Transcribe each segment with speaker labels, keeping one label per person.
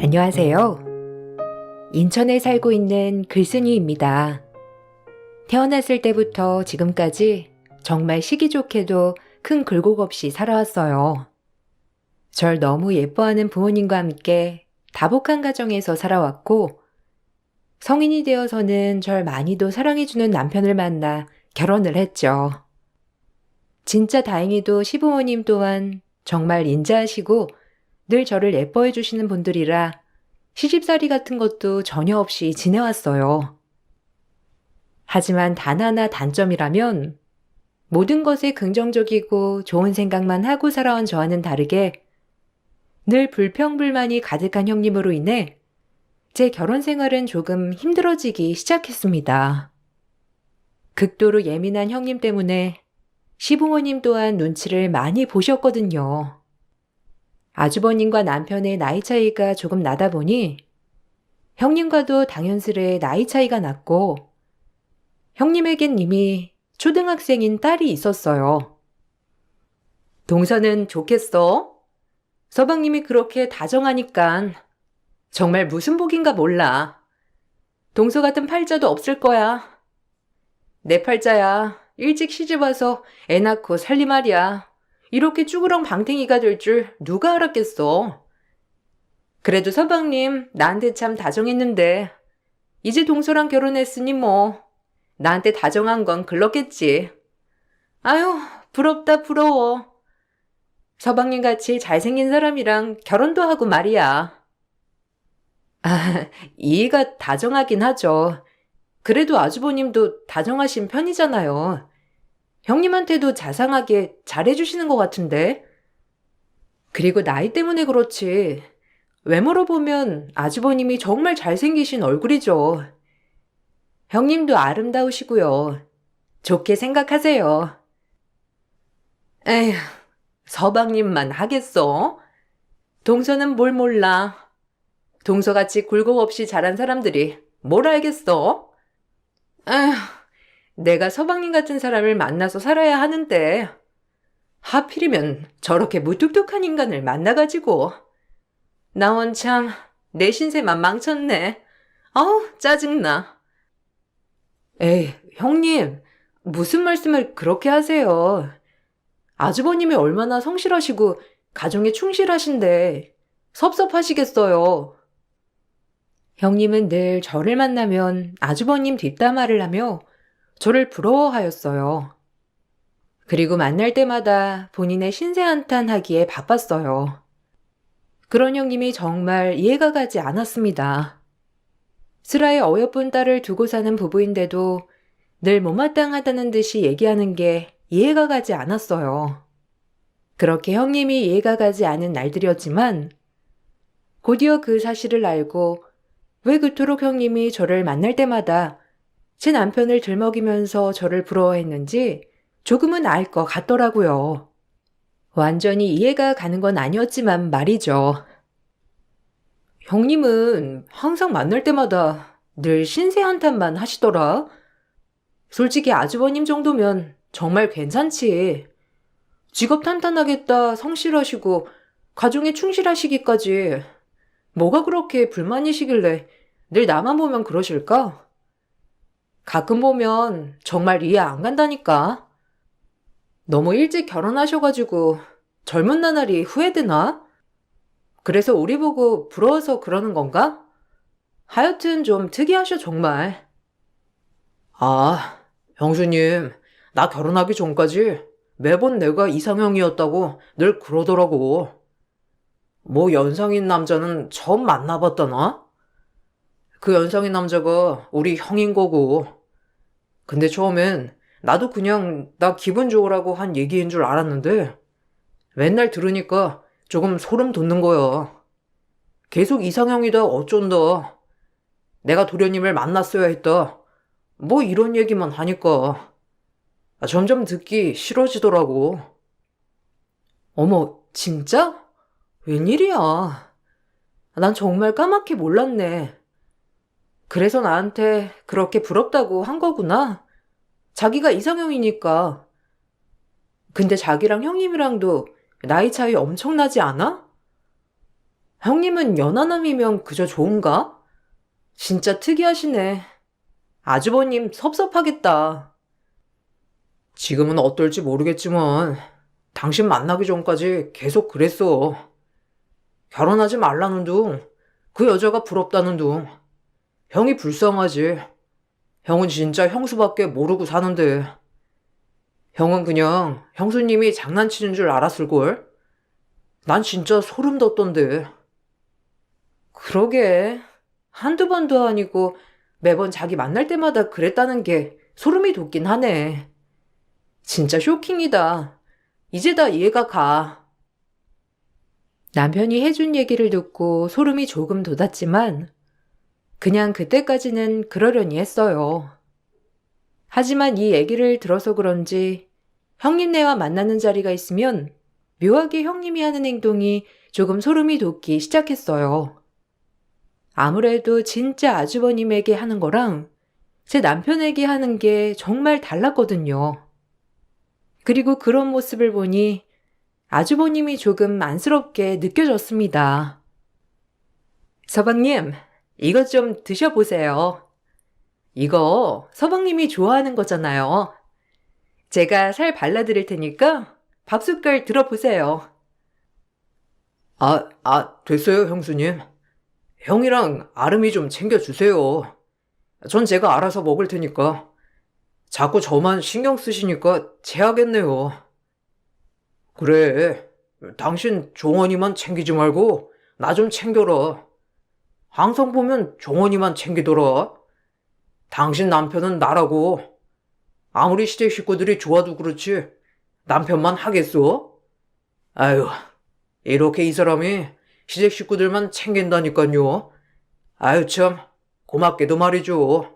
Speaker 1: 안녕하세요. 인천에 살고 있는 글쓴이입니다. 태어났을 때부터 지금까지 정말 시기 좋게도 큰 굴곡 없이 살아왔어요. 절 너무 예뻐하는 부모님과 함께 다복한 가정에서 살아왔고, 성인이 되어서는 절 많이도 사랑해주는 남편을 만나 결혼을 했죠. 진짜 다행히도 시부모님 또한 정말 인자하시고 늘 저를 예뻐해 주시는 분들이라 시집살이 같은 것도 전혀 없이 지내왔어요. 하지만 단 하나 단점이라면 모든 것에 긍정적이고 좋은 생각만 하고 살아온 저와는 다르게 늘 불평불만이 가득한 형님으로 인해 제 결혼 생활은 조금 힘들어지기 시작했습니다. 극도로 예민한 형님 때문에 시부모님 또한 눈치를 많이 보셨거든요. 아주버님과 남편의 나이 차이가 조금 나다 보니 형님과도 당연스레 나이 차이가 났고, 형님에겐 이미 초등학생인 딸이 있었어요. 동서는 좋겠어? 서방님이 그렇게 다정하니깐 정말 무슨 복인가 몰라. 동서 같은 팔자도 없을 거야. 내 팔자야. 일찍 시집와서 애 낳고 살리 말이야. 이렇게 쭈그렁 방탱이가 될 줄 누가 알았겠어. 그래도 서방님 나한테 참 다정했는데 이제 동서랑 결혼했으니 뭐 나한테 다정한 건 글렀겠지. 아유, 부럽다 부러워. 서방님 같이 잘생긴 사람이랑 결혼도 하고 말이야. 아, 이해가 다정하긴 하죠. 그래도 아주버님도 다정하신 편이잖아요. 형님한테도 자상하게 잘해주시는 것 같은데. 그리고 나이 때문에 그렇지. 외모로 보면 아주버님이 정말 잘생기신 얼굴이죠. 형님도 아름다우시고요. 좋게 생각하세요. 에휴, 서방님만 하겠어? 동서는 뭘 몰라. 동서같이 굴곡 없이 자란 사람들이 뭘 알겠어? 에휴, 내가 서방님 같은 사람을 만나서 살아야 하는데 하필이면 저렇게 무뚝뚝한 인간을 만나가지고 나 원참 내 신세만 망쳤네. 아우 짜증나. 에이 형님 무슨 말씀을 그렇게 하세요. 아주버님이 얼마나 성실하시고 가정에 충실하신데 섭섭하시겠어요. 형님은 늘 저를 만나면 아주버님 뒷담화를 하며 저를 부러워하였어요. 그리고 만날 때마다 본인의 신세 한탄하기에 바빴어요. 그런 형님이 정말 이해가 가지 않았습니다. 슬아의 어여쁜 딸을 두고 사는 부부인데도 늘 못마땅하다는 듯이 얘기하는 게 이해가 가지 않았어요. 그렇게 형님이 이해가 가지 않은 날들이었지만 곧이어 그 사실을 알고 왜 그토록 형님이 저를 만날 때마다 제 남편을 들먹이면서 저를 부러워했는지 조금은 알 것 같더라고요. 완전히 이해가 가는 건 아니었지만 말이죠. 형님은 항상 만날 때마다 늘 신세 한탄만 하시더라. 솔직히 아주버님 정도면 정말 괜찮지. 직업 탄탄하겠다 성실하시고 가정에 충실하시기까지 뭐가 그렇게 불만이시길래 늘 나만 보면 그러실까? 가끔 보면 정말 이해 안 간다니까. 너무 일찍 결혼하셔가지고 젊은 나날이 후회되나? 그래서 우리 보고 부러워서 그러는 건가? 하여튼 좀 특이하셔 정말. 아, 형수님, 나 결혼하기 전까지 매번 내가 이상형이었다고 늘 그러더라고. 뭐 연상인 남자는 처음 만나봤다나? 그 연상인 남자가 우리 형인 거고. 근데 처음엔 나도 그냥 나 기분 좋으라고 한 얘기인 줄 알았는데 맨날 들으니까 조금 소름 돋는 거야. 계속 이상형이다 어쩐다. 내가 도련님을 만났어야 했다. 뭐 이런 얘기만 하니까 점점 듣기 싫어지더라고. 어머, 진짜? 웬일이야? 난 정말 까맣게 몰랐네. 그래서 나한테 그렇게 부럽다고 한 거구나. 자기가 이상형이니까. 근데 자기랑 형님이랑도 나이 차이 엄청나지 않아? 형님은 연하남이면 그저 좋은가? 진짜 특이하시네. 아주버님 섭섭하겠다. 지금은 어떨지 모르겠지만 당신 만나기 전까지 계속 그랬어. 결혼하지 말라는 둥, 그 여자가 부럽다는 둥. 형이 불쌍하지. 형은 진짜 형수밖에 모르고 사는데. 형은 그냥 형수님이 장난치는 줄 알았을걸? 난 진짜 소름 돋던데. 그러게. 한두 번도 아니고 매번 자기 만날 때마다 그랬다는 게 소름이 돋긴 하네. 진짜 쇼킹이다. 이제 다 이해가 가. 남편이 해준 얘기를 듣고 소름이 조금 돋았지만 그냥 그때까지는 그러려니 했어요. 하지만 이 얘기를 들어서 그런지 형님네와 만나는 자리가 있으면 묘하게 형님이 하는 행동이 조금 소름이 돋기 시작했어요. 아무래도 진짜 아주버님에게 하는 거랑 제 남편에게 하는 게 정말 달랐거든요. 그리고 그런 모습을 보니 아주버님이 조금 안쓰럽게 느껴졌습니다. 서방님, 이것 좀 드셔보세요. 이거 서방님이 좋아하는 거잖아요. 제가 살 발라드릴 테니까 밥 숟갈 들어보세요. 됐어요, 형수님. 형이랑 아름이 좀 챙겨주세요. 전 제가 알아서 먹을 테니까. 자꾸 저만 신경 쓰시니까 체하겠네요. 그래, 당신 종원이만 챙기지 말고 나 좀 챙겨라. 항상 보면 종원이만 챙기더라. 당신 남편은 나라고. 아무리 시댁 식구들이 좋아도 그렇지 남편만 하겠어? 아유, 이렇게 이 사람이 시댁 식구들만 챙긴다니까요. 아유 참, 고맙게도 말이죠.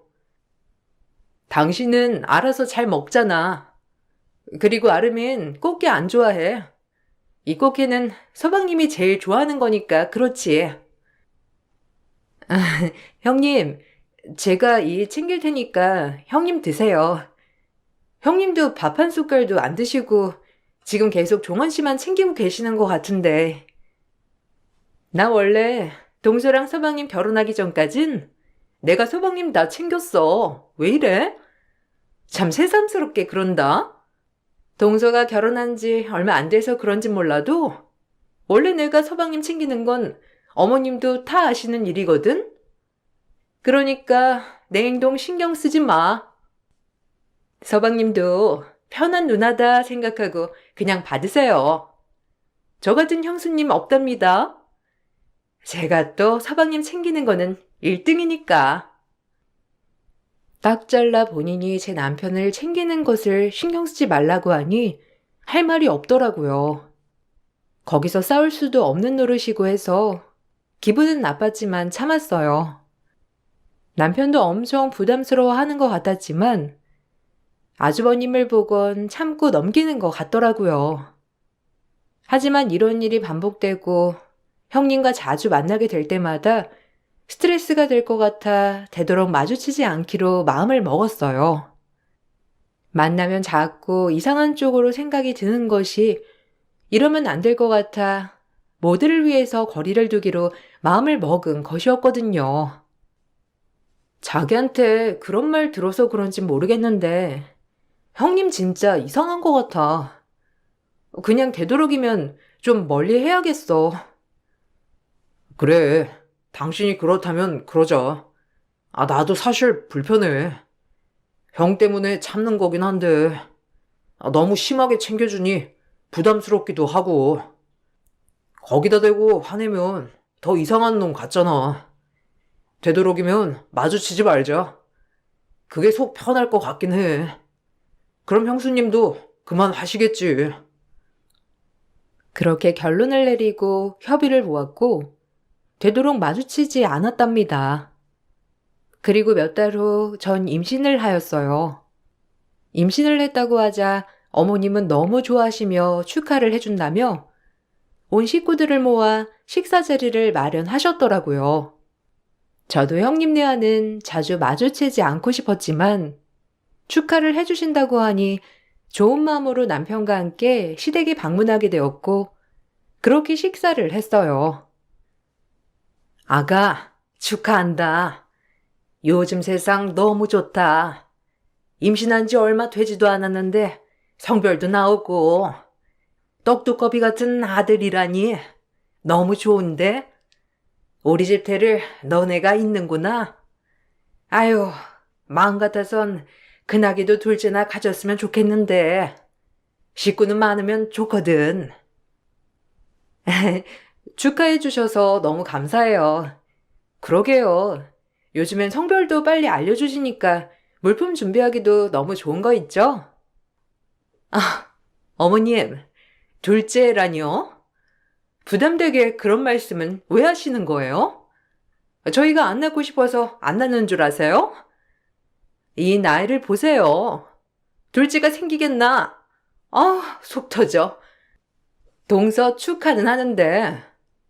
Speaker 1: 당신은 알아서 잘 먹잖아. 그리고 아름인 꽃게 안 좋아해. 이 꽃게는 서방님이 제일 좋아하는 거니까 그렇지. 형님, 제가 이 챙길 테니까 형님 드세요. 형님도 밥 한 숟갈도 안 드시고 지금 계속 종원 씨만 챙기고 계시는 것 같은데. 나 원래 동서랑 서방님 결혼하기 전까진 내가 서방님 다 챙겼어. 왜 이래? 참 새삼스럽게 그런다. 동서가 결혼한 지 얼마 안 돼서 그런지 몰라도 원래 내가 서방님 챙기는 건 어머님도 다 아시는 일이거든? 그러니까 내 행동 신경 쓰지 마. 서방님도 편한 누나다 생각하고 그냥 받으세요. 저 같은 형수님 없답니다. 제가 또 서방님 챙기는 거는 1등이니까. 딱 잘라 본인이 제 남편을 챙기는 것을 신경 쓰지 말라고 하니 할 말이 없더라고요. 거기서 싸울 수도 없는 노릇이고 해서 기분은 나빴지만 참았어요. 남편도 엄청 부담스러워하는 것 같았지만 아주버님을 보곤 참고 넘기는 것 같더라고요. 하지만 이런 일이 반복되고 형님과 자주 만나게 될 때마다 스트레스가 될 것 같아 되도록 마주치지 않기로 마음을 먹었어요. 만나면 자꾸 이상한 쪽으로 생각이 드는 것이 이러면 안 될 것 같아 모두를 위해서 거리를 두기로 마음을 먹은 것이었거든요. 자기한테 그런 말 들어서 그런지 모르겠는데 형님 진짜 이상한 것 같아. 그냥 되도록이면 좀 멀리 해야겠어. 그래, 당신이 그렇다면 그러자. 나도 사실 불편해. 형 때문에 참는 거긴 한데 너무 심하게 챙겨주니 부담스럽기도 하고. 거기다 대고 화내면 더 이상한 놈 같잖아. 되도록이면 마주치지 말자. 그게 속 편할 것 같긴 해. 그럼 형수님도 그만하시겠지. 그렇게 결론을 내리고 협의를 모았고 되도록 마주치지 않았답니다. 그리고 몇 달 후 전 임신을 하였어요. 임신을 했다고 하자 어머님은 너무 좋아하시며 축하를 해준다며 온 식구들을 모아 식사 자리를 마련하셨더라고요. 저도 형님네와는 자주 마주치지 않고 싶었지만 축하를 해주신다고 하니 좋은 마음으로 남편과 함께 시댁에 방문하게 되었고 그렇게 식사를 했어요. 아가, 축하한다. 요즘 세상 너무 좋다. 임신한 지 얼마 되지도 않았는데 성별도 나오고 떡두꺼비 같은 아들이라니 너무 좋은데? 우리 집 태를 너네가 있는구나. 아유, 마음 같아선 큰아기도 둘째나 가졌으면 좋겠는데 식구는 많으면 좋거든. 축하해 주셔서 너무 감사해요. 그러게요. 요즘엔 성별도 빨리 알려주시니까 물품 준비하기도 너무 좋은 거 있죠? 아, 어머님, 둘째라니요? 부담되게 그런 말씀은 왜 하시는 거예요? 저희가 안 낳고 싶어서 안 낳는 줄 아세요? 이 나이를 보세요. 둘째가 생기겠나? 아, 속 터져. 동서 축하는 하는데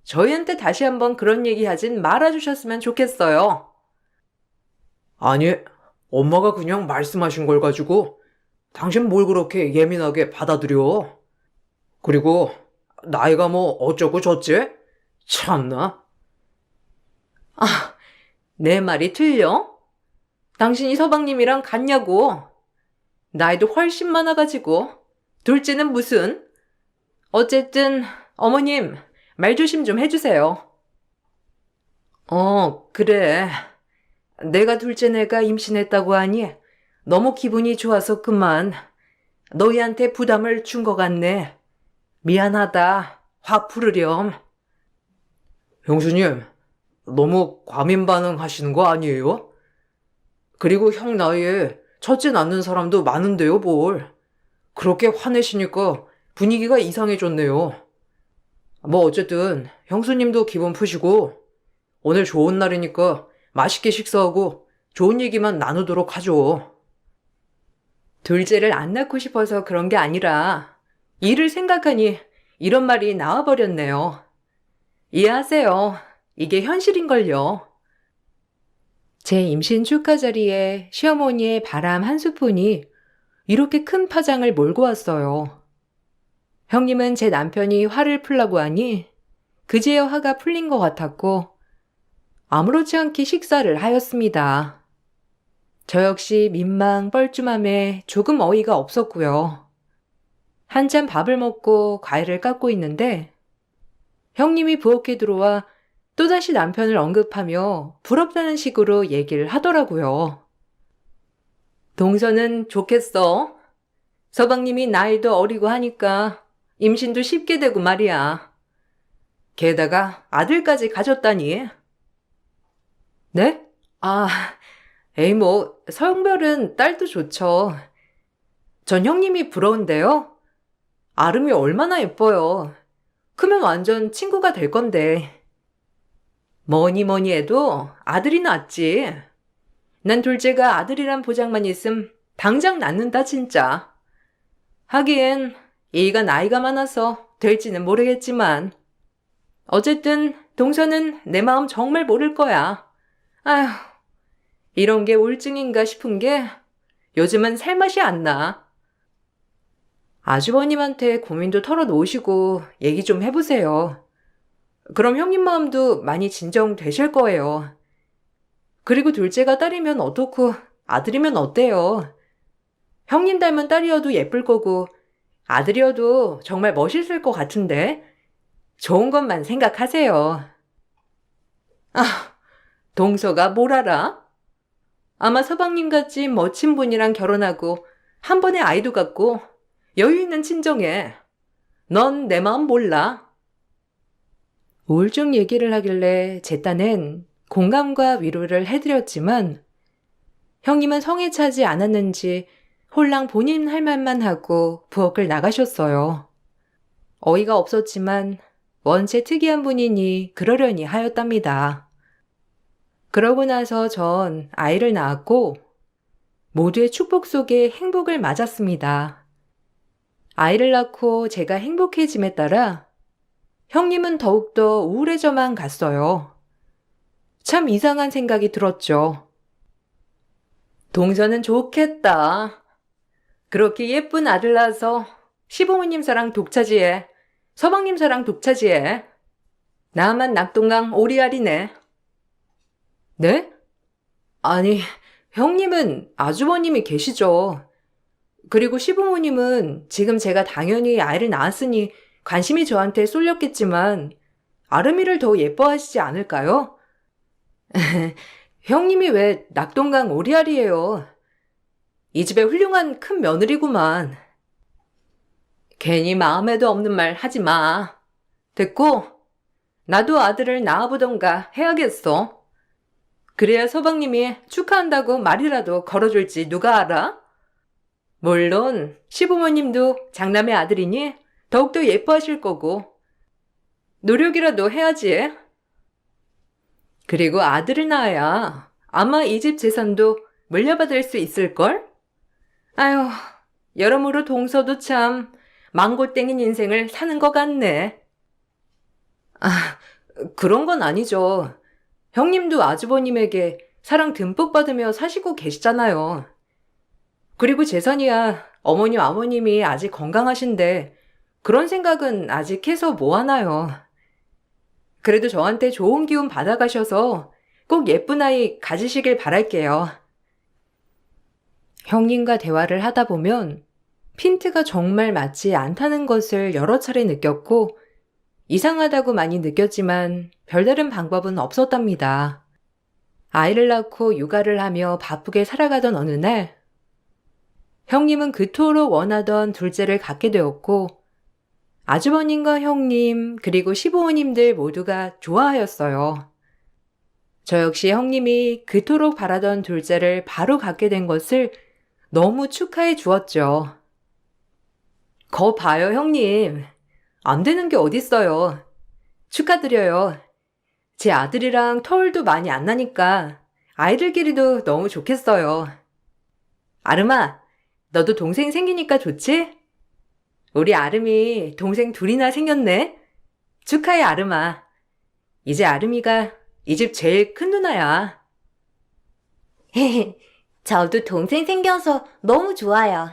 Speaker 1: 저희한테 다시 한번 그런 얘기 하진 말아주셨으면 좋겠어요. 아니, 엄마가 그냥 말씀하신 걸 가지고 당신 뭘 그렇게 예민하게 받아들여? 그리고 나이가 뭐 어쩌고 저쩌지? 참나. 아, 내 말이 틀려? 당신이 서방님이랑 같냐고. 나이도 훨씬 많아가지고. 둘째는 무슨? 어쨌든 어머님 말 조심 좀 해주세요. 그래. 내가 둘째 내가 임신했다고 하니 너무 기분이 좋아서 그만. 너희한테 부담을 준 것 같네. 미안하다. 화 풀으렴. 형수님, 너무 과민 반응하시는 거 아니에요? 그리고 형 나이에 첫째 낳는 사람도 많은데요, 뭘. 그렇게 화내시니까 분위기가 이상해졌네요. 뭐 어쨌든 형수님도 기분 푸시고 오늘 좋은 날이니까 맛있게 식사하고 좋은 얘기만 나누도록 하죠. 둘째를 안 낳고 싶어서 그런 게 아니라 일을 생각하니 이런 말이 나와버렸네요. 이해하세요. 이게 현실인걸요. 제 임신 축하 자리에 시어머니의 바람 한 스푼이 이렇게 큰 파장을 몰고 왔어요. 형님은 제 남편이 화를 풀라고 하니 그제야 화가 풀린 것 같았고 아무렇지 않게 식사를 하였습니다. 저 역시 민망 뻘쭘함에 조금 어이가 없었고요. 한참 밥을 먹고 과일을 깎고 있는데 형님이 부엌에 들어와 또다시 남편을 언급하며 부럽다는 식으로 얘기를 하더라고요. 동서는 좋겠어. 서방님이 나이도 어리고 하니까 임신도 쉽게 되고 말이야. 게다가 아들까지 가졌다니. 네? 아, 에이 뭐 성별은 딸도 좋죠. 전 형님이 부러운데요. 아름이 얼마나 예뻐요. 크면 완전 친구가 될 건데. 뭐니 뭐니 해도 아들이 낫지. 난 둘째가 아들이란 보장만 있음 당장 낳는다 진짜. 하기엔 얘가 나이가 많아서 될지는 모르겠지만 어쨌든 동서는 내 마음 정말 모를 거야. 아휴, 이런 게 우울증인가 싶은 게 요즘은 살맛이 안 나. 아주버님한테 고민도 털어놓으시고 얘기 좀 해보세요. 그럼 형님 마음도 많이 진정되실 거예요. 그리고 둘째가 딸이면 어떻고 아들이면 어때요? 형님 닮은 딸이어도 예쁠 거고 아들이어도 정말 멋있을 것 같은데 좋은 것만 생각하세요. 아, 동서가 뭘 알아? 아마 서방님같이 멋진 분이랑 결혼하고 한 번에 아이도 갖고 여유 있는 친정에. 넌 내 마음 몰라. 우울증 얘기를 하길래 제 딴엔 공감과 위로를 해드렸지만 형님은 성에 차지 않았는지 홀랑 본인 할 말만 하고 부엌을 나가셨어요. 어이가 없었지만 원체 특이한 분이니 그러려니 하였답니다. 그러고 나서 전 아이를 낳았고 모두의 축복 속에 행복을 맞았습니다. 아이를 낳고 제가 행복해짐에 따라 형님은 더욱더 우울해져만 갔어요. 참 이상한 생각이 들었죠. 동서는 좋겠다. 그렇게 예쁜 아들 낳아서 시부모님 사랑 독차지해. 서방님 사랑 독차지해. 나만 낙동강 오리알이네. 네? 아니, 형님은 아주버님이 계시죠. 그리고 시부모님은 지금 제가 당연히 아이를 낳았으니 관심이 저한테 쏠렸겠지만 아름이를 더 예뻐하시지 않을까요? 형님이 왜 낙동강 오리알이에요. 이 집의 훌륭한 큰 며느리구만. 괜히 마음에도 없는 말 하지 마. 됐고, 나도 아들을 낳아보던가 해야겠어. 그래야 서방님이 축하한다고 말이라도 걸어줄지 누가 알아? 물론 시부모님도 장남의 아들이니 더욱더 예뻐하실 거고 노력이라도 해야지. 그리고 아들을 낳아야 아마 이 집 재산도 물려받을 수 있을걸? 아휴, 여러모로 동서도 참 망골땡인 인생을 사는 것 같네. 아, 그런 건 아니죠. 형님도 아주버님에게 사랑 듬뿍 받으며 사시고 계시잖아요. 그리고 재산이야 어머님 아버님이 아직 건강하신데 그런 생각은 아직 해서 뭐 하나요. 그래도 저한테 좋은 기운 받아가셔서 꼭 예쁜 아이 가지시길 바랄게요. 형님과 대화를 하다 보면 핀트가 정말 맞지 않다는 것을 여러 차례 느꼈고 이상하다고 많이 느꼈지만 별다른 방법은 없었답니다. 아이를 낳고 육아를 하며 바쁘게 살아가던 어느 날 형님은 그토록 원하던 둘째를 갖게 되었고 아주버님과 형님 그리고 시부모님들 모두가 좋아하였어요. 저 역시 형님이 그토록 바라던 둘째를 바로 갖게 된 것을 너무 축하해 주었죠. 거 봐요, 형님. 안 되는 게 어딨어요. 축하드려요. 제 아들이랑 터울도 많이 안 나니까 아이들끼리도 너무 좋겠어요. 아름아, 너도 동생 생기니까 좋지? 우리 아름이 동생 둘이나 생겼네. 축하해, 아름아. 이제 아름이가 이 집 제일 큰 누나야.
Speaker 2: 저도 동생 생겨서 너무 좋아요.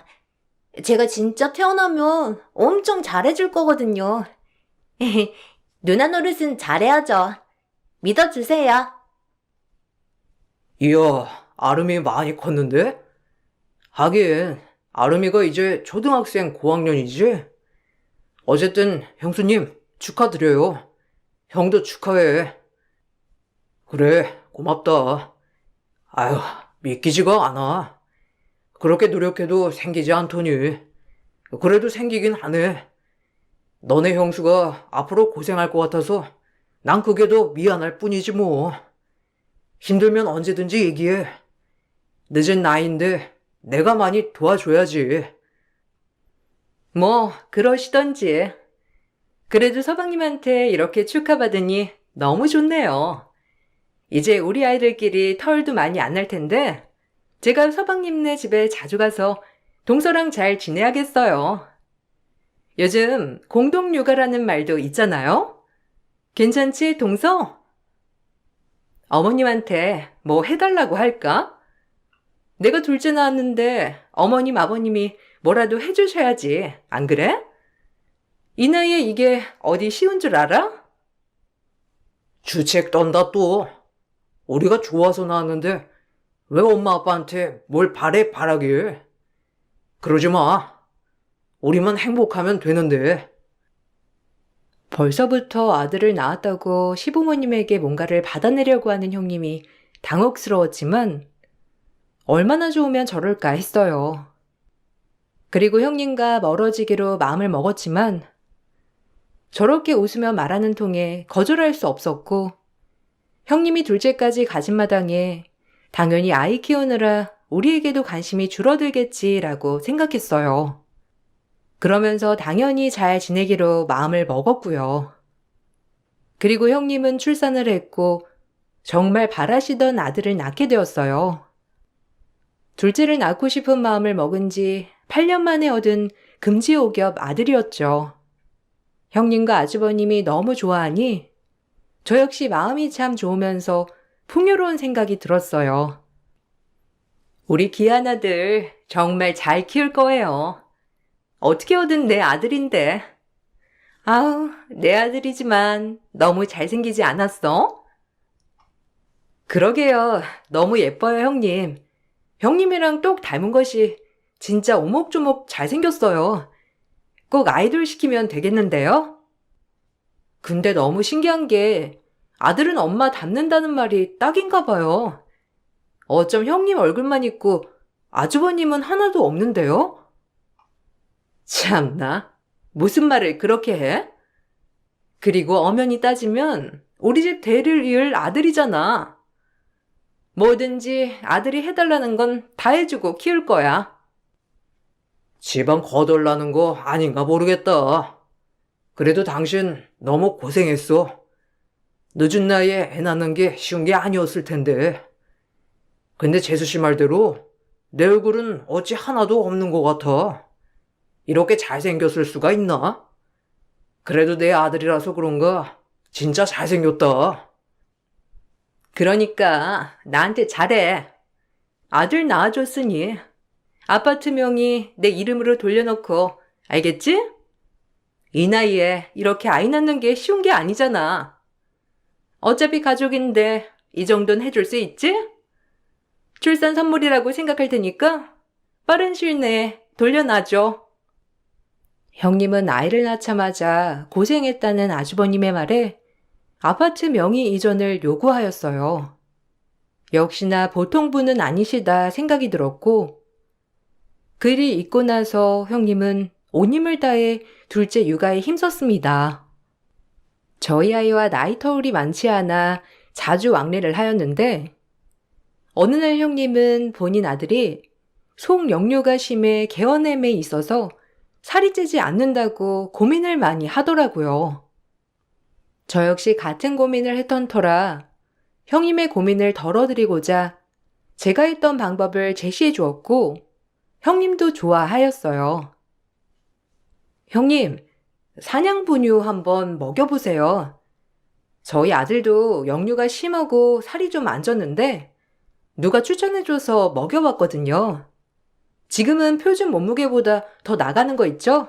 Speaker 2: 제가 진짜 태어나면 엄청 잘해줄 거거든요. 누나 노릇은 잘해야죠. 믿어주세요.
Speaker 1: 이야, 아름이 많이 컸는데? 하긴, 아름이가 이제 초등학생 고학년이지? 어쨌든, 형수님, 축하드려요. 형도 축하해. 그래, 고맙다. 아휴, 믿기지가 않아. 그렇게 노력해도 생기지 않더니. 그래도 생기긴 하네. 너네 형수가 앞으로 고생할 것 같아서 난 그게 더 미안할 뿐이지 뭐. 힘들면 언제든지 얘기해. 늦은 나이인데 내가 많이 도와줘야지. 뭐, 그러시던지. 그래도 서방님한테 이렇게 축하받으니 너무 좋네요. 이제 우리 아이들끼리 털도 많이 안 날 텐데 제가 서방님네 집에 자주 가서 동서랑 잘 지내야겠어요. 요즘 공동육아라는 말도 있잖아요. 괜찮지, 동서? 어머님한테 뭐 해달라고 할까? 내가 둘째 낳았는데 어머님, 아버님이 뭐라도 해주셔야지. 안 그래? 이 나이에 이게 어디 쉬운 줄 알아? 주책 떤다 또. 우리가 좋아서 낳았는데 왜 엄마 아빠한테 뭘 바라길. 그러지 마. 우리만 행복하면 되는데. 벌써부터 아들을 낳았다고 시부모님에게 뭔가를 받아내려고 하는 형님이 당혹스러웠지만 얼마나 좋으면 저럴까 했어요. 그리고 형님과 멀어지기로 마음을 먹었지만 저렇게 웃으며 말하는 통에 거절할 수 없었고 형님이 둘째까지 가진 마당에 당연히 아이 키우느라 우리에게도 관심이 줄어들겠지라고 생각했어요. 그러면서 당연히 잘 지내기로 마음을 먹었고요. 그리고 형님은 출산을 했고 정말 바라시던 아들을 낳게 되었어요. 둘째를 낳고 싶은 마음을 먹은 지 8년 만에 얻은 금지옥엽 아들이었죠. 형님과 아주버님이 너무 좋아하니 저 역시 마음이 참 좋으면서 풍요로운 생각이 들었어요. 우리 귀한 아들 정말 잘 키울 거예요. 어떻게 얻은 내 아들인데. 아우, 내 아들이지만 너무 잘생기지 않았어? 그러게요. 너무 예뻐요, 형님. 형님이랑 똑 닮은 것이 진짜 오목조목 잘생겼어요. 꼭 아이돌 시키면 되겠는데요? 근데 너무 신기한 게 아들은 엄마 닮는다는 말이 딱인가 봐요. 어쩜 형님 얼굴만 있고 아주버님은 하나도 없는데요? 참나, 무슨 말을 그렇게 해? 그리고 엄연히 따지면 우리 집 대를 이을 아들이잖아. 뭐든지 아들이 해달라는 건 다 해주고 키울 거야. 집안 거덜나는 거 아닌가 모르겠다. 그래도 당신 너무 고생했어. 늦은 나이에 애 낳는 게 쉬운 게 아니었을 텐데. 근데 재수 씨 말대로 내 얼굴은 어찌 하나도 없는 것 같아. 이렇게 잘생겼을 수가 있나? 그래도 내 아들이라서 그런가 진짜 잘생겼다. 그러니까 나한테 잘해. 아들 낳아줬으니 아파트 명의 내 이름으로 돌려놓고, 알겠지? 이 나이에 이렇게 아이 낳는 게 쉬운 게 아니잖아. 어차피 가족인데 이 정도는 해줄 수 있지? 출산 선물이라고 생각할 테니까 빠른 시일 내에 돌려놔줘. 형님은 아이를 낳자마자 고생했다는 아주버님의 말에 아파트 명의 이전을 요구하였어요. 역시나 보통 분은 아니시다 생각이 들었고, 글이 읽고 나서 형님은 온 힘을 다해 둘째 육아에 힘썼습니다. 저희 아이와 나이 터울이 많지 않아 자주 왕래를 하였는데, 어느 날 형님은 본인 아들이 속역류가 심해 개원햄에 있어서 살이 찌지 않는다고 고민을 많이 하더라고요. 저 역시 같은 고민을 했던 터라 형님의 고민을 덜어드리고자 제가 했던 방법을 제시해 주었고, 형님도 좋아하였어요. 형님, 사냥분유 한번 먹여보세요. 저희 아들도 역류가 심하고 살이 좀 안 쪘는데 누가 추천해줘서 먹여봤거든요. 지금은 표준 몸무게보다 더 나가는 거 있죠?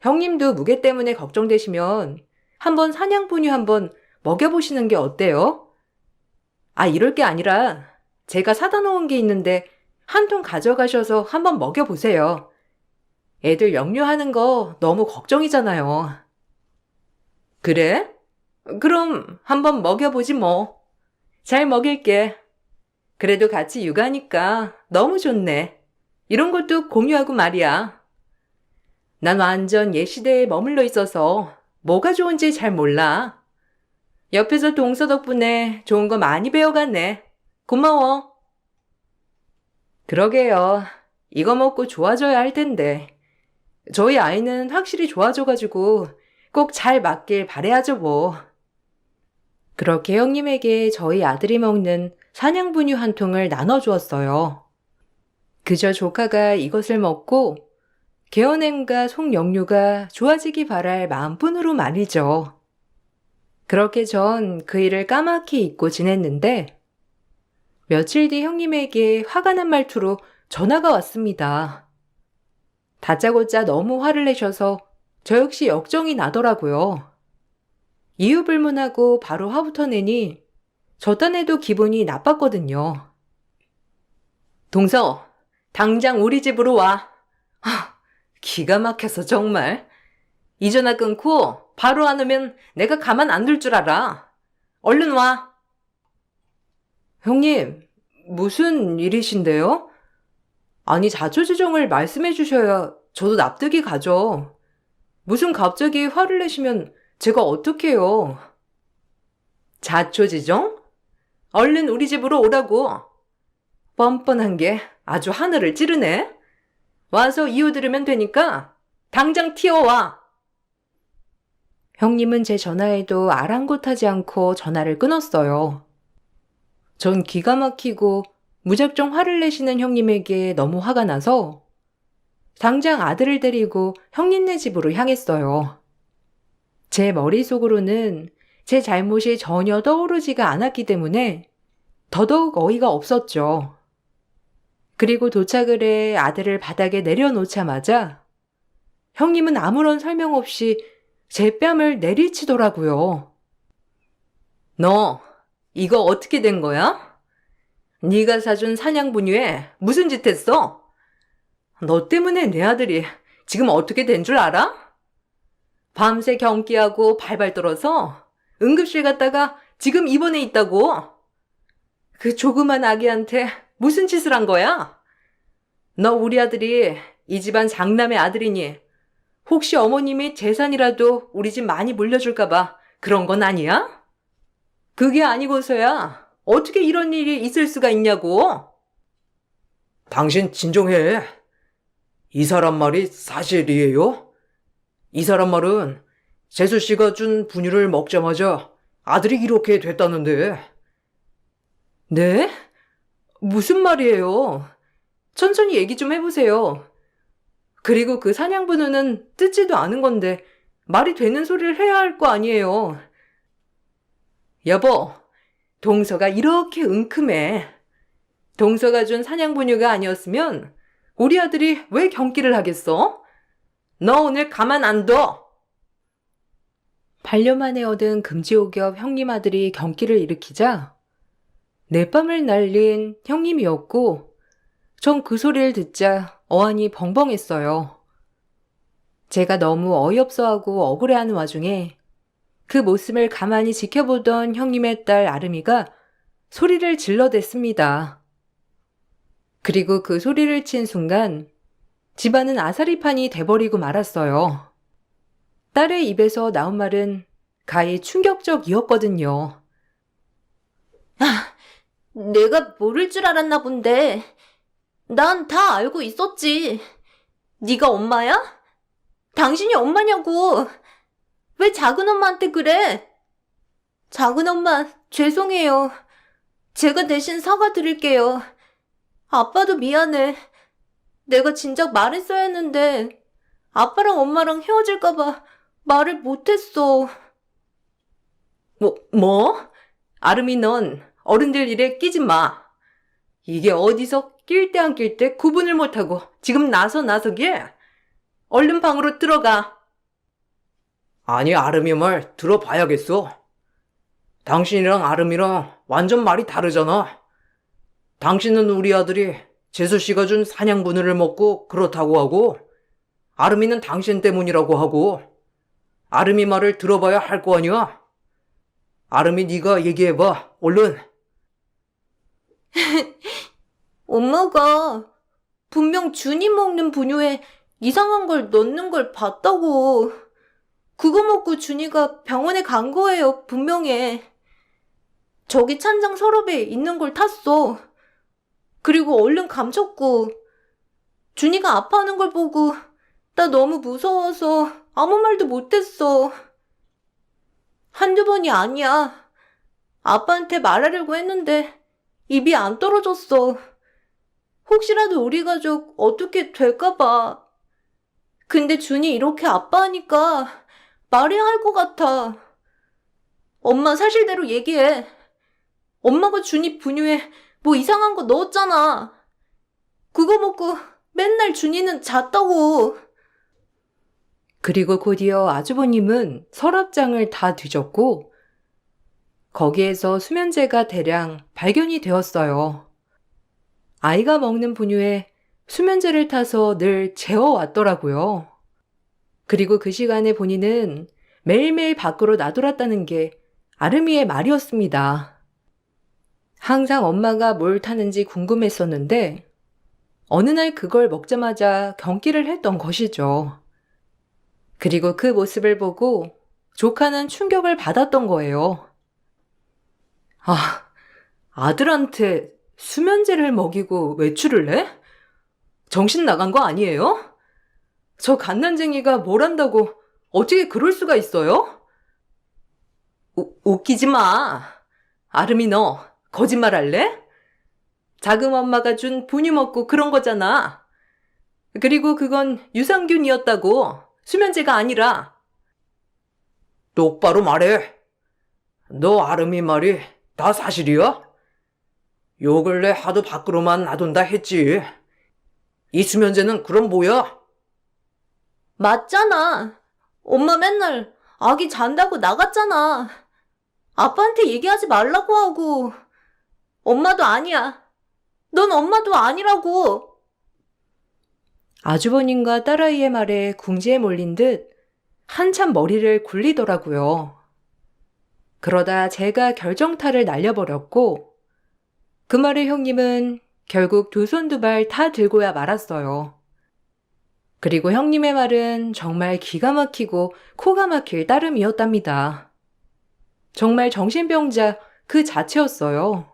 Speaker 1: 형님도 무게 때문에 걱정되시면 한번 사냥분유 한번 먹여보시는 게 어때요? 아, 이럴 게 아니라 제가 사다 놓은 게 있는데 한 통 가져가셔서 한번 먹여보세요. 애들 역류하는 거 너무 걱정이잖아요. 그래? 그럼 한번 먹여보지 뭐. 잘 먹일게. 그래도 같이 육아하니까 너무 좋네. 이런 것도 공유하고 말이야. 난 완전 옛 시대에 머물러 있어서 뭐가 좋은지 잘 몰라. 옆에서 동서 덕분에 좋은 거 많이 배워갔네. 고마워. 그러게요. 이거 먹고 좋아져야 할 텐데. 저희 아이는 확실히 좋아져가지고 꼭 잘 맞길 바래야죠 뭐. 그렇게 형님에게 저희 아들이 먹는 사냥분유 한 통을 나눠주었어요. 그저 조카가 이것을 먹고 개원햄과 속역류가 좋아지기 바랄 마음뿐으로 말이죠. 그렇게 전 그 일을 까맣게 잊고 지냈는데, 며칠 뒤 형님에게 화가 난 말투로 전화가 왔습니다. 다짜고짜 너무 화를 내셔서 저 역시 역정이 나더라고요. 이유 불문하고 바로 화부터 내니 저 딴에도 기분이 나빴거든요. 동서, 당장 우리 집으로 와. 기가 막혀서 정말. 이 전화 끊고 바로 안 오면 내가 가만 안 둘 줄 알아. 얼른 와. 형님, 무슨 일이신데요? 아니, 자초지종을 말씀해 주셔야 저도 납득이 가죠. 무슨 갑자기 화를 내시면 제가 어떡해요. 자초지종? 얼른 우리 집으로 오라고. 뻔뻔한 게 아주 하늘을 찌르네. 와서 이유 들으면 되니까 당장 튀어와. 형님은 제 전화에도 아랑곳하지 않고 전화를 끊었어요. 전 기가 막히고 무작정 화를 내시는 형님에게 너무 화가 나서 당장 아들을 데리고 형님네 집으로 향했어요. 제 머릿속으로는 제 잘못이 전혀 떠오르지가 않았기 때문에 더더욱 어이가 없었죠. 그리고 도착을 해 아들을 바닥에 내려놓자마자 형님은 아무런 설명 없이 제 뺨을 내리치더라고요. 너 이거 어떻게 된 거야? 네가 사준 사냥 분유에 무슨 짓 했어? 너 때문에 내 아들이 지금 어떻게 된 줄 알아? 밤새 경기하고 발발 떨어서 응급실 갔다가 지금 입원해 있다고. 그 조그만 아기한테 무슨 짓을 한 거야? 너 우리 아들이 이 집안 장남의 아들이니 혹시 어머님이 재산이라도 우리 집 많이 물려줄까봐 그런 건 아니야? 그게 아니고서야 어떻게 이런 일이 있을 수가 있냐고. 당신 진정해. 이 사람 말이 사실이에요? 이 사람 말은 재수 씨가 준 분유를 먹자마자 아들이 이렇게 됐다는데. 네? 무슨 말이에요? 천천히 얘기 좀 해보세요. 그리고 그 사냥분유는 뜯지도 않은 건데 말이 되는 소리를 해야 할 거 아니에요. 여보, 동서가 이렇게 은큼해. 동서가 준 사냥분유가 아니었으면 우리 아들이 왜 경기를 하겠어? 너 오늘 가만 안 둬. 반년 만에 얻은 금지옥엽 형님 아들이 경기를 일으키자 내 뺨을 날린 형님이었고 전 그 소리를 듣자 어안이 벙벙했어요. 제가 너무 어이없어하고 억울해하는 와중에 그 모습을 가만히 지켜보던 형님의 딸 아름이가 소리를 질러댔습니다. 그리고 그 소리를 친 순간 집안은 아사리판이 돼버리고 말았어요. 딸의 입에서 나온 말은 가히 충격적이었거든요.
Speaker 2: 내가 모를 줄 알았나 본데. 난 다 알고 있었지. 네가 엄마야? 당신이 엄마냐고. 왜 작은 엄마한테 그래? 작은 엄마, 죄송해요. 제가 대신 사과드릴게요. 아빠도 미안해. 내가 진작 말했어야 했는데 아빠랑 엄마랑 헤어질까봐 말을 못했어.
Speaker 1: 뭐? 아름이 넌 어른들 일에 끼지 마. 이게 어디서 낄 때 안 낄 때 구분을 못하고 지금 나서기에 얼른 방으로 들어가. 아니, 아름이 말 들어봐야겠어. 당신이랑 아름이랑 완전 말이 다르잖아. 당신은 우리 아들이 재수 씨가 준 사냥분유를 먹고 그렇다고 하고 아름이는 당신 때문이라고 하고 아름이 말을 들어봐야 할 거 아니야. 아름이 네가 얘기해봐, 얼른.
Speaker 2: 엄마가 분명 준이 먹는 분유에 이상한 걸 넣는 걸 봤다고. 그거 먹고 준이가 병원에 간 거예요, 분명해. 저기 찬장 서랍에 있는 걸 탔어. 그리고 얼른 감췄고. 준이가 아파하는 걸 보고 나 너무 무서워서 아무 말도 못했어. 한두 번이 아니야. 아빠한테 말하려고 했는데 입이 안 떨어졌어. 혹시라도 우리 가족 어떻게 될까봐. 근데 준이 이렇게 아파하니까 말해야 할 것 같아. 엄마 사실대로 얘기해. 엄마가 준이 분유에 뭐 이상한 거 넣었잖아. 그거 먹고 맨날 준이는 잤다고.
Speaker 1: 그리고 곧이어 아주버님은 서랍장을 다 뒤졌고 거기에서 수면제가 대량 발견이 되었어요. 아이가 먹는 분유에 수면제를 타서 늘 재워왔더라고요. 그리고 그 시간에 본인은 매일매일 밖으로 나돌았다는 게 아름이의 말이었습니다. 항상 엄마가 뭘 타는지 궁금했었는데 어느 날 그걸 먹자마자 경기를 했던 것이죠. 그리고 그 모습을 보고 조카는 충격을 받았던 거예요. 아, 아들한테 수면제를 먹이고 외출을 해? 정신 나간 거 아니에요? 저 갓난쟁이가 뭘 한다고 어떻게 그럴 수가 있어요? 웃기지 마. 아름이 너 거짓말 할래? 작은 엄마가 준 분유 먹고 그런 거잖아. 그리고 그건 유산균이었다고. 수면제가 아니라. 똑바로 말해. 너 아름이 말이 다 사실이야? 요 근래 하도 밖으로만 나돈다 했지. 이 수면제는 그럼 뭐야?
Speaker 2: 맞잖아. 엄마 맨날 아기 잔다고 나갔잖아. 아빠한테 얘기하지 말라고 하고. 엄마도 아니야. 넌 엄마도 아니라고.
Speaker 1: 아주버님과 딸아이의 말에 궁지에 몰린 듯 한참 머리를 굴리더라고요. 그러다 제가 결정타를 날려버렸고 그 말에 형님은 결국 두 손 두 발 다 들고야 말았어요. 그리고 형님의 말은 정말 기가 막히고 코가 막힐 따름이었답니다. 정말 정신병자 그 자체였어요.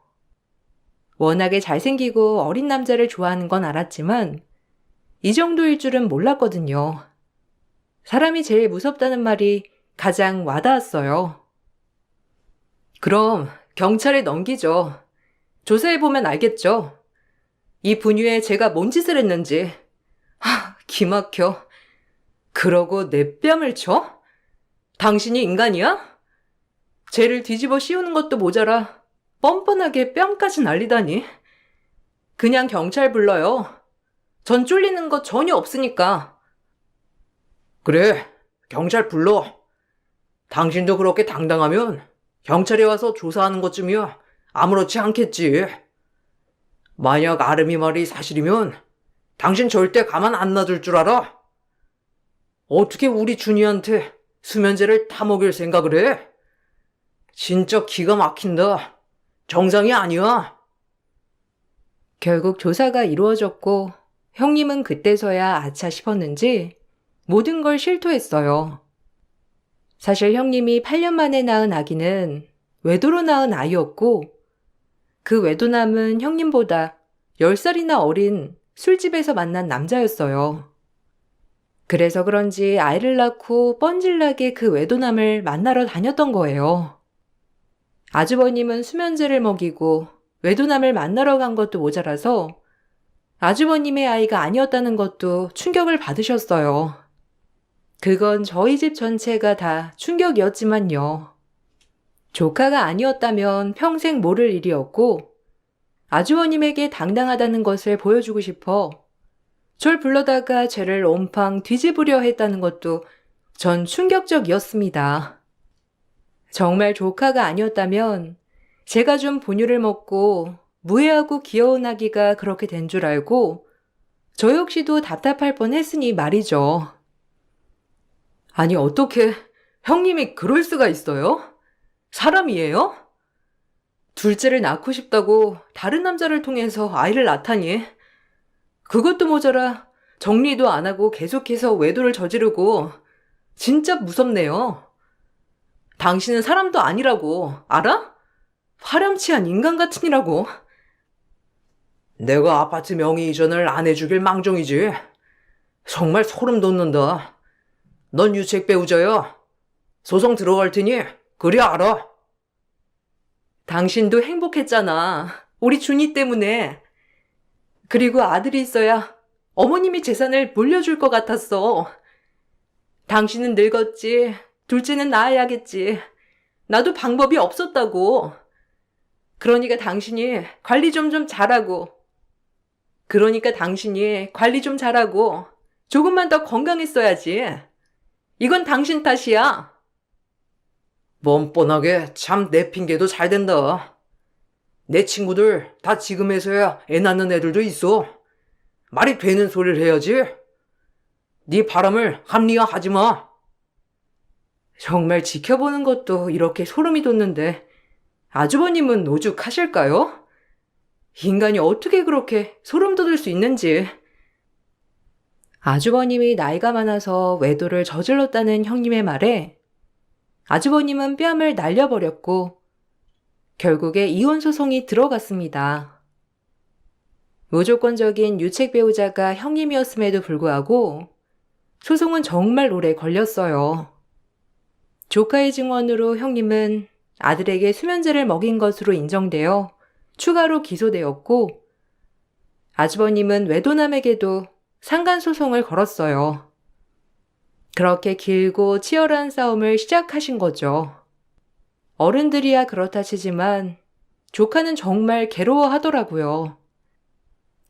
Speaker 1: 워낙에 잘생기고 어린 남자를 좋아하는 건 알았지만 이 정도일 줄은 몰랐거든요. 사람이 제일 무섭다는 말이 가장 와닿았어요. 그럼 경찰에 넘기죠. 조사해보면 알겠죠. 이 분유에 제가 뭔 짓을 했는지. 기막혀. 그러고 내 뺨을 쳐? 당신이 인간이야? 쟤를 뒤집어 씌우는 것도 모자라 뻔뻔하게 뺨까지 날리다니. 그냥 경찰 불러요. 전 쫄리는 거 전혀 없으니까. 그래, 경찰 불러. 당신도 그렇게 당당하면 경찰에 와서 조사하는 것쯤이야 아무렇지 않겠지. 만약 아름이 말이 사실이면 당신 절대 가만 안 놔둘 줄 알아? 어떻게 우리 준이한테 수면제를 타먹일 생각을 해? 진짜 기가 막힌다. 정상이 아니야. 결국 조사가 이루어졌고 형님은 그때서야 아차 싶었는지 모든 걸 실토했어요. 사실 형님이 8년 만에 낳은 아기는 외도로 낳은 아이였고 그 외도남은 형님보다 10살이나 어린 술집에서 만난 남자였어요. 그래서 그런지 아이를 낳고 뻔질나게 그 외도남을 만나러 다녔던 거예요. 아주버님은 수면제를 먹이고 외도남을 만나러 간 것도 모자라서 아주버님의 아이가 아니었다는 것도 충격을 받으셨어요. 그건 저희 집 전체가 다 충격이었지만요. 조카가 아니었다면 평생 모를 일이었고 아주버님에게 당당하다는 것을 보여주고 싶어 절 불러다가 죄를 온팡 뒤집으려 했다는 것도 전 충격적이었습니다. 정말 조카가 아니었다면 제가 준 분유를 먹고 무해하고 귀여운 아기가 그렇게 된 줄 알고 저 역시도 답답할 뻔했으니 말이죠. 아니 어떻게 형님이 그럴 수가 있어요? 사람이에요? 둘째를 낳고 싶다고 다른 남자를 통해서 아이를 낳다니. 그것도 모자라 정리도 안 하고 계속해서 외도를 저지르고 진짜 무섭네요. 당신은 사람도 아니라고 알아? 화렴치한 인간 같으니라고. 내가 아파트 명의 이전을 안 해주길 망정이지. 정말 소름 돋는다. 넌 유책 배우자야. 소송 들어갈 테니 그리 알아. 당신도 행복했잖아. 우리 준이 때문에. 그리고 아들이 있어야 어머님이 재산을 물려줄 것 같았어. 당신은 늙었지. 둘째는 낳아야겠지. 나도 방법이 없었다고. 그러니까 당신이 관리 좀 잘하고. 조금만 더 건강했어야지. 이건 당신 탓이야. 뻔뻔하게 참 내 핑계도 잘 된다. 내 친구들 다 지금에서야 애 낳는 애들도 있어. 말이 되는 소리를 해야지. 네 바람을 합리화하지 마. 정말 지켜보는 것도 이렇게 소름이 돋는데 아주버님은 오죽하실까요? 인간이 어떻게 그렇게 소름 돋을 수 있는지. 아주버님이 나이가 많아서 외도를 저질렀다는 형님의 말에 아주버님은 뺨을 날려버렸고 결국에 이혼 소송이 들어갔습니다. 무조건적인 유책 배우자가 형님이었음에도 불구하고 소송은 정말 오래 걸렸어요. 조카의 증언으로 형님은 아들에게 수면제를 먹인 것으로 인정되어 추가로 기소되었고 아주버님은 외도남에게도 상간소송을 걸었어요. 그렇게 길고 치열한 싸움을 시작하신 거죠. 어른들이야 그렇다 치지만 조카는 정말 괴로워하더라고요.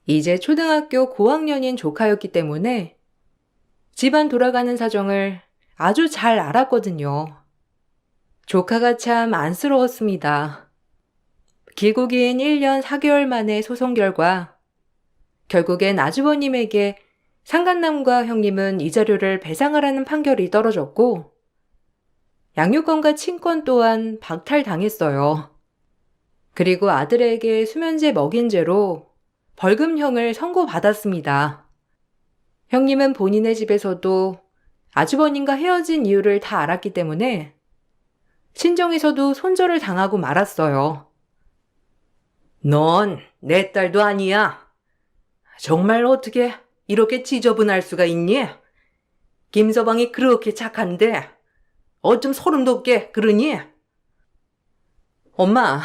Speaker 1: 이제 초등학교 고학년인 조카였기 때문에 집안 돌아가는 사정을 아주 잘 알았거든요. 조카가 참 안쓰러웠습니다. 길고 긴 1년 4개월 만의 소송 결과 결국엔 아주버님에게 상간남과 형님은 이자료를 배상하라는 판결이 떨어졌고 양육권과 친권 또한 박탈당했어요. 그리고 아들에게 수면제 먹인 죄로 벌금형을 선고받았습니다. 형님은 본인의 집에서도 아주버님과 헤어진 이유를 다 알았기 때문에 친정에서도 손절을 당하고 말았어요. 넌 내 딸도 아니야. 정말 어떻게 이렇게 지저분할 수가 있니? 김서방이 그렇게 착한데 어쩜 소름 돋게 그러니? 엄마,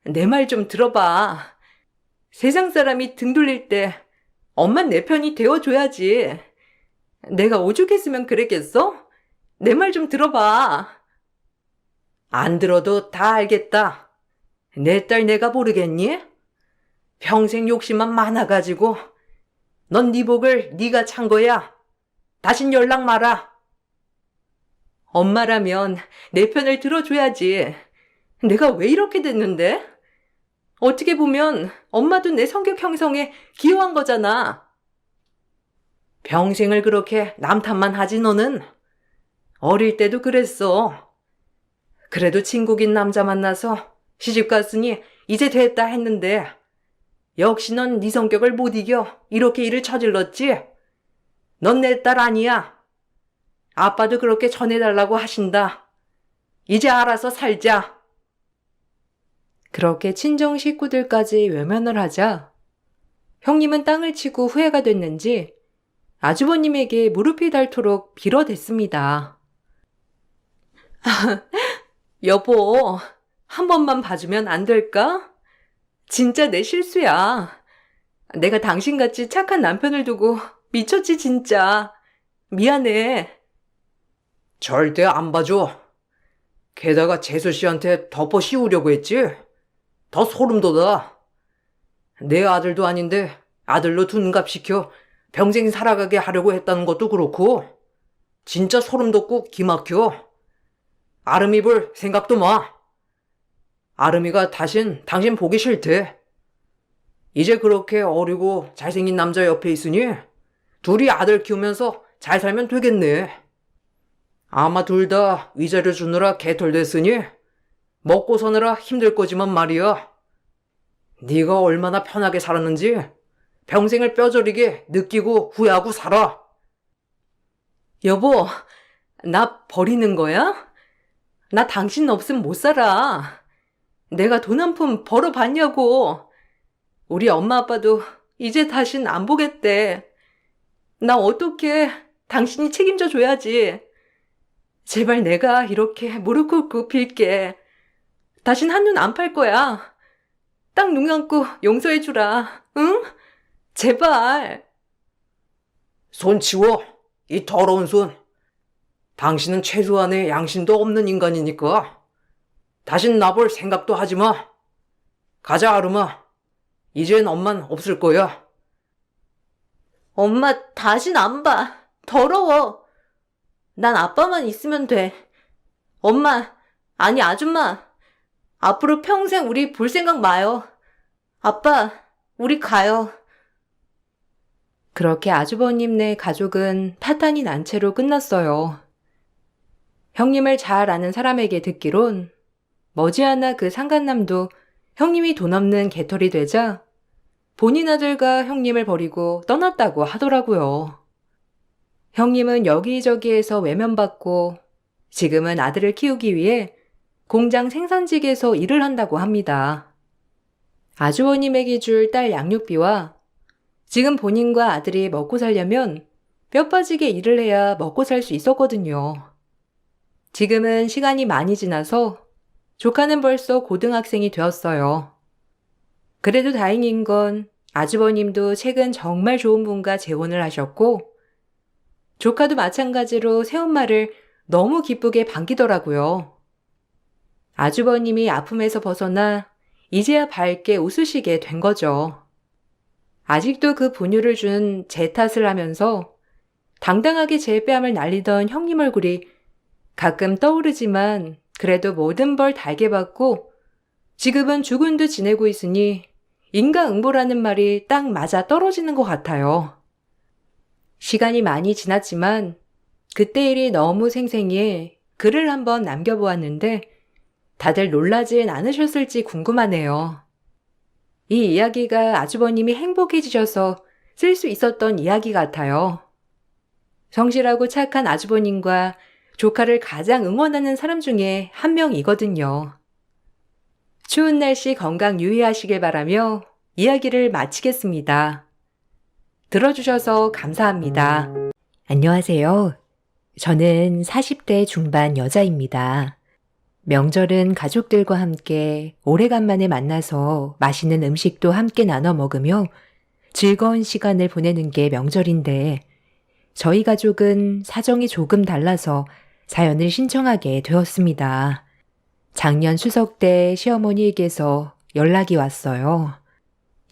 Speaker 1: 내 말 좀 들어봐. 세상 사람이 등 돌릴 때 엄만 내 편이 되어줘야지. 내가 오죽했으면 그랬겠어? 내 말 좀 들어봐. 안 들어도 다 알겠다. 내 딸 내가 모르겠니? 평생 욕심만 많아가지고 넌 네 복을 네가 찬 거야. 다신 연락 마라. 엄마라면 내 편을 들어줘야지. 내가 왜 이렇게 됐는데? 어떻게 보면 엄마도 내 성격 형성에 기여한 거잖아. 평생을 그렇게 남 탓만 하지 너는? 어릴 때도 그랬어. 그래도 친구긴 남자 만나서 시집 갔으니 이제 됐다 했는데 역시 넌 네 성격을 못 이겨 이렇게 일을 저질렀지? 넌 내 딸 아니야. 아빠도 그렇게 전해달라고 하신다. 이제 알아서 살자. 그렇게 친정 식구들까지 외면을 하자 형님은 땅을 치고 후회가 됐는지 아주버님에게 무릎이 닳도록 빌어댔습니다. 여보, 한 번만 봐주면 안 될까? 진짜 내 실수야. 내가 당신같이 착한 남편을 두고 미쳤지 진짜. 미안해. 절대 안 봐줘. 게다가 재수 씨한테 덮어 씌우려고 했지? 더 소름 돋아. 내 아들도 아닌데 아들로 둔갑시켜 평생 살아가게 하려고 했다는 것도 그렇고 진짜 소름 돋고 기막혀. 아름이 볼 생각도 마. 아름이가 다신 당신 보기 싫대. 이제 그렇게 어리고 잘생긴 남자 옆에 있으니 둘이 아들 키우면서 잘 살면 되겠네. 아마 둘 다 위자료 주느라 개털됐으니 먹고 사느라 힘들 거지만 말이야. 네가 얼마나 편하게 살았는지 평생을 뼈저리게 느끼고 후회하고 살아. 여보, 나 버리는 거야? 나 당신 없으면 못 살아. 내가 돈 한 푼 벌어봤냐고. 우리 엄마 아빠도 이제 다신 안 보겠대. 나 어떻게 당신이 책임져 줘야지. 제발 내가 이렇게 무릎 꿇고 빌게. 다신 한눈 안 팔 거야. 딱 눈 감고 용서해 주라. 응? 제발. 손 치워. 이 더러운 손. 당신은 최소한의 양심도 없는 인간이니까 다신 나볼 생각도 하지 마. 가자, 아름아. 이젠 엄만 없을 거야.
Speaker 2: 엄마 다신 안 봐. 더러워. 난 아빠만 있으면 돼. 엄마, 아니 아줌마. 앞으로 평생 우리 볼 생각 마요. 아빠, 우리 가요.
Speaker 1: 그렇게 아주버님네 가족은 파탄이 난 채로 끝났어요. 형님을 잘 아는 사람에게 듣기론 머지않아 그 상간남도 형님이 돈 없는 개털이 되자 본인 아들과 형님을 버리고 떠났다고 하더라고요. 형님은 여기저기에서 외면받고 지금은 아들을 키우기 위해 공장 생산직에서 일을 한다고 합니다. 아주버님에게 줄 딸 양육비와 지금 본인과 아들이 먹고 살려면 뼈 빠지게 일을 해야 먹고 살 수 있었거든요. 지금은 시간이 많이 지나서 조카는 벌써 고등학생이 되었어요. 그래도 다행인 건 아주버님도 최근 정말 좋은 분과 재혼을 하셨고 조카도 마찬가지로 새엄마를 너무 기쁘게 반기더라고요. 아주버님이 아픔에서 벗어나 이제야 밝게 웃으시게 된 거죠. 아직도 그 분유를 준 제 탓을 하면서 당당하게 제 뺨을 날리던 형님 얼굴이 가끔 떠오르지만 그래도 모든 벌 달게 받고 지금은 죽은 듯 지내고 있으니 인과응보라는 말이 딱 맞아 떨어지는 것 같아요. 시간이 많이 지났지만 그때 일이 너무 생생해 글을 한번 남겨보았는데 다들 놀라진 않으셨을지 궁금하네요. 이 이야기가 아주버님이 행복해지셔서 쓸 수 있었던 이야기 같아요. 성실하고 착한 아주버님과 조카를 가장 응원하는 사람 중에 한 명이거든요. 추운 날씨 건강 유의하시길 바라며 이야기를 마치겠습니다. 들어주셔서 감사합니다. 안녕하세요. 저는 40대 중반 여자입니다. 명절은 가족들과 함께 오래간만에 만나서 맛있는 음식도 함께 나눠 먹으며 즐거운 시간을 보내는 게 명절인데 저희 가족은 사정이 조금 달라서 사연을 신청하게 되었습니다. 작년 추석 때 시어머니에게서 연락이 왔어요.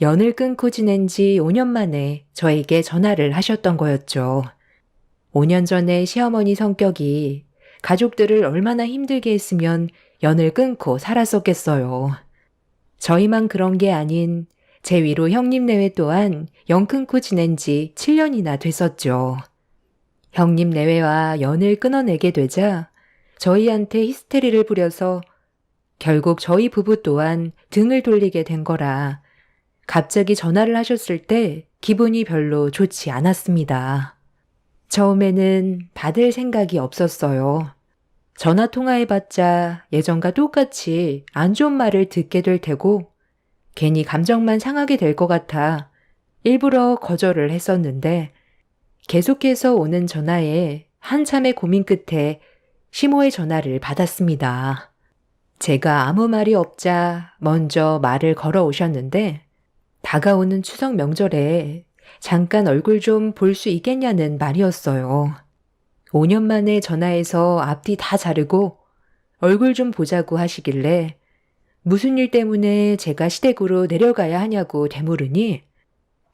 Speaker 1: 연을 끊고 지낸 지 5년 만에 저에게 전화를 하셨던 거였죠. 5년 전에 시어머니 성격이 가족들을 얼마나 힘들게 했으면 연을 끊고 살았었겠어요. 저희만 그런 게 아닌 제 위로 형님 내외 또한 연 끊고 지낸 지 7년이나 됐었죠. 형님 내외와 연을 끊어내게 되자 저희한테 히스테리를 부려서 결국 저희 부부 또한 등을 돌리게 된 거라 갑자기 전화를 하셨을 때 기분이 별로 좋지 않았습니다. 처음에는 받을 생각이 없었어요. 전화 통화해봤자 예전과 똑같이 안 좋은 말을 듣게 될 테고 괜히 감정만 상하게 될 것 같아 일부러 거절을 했었는데 계속해서 오는 전화에 한참의 고민 끝에 시모의 전화를 받았습니다. 제가 아무 말이 없자 먼저 말을 걸어오셨는데 다가오는 추석 명절에 잠깐 얼굴 좀 볼 수 있겠냐는 말이었어요. 5년 만에 전화해서 앞뒤 다 자르고 얼굴 좀 보자고 하시길래 무슨 일 때문에 제가 시댁으로 내려가야 하냐고 되물으니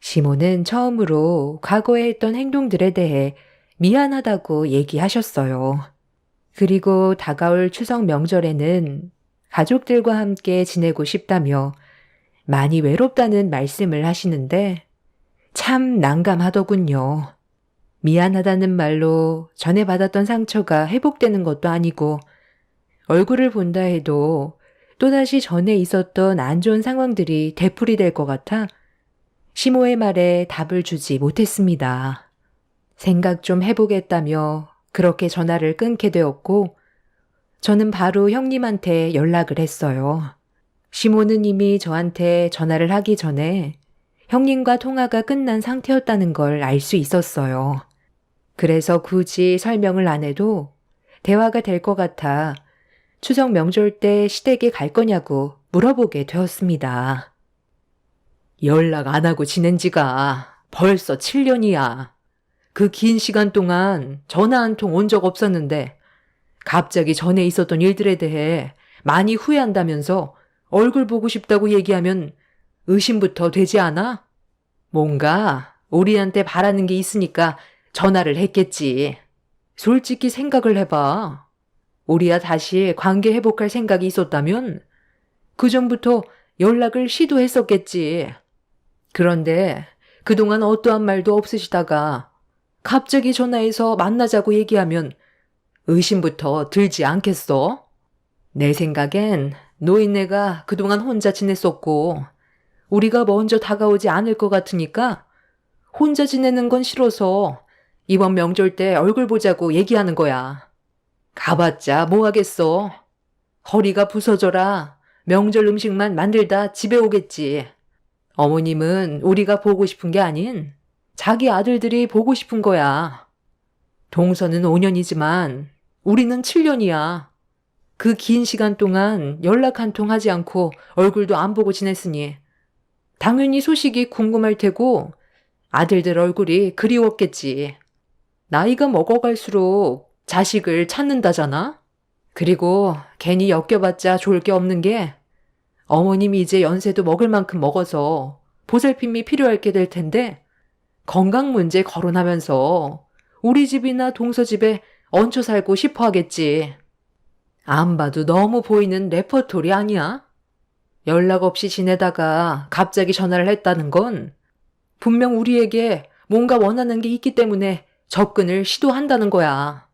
Speaker 1: 시모는 처음으로 과거에 했던 행동들에 대해 미안하다고 얘기하셨어요. 그리고 다가올 추석 명절에는 가족들과 함께 지내고 싶다며 많이 외롭다는 말씀을 하시는데 참 난감하더군요. 미안하다는 말로 전에 받았던 상처가 회복되는 것도 아니고 얼굴을 본다 해도 또다시 전에 있었던 안 좋은 상황들이 되풀이될 것 같아 시모의 말에 답을 주지 못했습니다. 생각 좀 해보겠다며 그렇게 전화를 끊게 되었고 저는 바로 형님한테 연락을 했어요. 시모는 이미 저한테 전화를 하기 전에 형님과 통화가 끝난 상태였다는 걸 알 수 있었어요. 그래서 굳이 설명을 안 해도 대화가 될 것 같아 추석 명절 때 시댁에 갈 거냐고 물어보게 되었습니다. 연락 안 하고 지낸 지가 벌써 7년이야. 그 긴 시간 동안 전화 한 통 온 적 없었는데 갑자기 전에 있었던 일들에 대해 많이 후회한다면서 얼굴 보고 싶다고 얘기하면 의심부터 되지 않아? 뭔가 우리한테 바라는 게 있으니까 전화를 했겠지. 솔직히 생각을 해봐. 우리야 다시 관계 회복할 생각이 있었다면 그전부터 연락을 시도했었겠지. 그런데 그동안 어떠한 말도 없으시다가 갑자기 전화해서 만나자고 얘기하면 의심부터 들지 않겠어? 내 생각엔 노인네가 그동안 혼자 지냈었고 우리가 먼저 다가오지 않을 것 같으니까 혼자 지내는 건 싫어서 이번 명절 때 얼굴 보자고 얘기하는 거야. 가봤자 뭐 하겠어. 허리가 부서져라 명절 음식만 만들다 집에 오겠지. 어머님은 우리가 보고 싶은 게 아닌 자기 아들들이 보고 싶은 거야. 동서는 5년이지만 우리는 7년이야. 그 긴 시간 동안 연락 한 통 하지 않고 얼굴도 안 보고 지냈으니 당연히 소식이 궁금할 테고 아들들 얼굴이 그리웠겠지. 나이가 먹어갈수록 자식을 찾는다잖아? 그리고 괜히 엮여봤자 좋을 게 없는 게 어머님이 이제 연세도 먹을 만큼 먹어서 보살핌이 필요할 게 될 텐데 건강 문제 거론하면서 우리 집이나 동서 집에 얹혀 살고 싶어 하겠지. 안 봐도 너무 보이는 레퍼토리 아니야? 연락 없이 지내다가 갑자기 전화를 했다는 건 분명 우리에게 뭔가 원하는 게 있기 때문에 접근을 시도한다는 거야.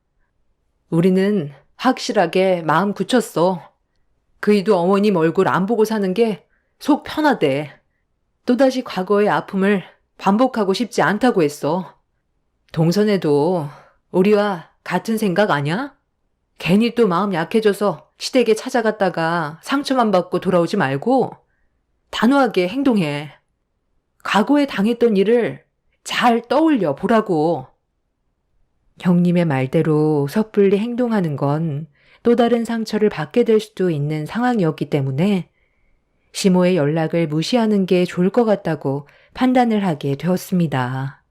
Speaker 1: 우리는 확실하게 마음 굳혔어. 그이도 어머님 얼굴 안 보고 사는 게 속 편하대. 또다시 과거의 아픔을 반복하고 싶지 않다고 했어. 동선에도 우리와 같은 생각 아냐? 괜히 또 마음 약해져서 시댁에 찾아갔다가 상처만 받고 돌아오지 말고 단호하게 행동해. 과거에 당했던 일을 잘 떠올려 보라고. 형님의 말대로 섣불리 행동하는 건 또 다른 상처를 받게 될 수도 있는 상황이었기 때문에 시모의 연락을 무시하는 게 좋을 것 같다고 판단을 하게 되었습니다.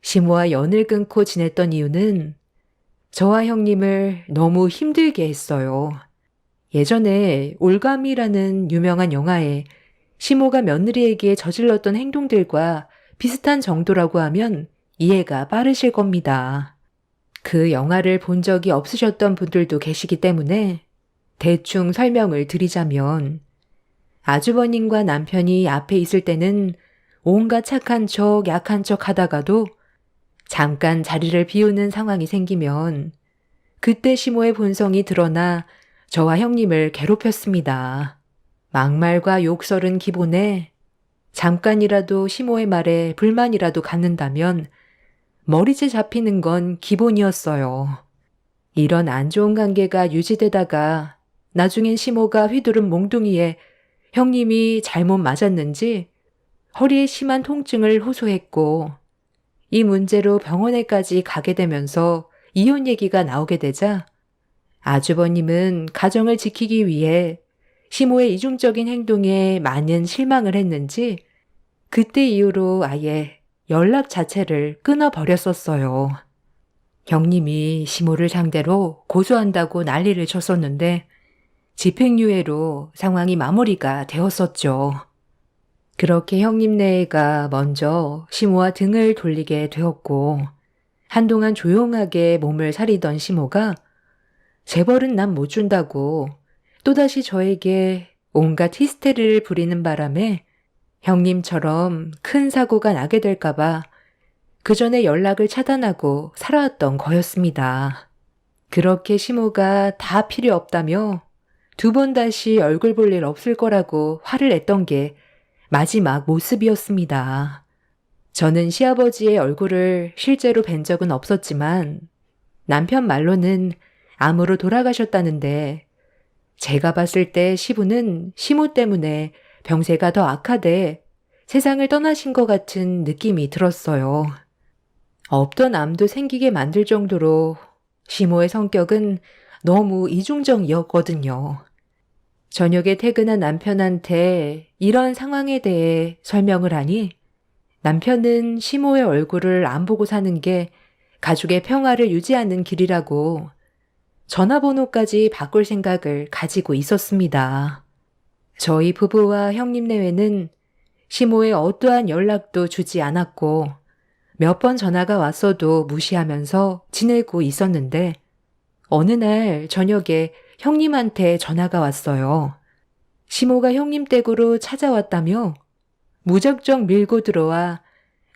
Speaker 1: 시모와 연을 끊고 지냈던 이유는 저와 형님을 너무 힘들게 했어요. 예전에 올감이라는 유명한 영화에 시모가 며느리에게 저질렀던 행동들과 비슷한 정도라고 하면 이해가 빠르실 겁니다. 그 영화를 본 적이 없으셨던 분들도 계시기 때문에 대충 설명을 드리자면 아주버님과 남편이 앞에 있을 때는 온갖 착한 척, 약한 척 하다가도 잠깐 자리를 비우는 상황이 생기면 그때 시모의 본성이 드러나 저와 형님을 괴롭혔습니다. 막말과 욕설은 기본에 잠깐이라도 시모의 말에 불만이라도 갖는다면 머리채 잡히는 건 기본이었어요. 이런 안 좋은 관계가 유지되다가 나중엔 시모가 휘두른 몽둥이에 형님이 잘못 맞았는지 허리에 심한 통증을 호소했고 이 문제로 병원에까지 가게 되면서 이혼 얘기가 나오게 되자 아주버님은 가정을 지키기 위해 시모의 이중적인 행동에 많은 실망을 했는지 그때 이후로 아예 연락 자체를 끊어버렸었어요. 형님이 시모를 상대로 고소한다고 난리를 쳤었는데 집행유예로 상황이 마무리가 되었었죠. 그렇게 형님 내가 먼저 시모와 등을 돌리게 되었고 한동안 조용하게 몸을 사리던 시모가 재벌은 난 못 준다고 또다시 저에게 온갖 히스테리를 부리는 바람에 형님처럼 큰 사고가 나게 될까봐 그 전에 연락을 차단하고 살아왔던 거였습니다. 그렇게 시모가 다 필요 없다며 2번 다시 얼굴 볼 일 없을 거라고 화를 냈던 게 마지막 모습이었습니다. 저는 시아버지의 얼굴을 실제로 뵌 적은 없었지만 남편 말로는 암으로 돌아가셨다는데 제가 봤을 때 시부는 시모 때문에 병세가 더 악화돼 세상을 떠나신 것 같은 느낌이 들었어요. 없던 암도 생기게 만들 정도로 시모의 성격은 너무 이중적이었거든요. 저녁에 퇴근한 남편한테 이런 상황에 대해 설명을 하니 남편은 시모의 얼굴을 안 보고 사는 게 가족의 평화를 유지하는 길이라고 전화번호까지 바꿀 생각을 가지고 있었습니다. 저희 부부와 형님 내외는 시모의 어떠한 연락도 주지 않았고 몇 번 전화가 왔어도 무시하면서 지내고 있었는데 어느 날 저녁에 형님한테 전화가 왔어요. 시모가 형님 댁으로 찾아왔다며 무작정 밀고 들어와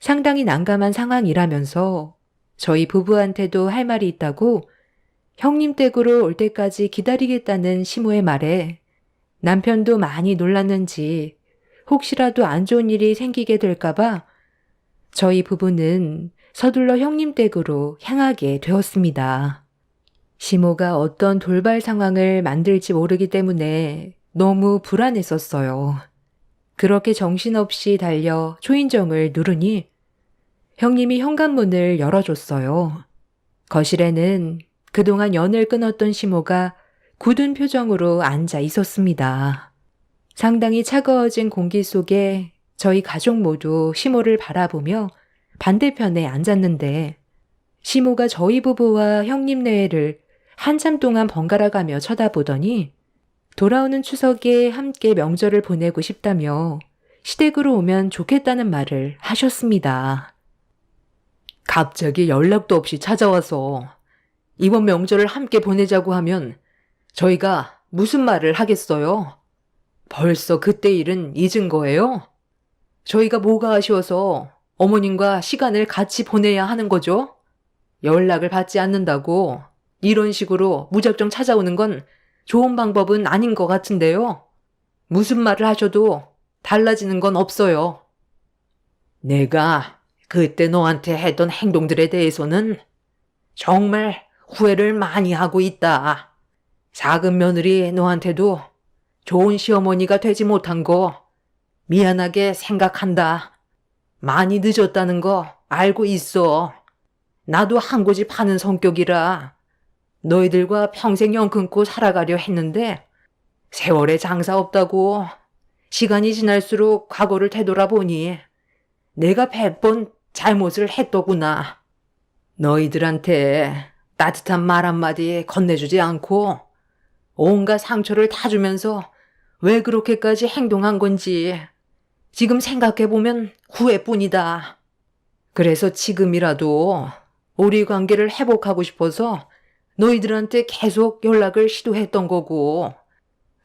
Speaker 1: 상당히 난감한 상황이라면서 저희 부부한테도 할 말이 있다고 형님 댁으로 올 때까지 기다리겠다는 시모의 말에 남편도 많이 놀랐는지 혹시라도 안 좋은 일이 생기게 될까봐 저희 부부는 서둘러 형님 댁으로 향하게 되었습니다. 시모가 어떤 돌발 상황을 만들지 모르기 때문에 너무 불안했었어요. 그렇게 정신없이 달려 초인종을 누르니 형님이 현관문을 열어줬어요. 거실에는 그동안 연을 끊었던 시모가 굳은 표정으로 앉아 있었습니다. 상당히 차가워진 공기 속에 저희 가족 모두 시모를 바라보며 반대편에 앉았는데 시모가 저희 부부와 형님 내외를 한참 동안 번갈아가며 쳐다보더니 돌아오는 추석에 함께 명절을 보내고 싶다며 시댁으로 오면 좋겠다는 말을 하셨습니다. 갑자기 연락도 없이 찾아와서 이번 명절을 함께 보내자고 하면 저희가 무슨 말을 하겠어요? 벌써 그때 일은 잊은 거예요? 저희가 뭐가 아쉬워서 어머님과 시간을 같이 보내야 하는 거죠? 연락을 받지 않는다고 이런 식으로 무작정 찾아오는 건 좋은 방법은 아닌 것 같은데요. 무슨 말을 하셔도 달라지는 건 없어요. 내가 그때 너한테 했던 행동들에 대해서는 정말 후회를 많이 하고 있다. 작은 며느리 너한테도 좋은 시어머니가 되지 못한 거 미안하게 생각한다. 많이 늦었다는 거 알고 있어. 나도 한 고집 하는 성격이라 너희들과 평생 연 끊고 살아가려 했는데 세월에 장사 없다고 시간이 지날수록 과거를 되돌아보니 내가 100번 잘못을 했더구나. 너희들한테 따뜻한 말 한마디 건네주지 않고 온갖 상처를 다 주면서 왜 그렇게까지 행동한 건지 지금 생각해보면 후회뿐이다. 그래서 지금이라도 우리 관계를 회복하고 싶어서 너희들한테 계속 연락을 시도했던 거고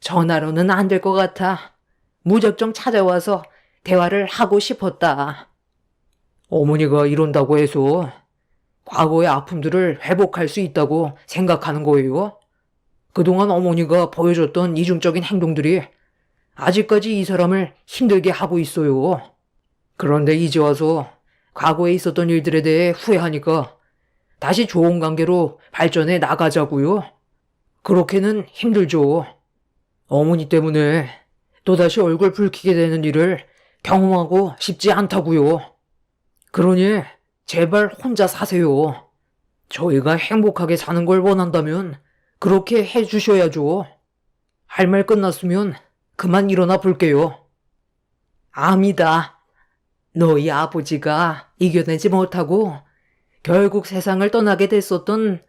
Speaker 1: 전화로는 안 될 것 같아 무작정 찾아와서 대화를 하고 싶었다. 어머니가 이런다고 해서 과거의 아픔들을 회복할 수 있다고 생각하는 거예요? 그동안 어머니가 보여줬던 이중적인 행동들이 아직까지 이 사람을 힘들게 하고 있어요. 그런데 이제 와서 과거에 있었던 일들에 대해 후회하니까 다시 좋은 관계로 발전해 나가자고요. 그렇게는 힘들죠. 어머니 때문에 또다시 얼굴 붉히게 되는 일을 경험하고 싶지 않다고요. 그러니 제발 혼자 사세요. 저희가 행복하게 사는 걸 원한다면 그렇게 해주셔야죠. 할 말 끝났으면 그만 일어나 볼게요. 암이다. 너희 아버지가 이겨내지 못하고 결국 세상을 떠나게 됐었던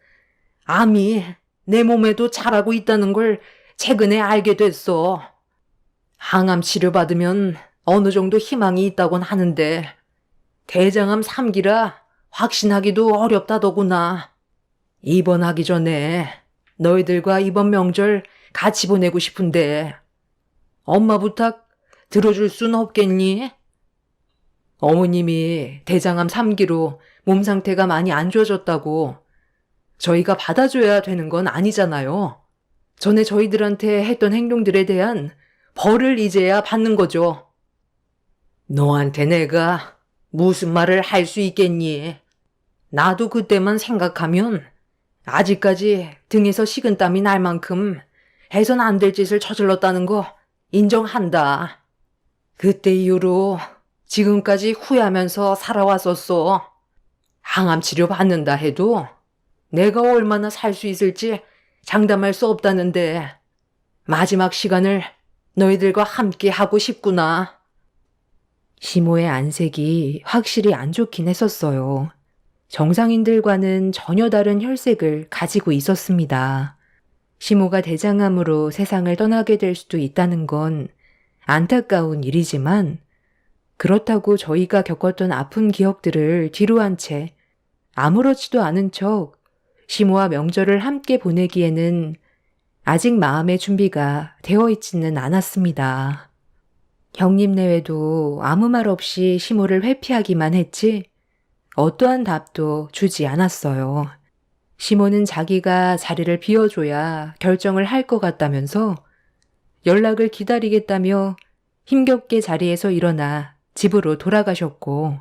Speaker 1: 암이 내 몸에도 자라고 있다는 걸 최근에 알게 됐어. 항암 치료받으면 어느 정도 희망이 있다곤 하는데 대장암 3기라 확신하기도 어렵다더구나. 입원하기 전에 너희들과 이번 명절 같이 보내고 싶은데 엄마 부탁 들어줄 순 없겠니? 어머님이 대장암 3기로 몸 상태가 많이 안 좋아졌다고 저희가 받아줘야 되는 건 아니잖아요. 전에 저희들한테 했던 행동들에 대한 벌을 이제야 받는 거죠. 너한테 내가 무슨 말을 할 수 있겠니? 나도 그때만 생각하면 아직까지 등에서 식은땀이 날 만큼 해선 안 될 짓을 저질렀다는 거 인정한다. 그때 이후로 지금까지 후회하면서 살아왔었어. 항암 치료 받는다 해도 내가 얼마나 살 수 있을지 장담할 수 없다는데 마지막 시간을 너희들과 함께 하고 싶구나. 시모의 안색이 확실히 안 좋긴 했었어요. 정상인들과는 전혀 다른 혈색을 가지고 있었습니다. 시모가 대장암으로 세상을 떠나게 될 수도 있다는 건 안타까운 일이지만 그렇다고 저희가 겪었던 아픈 기억들을 뒤로 한 채 아무렇지도 않은 척 시모와 명절을 함께 보내기에는 아직 마음의 준비가 되어 있지는 않았습니다. 형님 내외도 아무 말 없이 시모를 회피하기만 했지 어떠한 답도 주지 않았어요. 시모는 자기가 자리를 비워줘야 결정을 할 것 같다면서 연락을 기다리겠다며 힘겹게 자리에서 일어나 집으로 돌아가셨고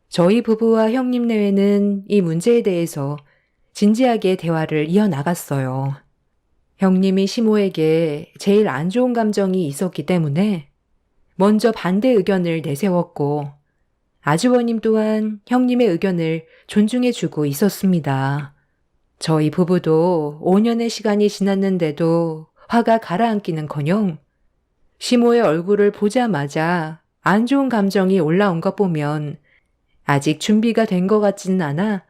Speaker 1: 저희 부부와 형님 내외는 이 문제에 대해서 진지하게 대화를 이어나갔어요. 형님이 시모에게 제일 안 좋은 감정이 있었기 때문에 먼저 반대 의견을 내세웠고 아주버님 또한 형님의 의견을 존중해주고 있었습니다. 저희 부부도 5년의 시간이 지났는데도 화가 가라앉기는커녕 시모의 얼굴을 보자마자 안 좋은 감정이 올라온 것 보면 아직 준비가 된 것 같지는 않아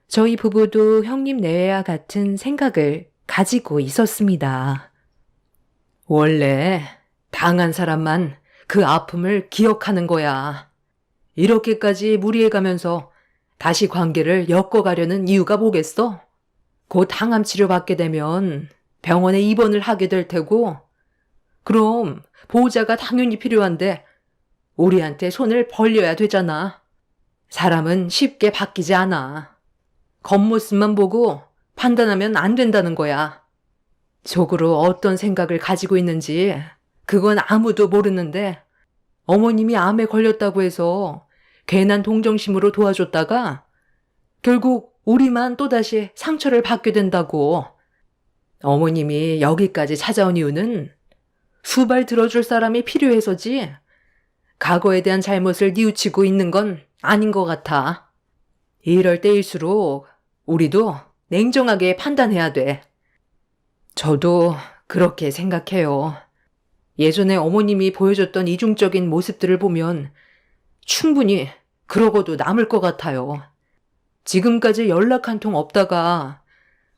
Speaker 1: 저희 부부도 형님 내외와 같은 생각을 가지고 있었습니다. 원래 당한 사람만 그 아픔을 기억하는 거야. 이렇게까지 무리해가면서 다시 관계를 엮어가려는 이유가 뭐겠어? 곧 항암 치료 받게 되면 병원에 입원을 하게 될 테고, 그럼 보호자가 당연히 필요한데 우리한테 손을 벌려야 되잖아. 사람은 쉽게 바뀌지 않아. 겉모습만 보고 판단하면 안 된다는 거야. 속으로 어떤 생각을 가지고 있는지 그건 아무도 모르는데 어머님이 암에 걸렸다고 해서 괜한 동정심으로 도와줬다가 결국 우리만 또다시 상처를 받게 된다고. 어머님이 여기까지 찾아온 이유는 수발 들어줄 사람이 필요해서지 과거에 대한 잘못을 뉘우치고 있는 건 아닌 것 같아. 이럴 때일수록 우리도 냉정하게 판단해야 돼. 저도 그렇게 생각해요. 예전에 어머님이 보여줬던 이중적인 모습들을 보면 충분히 그러고도 남을 것 같아요. 지금까지 연락 한 통 없다가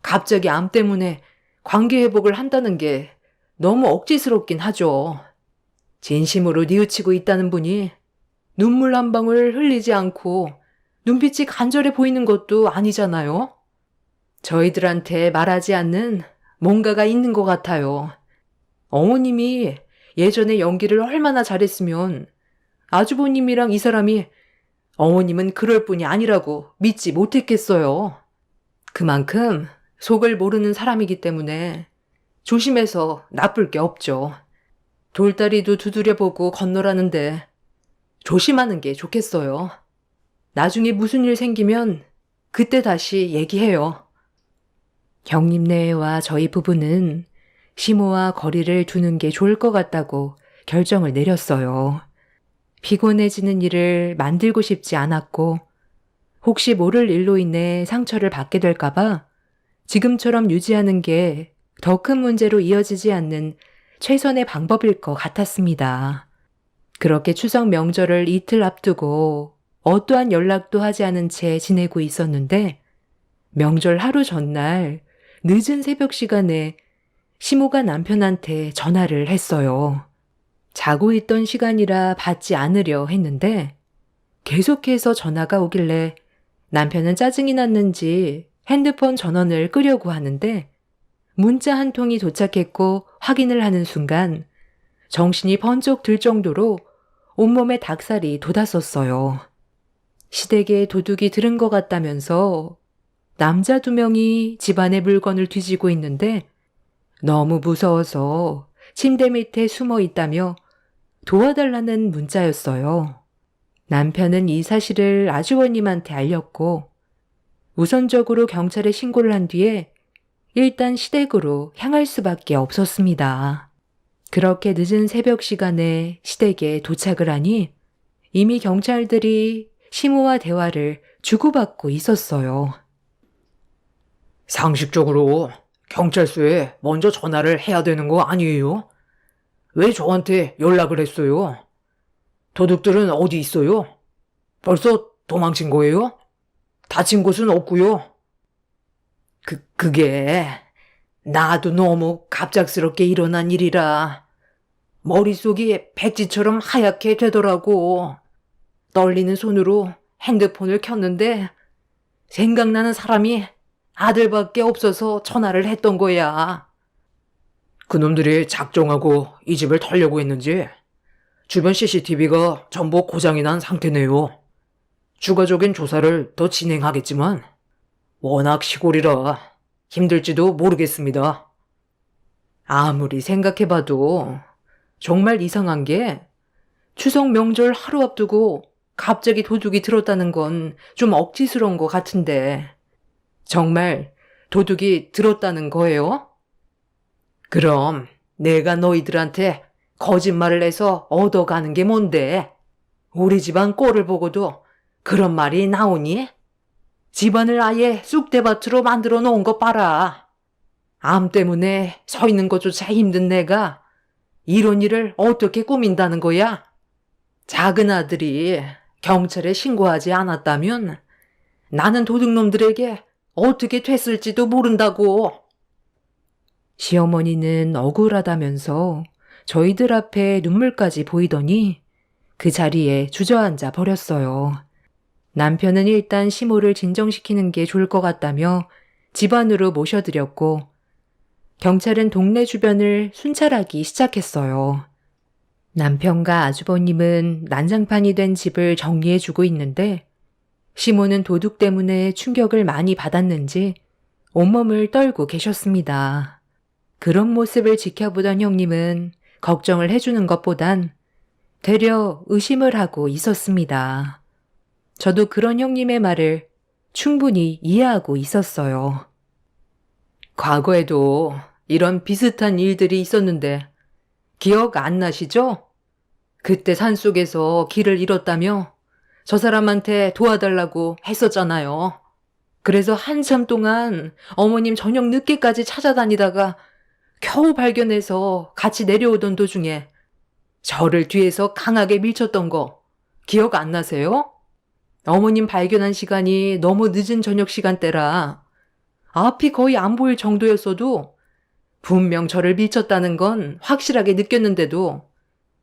Speaker 1: 갑자기 암 때문에 관계 회복을 한다는 게 너무 억지스럽긴 하죠. 진심으로 뉘우치고 있다는 분이 눈물 한 방울 흘리지 않고 눈빛이 간절해 보이는 것도 아니잖아요. 저희들한테 말하지 않는 뭔가가 있는 것 같아요. 어머님이 예전에 연기를 얼마나 잘했으면 아주버님이랑 이 사람이 어머님은 그럴 뿐이 아니라고 믿지 못했겠어요. 그만큼 속을 모르는 사람이기 때문에 조심해서 나쁠 게 없죠. 돌다리도 두드려보고 건너라는데 조심하는 게 좋겠어요. 나중에 무슨 일 생기면 그때 다시 얘기해요. 형님네와 저희 부부는 시모와 거리를 두는 게 좋을 것 같다고 결정을 내렸어요. 피곤해지는 일을 만들고 싶지 않았고 혹시 모를 일로 인해 상처를 받게 될까봐 지금처럼 유지하는 게 더 큰 문제로 이어지지 않는 최선의 방법일 것 같았습니다. 그렇게 추석 명절을 이틀 앞두고 어떠한 연락도 하지 않은 채 지내고 있었는데 명절 하루 전날 늦은 새벽 시간에 시모가 남편한테 전화를 했어요. 자고 있던 시간이라 받지 않으려 했는데 계속해서 전화가 오길래 남편은 짜증이 났는지 핸드폰 전원을 끄려고 하는데 문자 한 통이 도착했고 확인을 하는 순간 정신이 번쩍 들 정도로 온몸에 닭살이 돋았었어요. 시댁에 도둑이 들은 것 같다면서 남자 2명이 집안의 물건을 뒤지고 있는데 너무 무서워서 침대 밑에 숨어 있다며 도와달라는 문자였어요. 남편은 이 사실을 아주버님한테 알렸고 우선적으로 경찰에 신고를 한 뒤에 일단 시댁으로 향할 수밖에 없었습니다. 그렇게 늦은 새벽 시간에 시댁에 도착을 하니 이미 경찰들이 시모와 대화를 주고받고 있었어요.
Speaker 3: 상식적으로 경찰서에 먼저 전화를 해야 되는 거 아니에요? 왜 저한테 연락을 했어요? 도둑들은 어디 있어요? 벌써 도망친 거예요? 다친 곳은 없고요. 그게 나도 너무 갑작스럽게 일어난 일이라 머릿속이 백지처럼 하얗게 되더라고. 떨리는 손으로 핸드폰을 켰는데 생각나는 사람이 아들밖에 없어서 전화를 했던 거야. 그놈들이 작정하고 이 집을 털려고 했는지 주변 CCTV가 전부 고장이 난 상태네요. 추가적인 조사를 더 진행하겠지만 워낙 시골이라 힘들지도 모르겠습니다.
Speaker 1: 아무리 생각해봐도 정말 이상한 게 추석 명절 하루 앞두고 갑자기 도둑이 들었다는 건 좀 억지스러운 것 같은데 정말 도둑이 들었다는 거예요? 그럼 내가 너희들한테 거짓말을 해서 얻어가는 게 뭔데? 우리 집안 꼴을 보고도 그런 말이 나오니? 집안을 아예 쑥대밭으로 만들어 놓은 거 봐라. 암 때문에 서 있는 것조차 힘든 내가 이런 일을 어떻게 꾸민다는 거야? 작은 아들이 경찰에 신고하지 않았다면 나는 도둑놈들에게 어떻게 됐을지도 모른다고. 시어머니는 억울하다면서 저희들 앞에 눈물까지 보이더니 그 자리에 주저앉아 버렸어요. 남편은 일단 시모를 진정시키는 게 좋을 것 같다며 집 안으로 모셔드렸고 경찰은 동네 주변을 순찰하기 시작했어요. 남편과 아주버님은 난장판이 된 집을 정리해주고 있는데 시모는 도둑 때문에 충격을 많이 받았는지 온몸을 떨고 계셨습니다. 그런 모습을 지켜보던 형님은 걱정을 해주는 것보단 되려 의심을 하고 있었습니다. 저도 그런 형님의 말을 충분히 이해하고 있었어요. 과거에도 이런 비슷한 일들이 있었는데 기억 안 나시죠? 그때 산속에서 길을 잃었다며 저 사람한테 도와달라고 했었잖아요. 그래서 한참 동안 어머님 저녁 늦게까지 찾아다니다가 겨우 발견해서 같이 내려오던 도중에 저를 뒤에서 강하게 밀쳤던 거 기억 안 나세요? 어머님 발견한 시간이 너무 늦은 저녁 시간대라 앞이 거의 안 보일 정도였어도 분명 저를 밀쳤다는 건 확실하게 느꼈는데도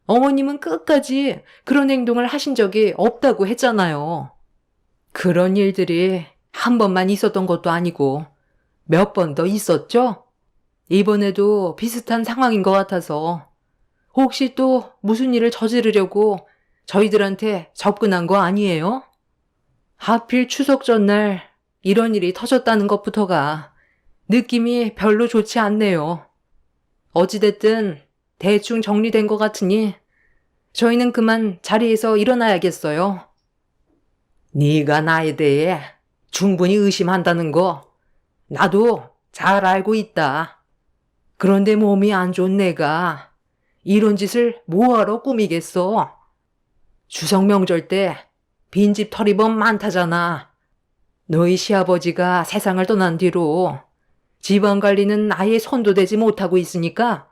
Speaker 1: 어머님은 끝까지 그런 행동을 하신 적이 없다고 했잖아요. 그런 일들이 한 번만 있었던 것도 아니고 몇 번 더 있었죠? 이번에도 비슷한 상황인 것 같아서 혹시 또 무슨 일을 저지르려고 저희들한테 접근한 거 아니에요? 하필 추석 전날 이런 일이 터졌다는 것부터가 느낌이 별로 좋지 않네요. 어찌됐든 대충 정리된 것 같으니 저희는 그만 자리에서 일어나야겠어요. 네가 나에 대해 충분히 의심한다는 거 나도 잘 알고 있다. 그런데 몸이 안 좋은 내가 이런 짓을 뭐하러 꾸미겠어. 추석 명절 때 빈집 털이범 많다잖아. 너희 시아버지가 세상을 떠난 뒤로 집안 관리는 아예 손도 대지 못하고 있으니까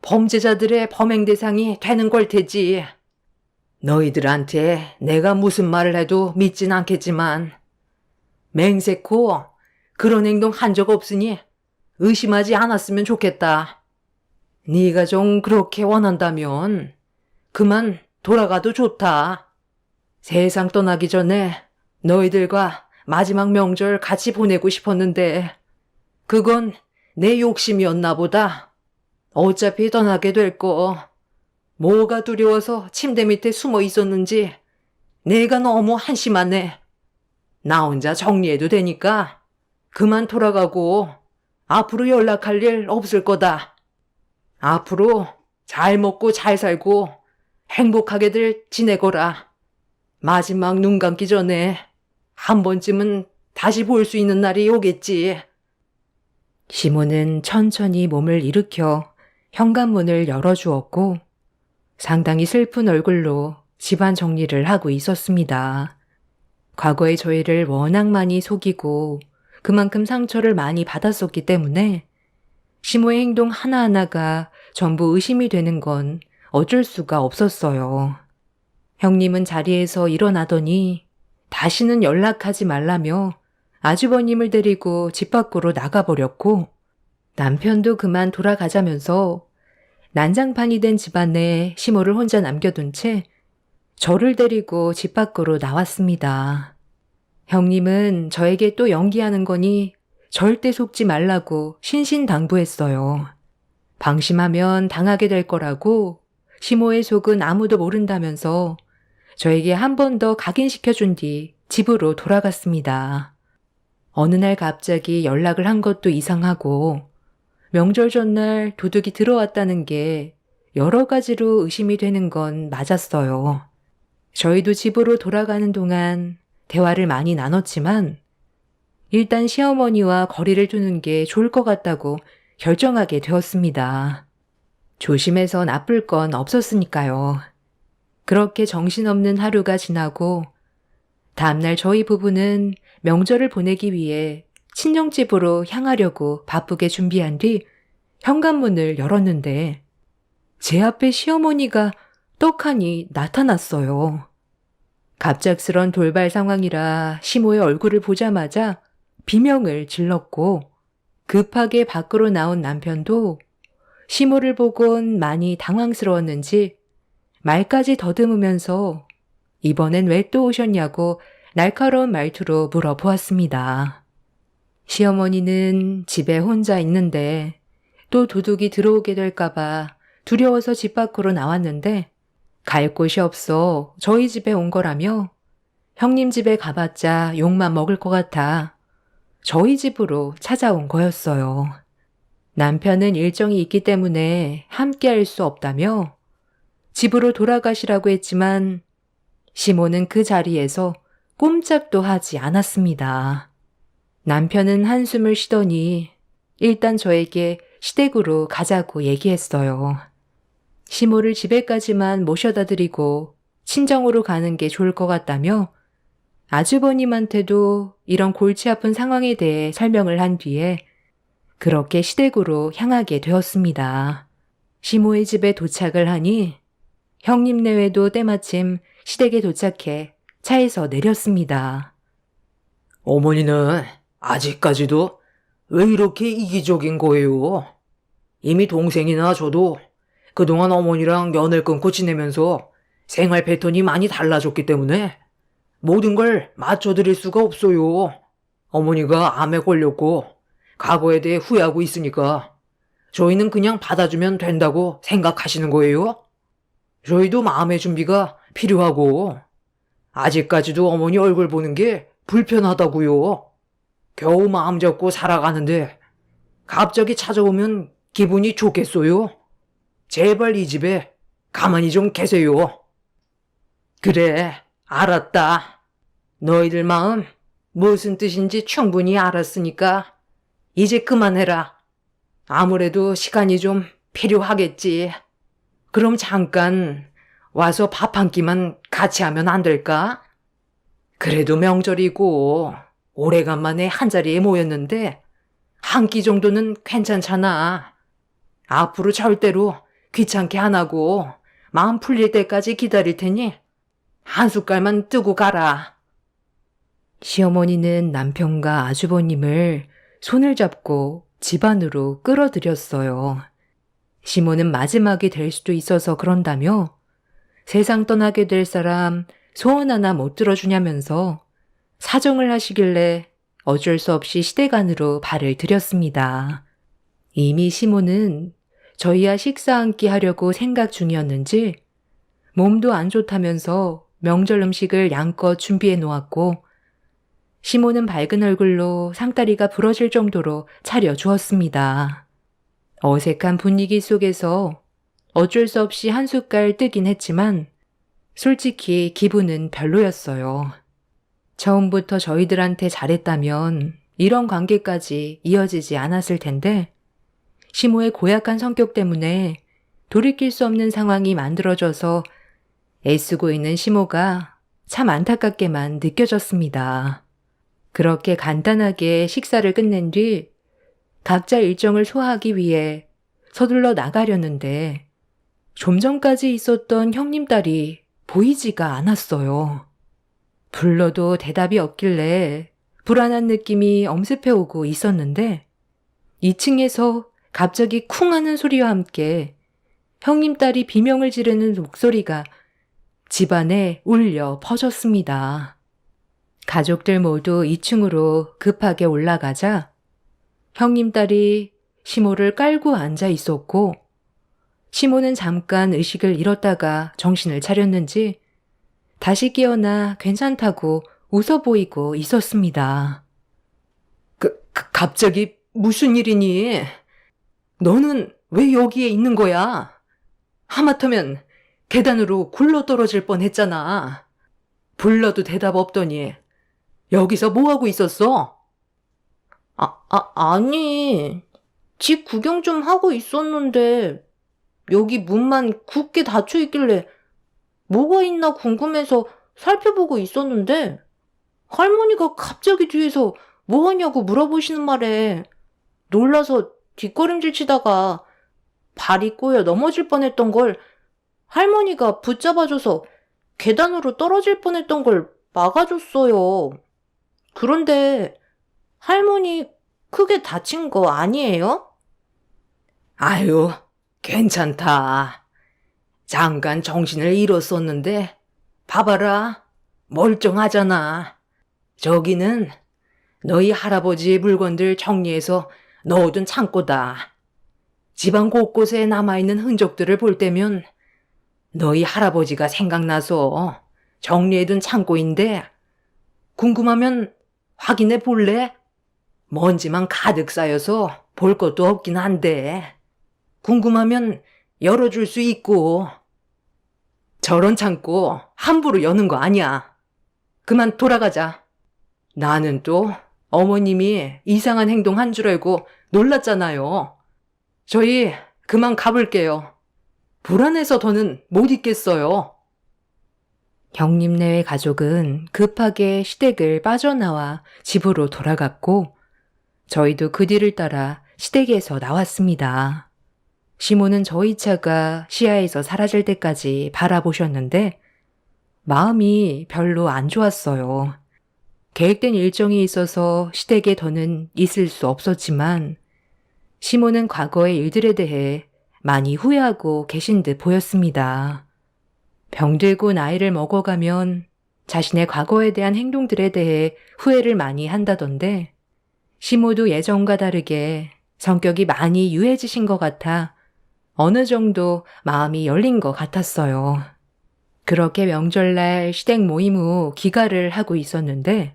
Speaker 1: 범죄자들의 범행 대상이 되는 걸 테지. 너희들한테 내가 무슨 말을 해도 믿진 않겠지만 맹세코 그런 행동 한 적 없으니 의심하지 않았으면 좋겠다. 네가 좀 그렇게 원한다면 그만 돌아가도 좋다. 세상 떠나기 전에 너희들과 마지막 명절 같이 보내고 싶었는데 그건 내 욕심이었나 보다. 어차피 떠나게 될 거 뭐가 두려워서 침대 밑에 숨어 있었는지 내가 너무 한심하네. 나 혼자 정리해도 되니까 그만 돌아가고 앞으로 연락할 일 없을 거다. 앞으로 잘 먹고 잘 살고 행복하게들 지내거라. 마지막 눈 감기 전에 한 번쯤은 다시 볼 수 있는 날이 오겠지. 시몬은 천천히 몸을 일으켜 현관문을 열어주었고 상당히 슬픈 얼굴로 집안 정리를 하고 있었습니다. 과거에 저희를 워낙 많이 속이고 그만큼 상처를 많이 받았었기 때문에 시모의 행동 하나하나가 전부 의심이 되는 건 어쩔 수가 없었어요. 형님은 자리에서 일어나더니 다시는 연락하지 말라며 아주버님을 데리고 집 밖으로 나가버렸고 남편도 그만 돌아가자면서 난장판이 된 집안에 시모를 혼자 남겨둔 채 저를 데리고 집 밖으로 나왔습니다. 형님은 저에게 또 연기하는 거니 절대 속지 말라고 신신당부했어요. 방심하면 당하게 될 거라고 시모의 속은 아무도 모른다면서 저에게 한 번 더 각인시켜준 뒤 집으로 돌아갔습니다. 어느 날 갑자기 연락을 한 것도 이상하고 명절 전날 도둑이 들어왔다는 게 여러 가지로 의심이 되는 건 맞았어요. 저희도 집으로 돌아가는 동안 대화를 많이 나눴지만 일단 시어머니와 거리를 두는 게 좋을 것 같다고 결정하게 되었습니다. 조심해서 나쁠 건 없었으니까요. 그렇게 정신없는 하루가 지나고 다음날 저희 부부는 명절을 보내기 위해 친정집으로 향하려고 바쁘게 준비한 뒤 현관문을 열었는데 제 앞에 시어머니가 떡하니 나타났어요. 갑작스런 돌발 상황이라 시모의 얼굴을 보자마자 비명을 질렀고 급하게 밖으로 나온 남편도 시모를 보곤 많이 당황스러웠는지 말까지 더듬으면서 이번엔 왜 또 오셨냐고 날카로운 말투로 물어보았습니다. 시어머니는 집에 혼자 있는데 또 도둑이 들어오게 될까봐 두려워서 집 밖으로 나왔는데 갈 곳이 없어 저희 집에 온 거라며 형님 집에 가봤자 욕만 먹을 것 같아 저희 집으로 찾아온 거였어요. 남편은 일정이 있기 때문에 함께 할 수 없다며 집으로 돌아가시라고 했지만 시모는 그 자리에서 꼼짝도 하지 않았습니다. 남편은 한숨을 쉬더니 일단 저에게 시댁으로 가자고 얘기했어요. 시모를 집에까지만 모셔다 드리고 친정으로 가는 게 좋을 것 같다며 아주버님한테도 이런 골치 아픈 상황에 대해 설명을 한 뒤에 그렇게 시댁으로 향하게 되었습니다. 시모의 집에 도착을 하니 형님 내외도 때마침 시댁에 도착해 차에서 내렸습니다.
Speaker 3: 어머니는 아직까지도 왜 이렇게 이기적인 거예요? 이미 동생이나 저도 그동안 어머니랑 연을 끊고 지내면서 생활 패턴이 많이 달라졌기 때문에 모든 걸 맞춰드릴 수가 없어요. 어머니가 암에 걸렸고 과거에 대해 후회하고 있으니까 저희는 그냥 받아주면 된다고 생각하시는 거예요? 저희도 마음의 준비가 필요하고 아직까지도 어머니 얼굴 보는 게 불편하다고요. 겨우 마음 잡고 살아가는데 갑자기 찾아오면 기분이 좋겠어요? 제발 이 집에 가만히 좀 계세요. 그래, 알았다. 너희들 마음 무슨 뜻인지 충분히 알았으니까 이제 그만해라. 아무래도 시간이 좀 필요하겠지. 그럼 잠깐 와서 밥 한 끼만 같이 하면 안 될까? 그래도 명절이고 오래간만에 한자리에 모였는데 한 끼 정도는 괜찮잖아. 앞으로 절대로 귀찮게 안 하고 마음 풀릴 때까지 기다릴 테니 한 숟갈만 뜨고 가라.
Speaker 1: 시어머니는 남편과 아주버님을 손을 잡고 집 안으로 끌어들였어요. 시모는 마지막이 될 수도 있어서 그런다며 세상 떠나게 될 사람 소원 하나 못 들어주냐면서 사정을 하시길래 어쩔 수 없이 시댁 안으로 발을 들였습니다. 이미 시모는 저희와 식사 한 끼 하려고 생각 중이었는지 몸도 안 좋다면서 명절 음식을 양껏 준비해 놓았고 시모는 밝은 얼굴로 상다리가 부러질 정도로 차려주었습니다. 어색한 분위기 속에서 어쩔 수 없이 한 숟갈 뜨긴 했지만 솔직히 기분은 별로였어요. 처음부터 저희들한테 잘했다면 이런 관계까지 이어지지 않았을 텐데 시모의 고약한 성격 때문에 돌이킬 수 없는 상황이 만들어져서 애쓰고 있는 시모가 참 안타깝게만 느껴졌습니다. 그렇게 간단하게 식사를 끝낸 뒤 각자 일정을 소화하기 위해 서둘러 나가려는데 좀 전까지 있었던 형님 딸이 보이지가 않았어요. 불러도 대답이 없길래 불안한 느낌이 엄습해오고 있었는데 2층에서 갑자기 쿵 하는 소리와 함께 형님 딸이 비명을 지르는 목소리가 집안에 울려 퍼졌습니다. 가족들 모두 2층으로 급하게 올라가자 형님 딸이 시모를 깔고 앉아 있었고 시모는 잠깐 의식을 잃었다가 정신을 차렸는지 다시 깨어나 괜찮다고 웃어 보이고 있었습니다.
Speaker 3: 갑자기 무슨 일이니? 너는 왜 여기에 있는 거야? 하마터면 계단으로 굴러 떨어질 뻔했잖아. 불러도 대답 없더니 여기서 뭐 하고 있었어?
Speaker 2: 아니. 집 구경 좀 하고 있었는데 여기 문만 굳게 닫혀 있길래 뭐가 있나 궁금해서 살펴보고 있었는데 할머니가 갑자기 뒤에서 뭐 하냐고 물어보시는 말에 놀라서 뒷걸음질 치다가 발이 꼬여 넘어질 뻔했던 걸 할머니가 붙잡아줘서 계단으로 떨어질 뻔했던 걸 막아줬어요. 그런데 할머니 크게 다친 거 아니에요?
Speaker 3: 아유, 괜찮다. 잠깐 정신을 잃었었는데 봐봐라, 멀쩡하잖아. 저기는 너희 할아버지 물건들 정리해서 넣어둔 창고다. 집안 곳곳에 남아있는 흔적들을 볼 때면 너희 할아버지가 생각나서 정리해둔 창고인데 궁금하면 확인해 볼래? 먼지만 가득 쌓여서 볼 것도 없긴 한데 궁금하면 열어줄 수 있고. 저런 창고 함부로 여는 거 아니야. 그만 돌아가자. 나는 또 어머님이 이상한 행동 한 줄 알고 놀랐잖아요. 저희 그만 가볼게요. 불안해서 더는 못 있겠어요. 형님네의 가족은 급하게 시댁을 빠져나와 집으로 돌아갔고 저희도 그 뒤를 따라 시댁에서 나왔습니다. 시모는 저희 차가 시야에서 사라질 때까지 바라보셨는데 마음이 별로 안 좋았어요. 계획된 일정이 있어서 시댁에 더는 있을 수 없었지만 시모는 과거의 일들에 대해 많이 후회하고 계신 듯 보였습니다. 병들고 나이를 먹어가면 자신의 과거에 대한 행동들에 대해 후회를 많이 한다던데 시모도 예전과 다르게 성격이 많이 유해지신 것 같아 어느 정도 마음이 열린 것 같았어요. 그렇게 명절날 시댁 모임 후 귀가를 하고 있었는데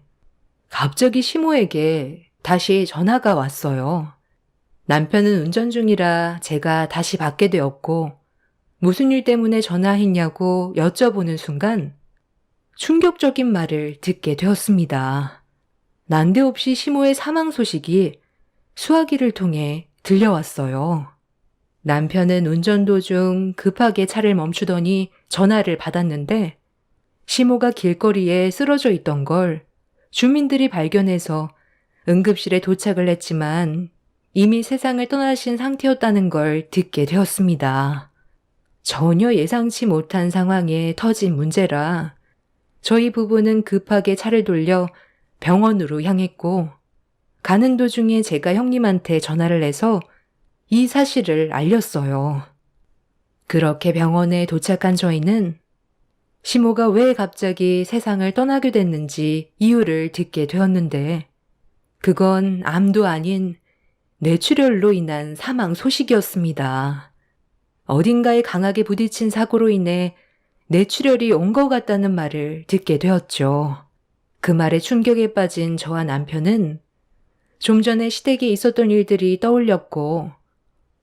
Speaker 3: 갑자기 시모에게 다시 전화가 왔어요. 남편은 운전 중이라 제가 다시 받게 되었고 무슨 일 때문에 전화했냐고 여쭤보는 순간 충격적인 말을 듣게 되었습니다. 난데없이 시모의 사망 소식이 수화기를 통해 들려왔어요. 남편은 운전 도중 급하게 차를 멈추더니 전화를 받았는데 시모가 길거리에 쓰러져 있던 걸 주민들이 발견해서 응급실에 도착을 했지만 이미 세상을 떠나신 상태였다는 걸 듣게 되었습니다. 전혀 예상치 못한 상황에 터진 문제라 저희 부부는 급하게 차를 돌려 병원으로 향했고 가는 도중에 제가 형님한테 전화를 해서 이 사실을 알렸어요. 그렇게 병원에 도착한 저희는 시모가 왜 갑자기 세상을 떠나게 됐는지 이유를 듣게 되었는데 그건 암도 아닌 뇌출혈로 인한 사망 소식이었습니다. 어딘가에 강하게 부딪힌 사고로 인해 뇌출혈이 온 것 같다는 말을 듣게 되었죠. 그 말에 충격에 빠진 저와 남편은 좀 전에 시댁에 있었던 일들이 떠올렸고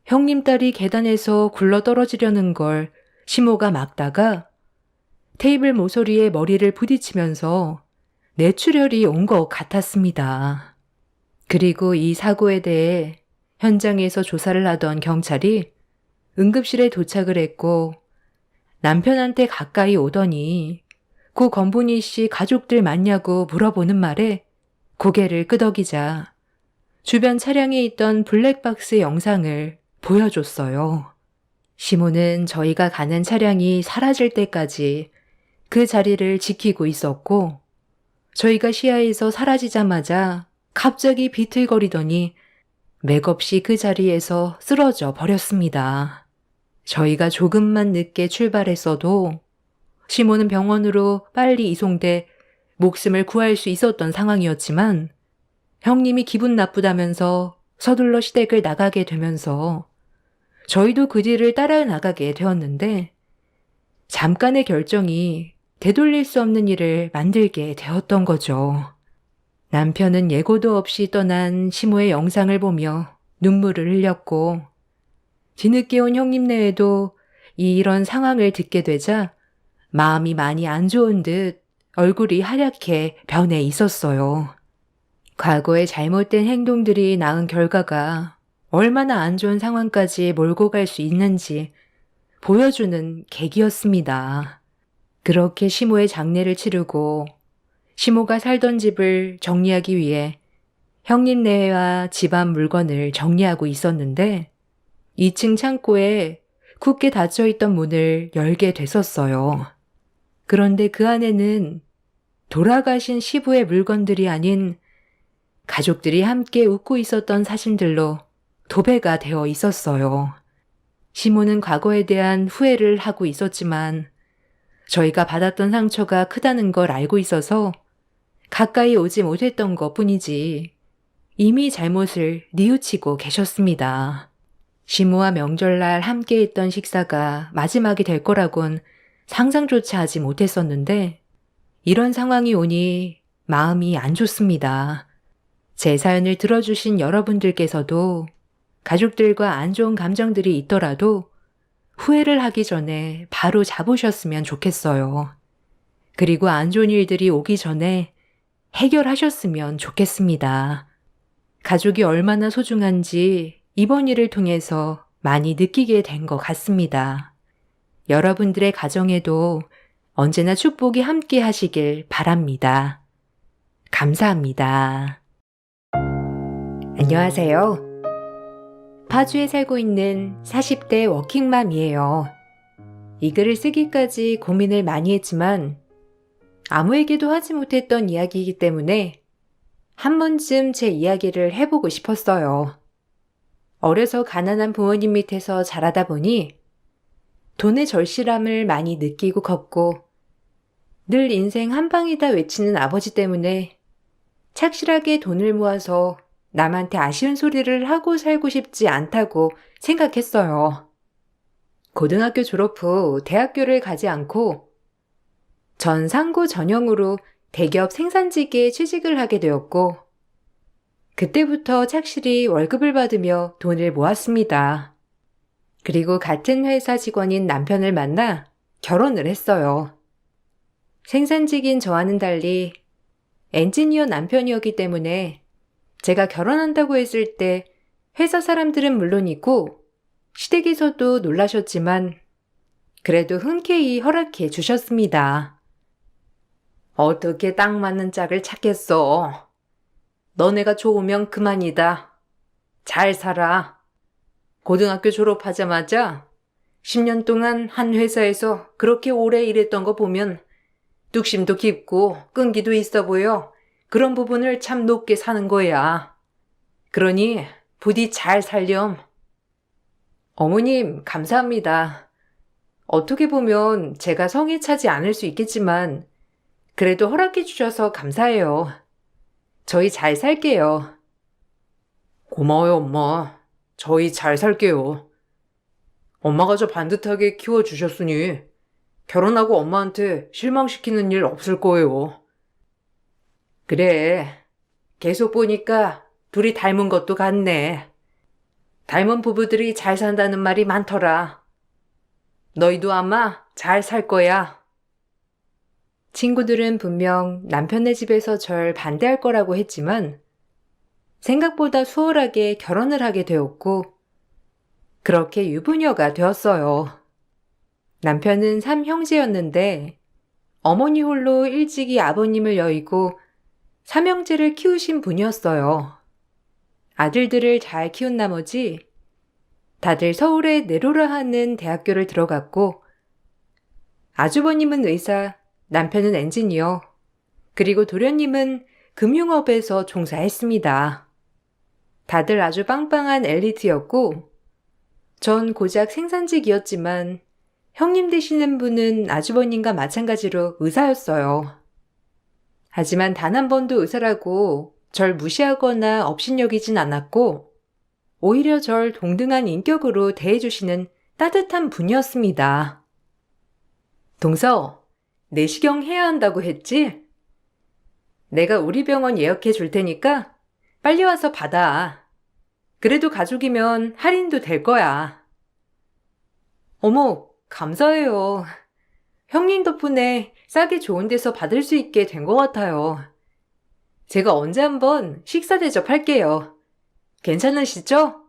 Speaker 3: 형님 딸이 계단에서 굴러 떨어지려는 걸 시모가 막다가 테이블 모서리에 머리를 부딪히면서 뇌출혈이 온 것 같았습니다. 그리고 이 사고에 대해 현장에서 조사를 하던 경찰이 응급실에 도착을 했고 남편한테 가까이 오더니 고 건분이 씨 가족들 맞냐고 물어보는 말에 고개를 끄덕이자 주변 차량에 있던 블랙박스 영상을 보여줬어요. 시모는 저희가 가는 차량이 사라질 때까지 그 자리를 지키고 있었고 저희가 시야에서 사라지자마자 갑자기 비틀거리더니 맥없이 그 자리에서 쓰러져 버렸습니다. 저희가 조금만 늦게 출발했어도 시모는 병원으로 빨리 이송돼 목숨을 구할 수 있었던 상황이었지만 형님이 기분 나쁘다면서 서둘러 시댁을 나가게 되면서 저희도 그 뒤를 따라 나가게 되었는데 잠깐의 결정이 되돌릴 수 없는 일을 만들게 되었던 거죠. 남편은 예고도 없이 떠난 시모의 영상을 보며 눈물을 흘렸고 뒤늦게 온 형님네에도 이런 상황을 듣게 되자 마음이 많이 안 좋은 듯 얼굴이 하얗게 변해 있었어요. 과거의 잘못된 행동들이 낳은 결과가 얼마나 안 좋은 상황까지 몰고 갈 수 있는지 보여주는 계기였습니다. 그렇게 시모의 장례를 치르고 시모가 살던 집을 정리하기 위해 형님네와 집안 물건을 정리하고 있었는데 2층 창고에 굳게 닫혀있던 문을 열게 됐었어요. 그런데 그 안에는 돌아가신 시부의 물건들이 아닌 가족들이 함께 웃고 있었던 사진들로 도배가 되어 있었어요. 시모는 과거에 대한 후회를 하고 있었지만 저희가 받았던 상처가 크다는 걸 알고 있어서 가까이 오지 못했던 것 뿐이지 이미 잘못을 뉘우치고 계셨습니다.
Speaker 1: 시무와 명절날 함께했던 식사가 마지막이 될 거라곤 상상조차 하지 못했었는데 이런 상황이 오니 마음이 안 좋습니다. 제 사연을 들어주신 여러분들께서도 가족들과 안 좋은 감정들이 있더라도 후회를 하기 전에 바로 잡으셨으면 좋겠어요. 그리고 안 좋은 일들이 오기 전에 해결하셨으면 좋겠습니다. 가족이 얼마나 소중한지 이번 일을 통해서 많이 느끼게 된 것 같습니다. 여러분들의 가정에도 언제나 축복이 함께 하시길 바랍니다. 감사합니다. 안녕하세요. 파주에 살고 있는 40대 워킹맘이에요. 이 글을 쓰기까지 고민을 많이 했지만 아무에게도 하지 못했던 이야기이기 때문에 한 번쯤 제 이야기를 해보고 싶었어요. 어려서 가난한 부모님 밑에서 자라다 보니 돈의 절실함을 많이 느끼고 컸고 늘 인생 한 방이다 외치는 아버지 때문에 착실하게 돈을 모아서 남한테 아쉬운 소리를 하고 살고 싶지 않다고 생각했어요. 고등학교 졸업 후 대학교를 가지 않고 전 상고 전형으로 대기업 생산직에 취직을 하게 되었고 그때부터 착실히 월급을 받으며 돈을 모았습니다. 그리고 같은 회사 직원인 남편을 만나 결혼을 했어요. 생산직인 저와는 달리 엔지니어 남편이었기 때문에 제가 결혼한다고 했을 때 회사 사람들은 물론이고 시댁에서도 놀라셨지만 그래도 흔쾌히 허락해 주셨습니다. 어떻게 딱 맞는 짝을 찾겠어? 너네가 좋으면 그만이다. 잘 살아. 고등학교 졸업하자마자 10년 동안 한 회사에서 그렇게 오래 일했던 거 보면 뚝심도 깊고 끈기도 있어 보여. 그런 부분을 참 높게 사는 거야. 그러니 부디 잘 살렴. 어머님, 감사합니다. 어떻게 보면 제가 성에 차지 않을 수 있겠지만 그래도 허락해 주셔서 감사해요. 저희 잘 살게요. 고마워요, 엄마. 저희 잘 살게요. 엄마가 저 반듯하게 키워주셨으니 결혼하고 엄마한테 실망시키는 일 없을 거예요. 그래, 계속 보니까 둘이 닮은 것도 같네. 닮은 부부들이 잘 산다는 말이 많더라. 너희도 아마 잘 살 거야. 친구들은 분명 남편네 집에서 절 반대할 거라고 했지만 생각보다 수월하게 결혼을 하게 되었고 그렇게 유부녀가 되었어요. 남편은 3형제였는데 어머니 홀로 일찍이 아버님을 여의고 삼형제를 키우신 분이었어요. 아들들을 잘 키운 나머지 다들 서울의 네로라 하는 대학교를 들어갔고 아주버님은 의사, 남편은 엔지니어, 그리고 도련님은 금융업에서 종사했습니다. 다들 아주 빵빵한 엘리트였고 전 고작 생산직이었지만 형님 되시는 분은 아주버님과 마찬가지로 의사였어요. 하지만 단 한 번도 의사라고 절 무시하거나 업신여기진 않았고 오히려 절 동등한 인격으로 대해주시는 따뜻한 분이었습니다. 동서, 내시경 해야 한다고 했지? 내가 우리 병원 예약해 줄 테니까 빨리 와서 받아. 그래도 가족이면 할인도 될 거야. 어머, 감사해요. 형님 덕분에 싸게 좋은 데서 받을 수 있게 된 것 같아요. 제가 언제 한번 식사 대접할게요. 괜찮으시죠?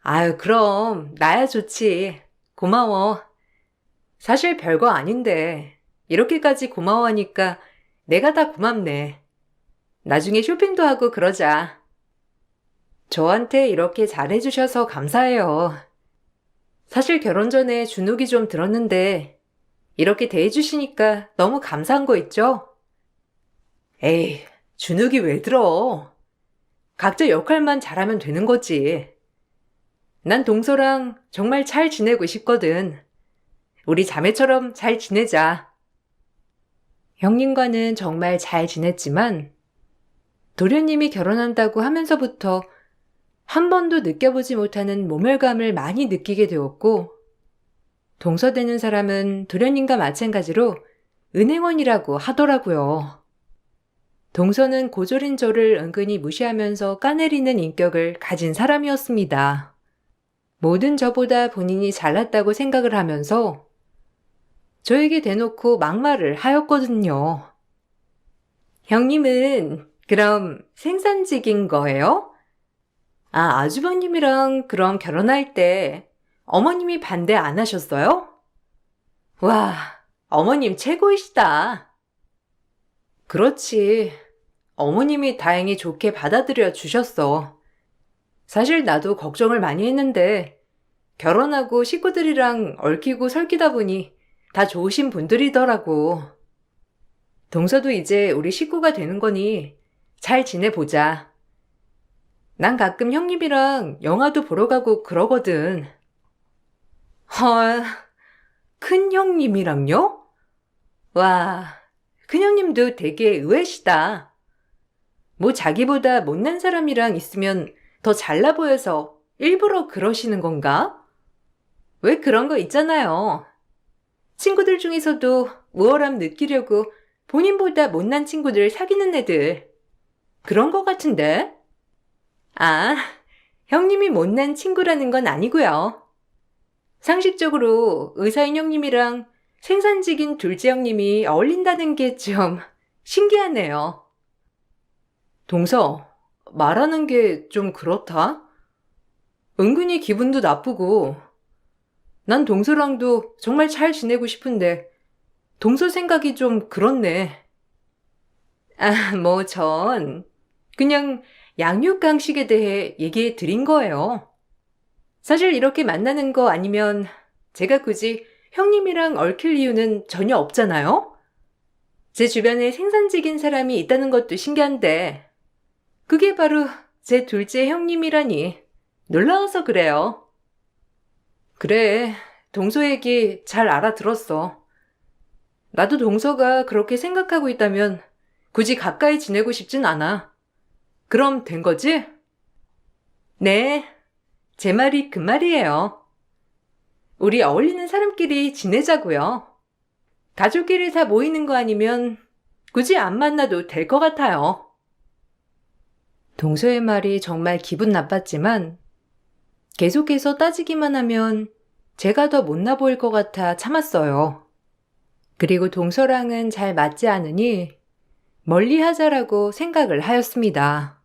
Speaker 1: 아유, 그럼 나야 좋지. 고마워. 사실 별거 아닌데 이렇게까지 고마워하니까 내가 다 고맙네. 나중에 쇼핑도 하고 그러자. 저한테 이렇게 잘해주셔서 감사해요. 사실 결혼 전에 주눅이 좀 들었는데 이렇게 대해주시니까 너무 감사한 거 있죠? 에이, 주눅이 왜 들어? 각자 역할만 잘하면 되는 거지. 난 동서랑 정말 잘 지내고 싶거든. 우리 자매처럼 잘 지내자. 형님과는 정말 잘 지냈지만 도련님이 결혼한다고 하면서부터 한 번도 느껴보지 못하는 모멸감을 많이 느끼게 되었고, 동서되는 사람은 도련님과 마찬가지로 은행원이라고 하더라고요. 동서는 고졸인 저를 은근히 무시하면서 까내리는 인격을 가진 사람이었습니다. 뭐든 저보다 본인이 잘났다고 생각을 하면서 저에게 대놓고 막말을 하였거든요. 형님은 그럼 생산직인 거예요? 아, 아주버님이랑 그럼 결혼할 때 어머님이 반대 안 하셨어요? 와, 어머님 최고이시다. 그렇지. 어머님이 다행히 좋게 받아들여 주셨어. 사실 나도 걱정을 많이 했는데 결혼하고 식구들이랑 얽히고 설키다 보니 다 좋으신 분들이더라고. 동서도 이제 우리 식구가 되는 거니 잘 지내보자. 난 가끔 형님이랑 영화도 보러 가고 그러거든. 헐, 큰 형님이랑요? 와, 큰 형님도 되게 의외시다. 뭐 자기보다 못난 사람이랑 있으면 더 잘나 보여서 일부러 그러시는 건가? 왜 그런 거 있잖아요. 친구들 중에서도 우월함 느끼려고 본인보다 못난 친구들 사귀는 애들. 그런 거 같은데? 아, 형님이 못난 친구라는 건 아니고요. 상식적으로 의사인 형님이랑 생산직인 둘째 형님이 어울린다는 게 좀 신기하네요. 동서, 말하는 게 좀 그렇다? 은근히 기분도 나쁘고, 난 동서랑도 정말 잘 지내고 싶은데, 동서 생각이 좀 그렇네. 아, 뭐 그냥 양육강식에 대해 얘기해 드린 거예요. 사실 이렇게 만나는 거 아니면 제가 굳이 형님이랑 얽힐 이유는 전혀 없잖아요? 제 주변에 생산직인 사람이 있다는 것도 신기한데, 그게 바로 제 둘째 형님이라니 놀라워서 그래요. 그래, 동서 얘기 잘 알아들었어. 나도 동서가 그렇게 생각하고 있다면 굳이 가까이 지내고 싶진 않아. 그럼 된 거지? 네, 제 말이 그 말이에요. 우리 어울리는 사람끼리 지내자고요. 가족끼리 다 모이는 거 아니면 굳이 안 만나도 될 것 같아요. 동서의 말이 정말 기분 나빴지만 계속해서 따지기만 하면 제가 더 못나 보일 것 같아 참았어요. 그리고 동서랑은 잘 맞지 않으니 멀리 하자라고 생각을 하였습니다.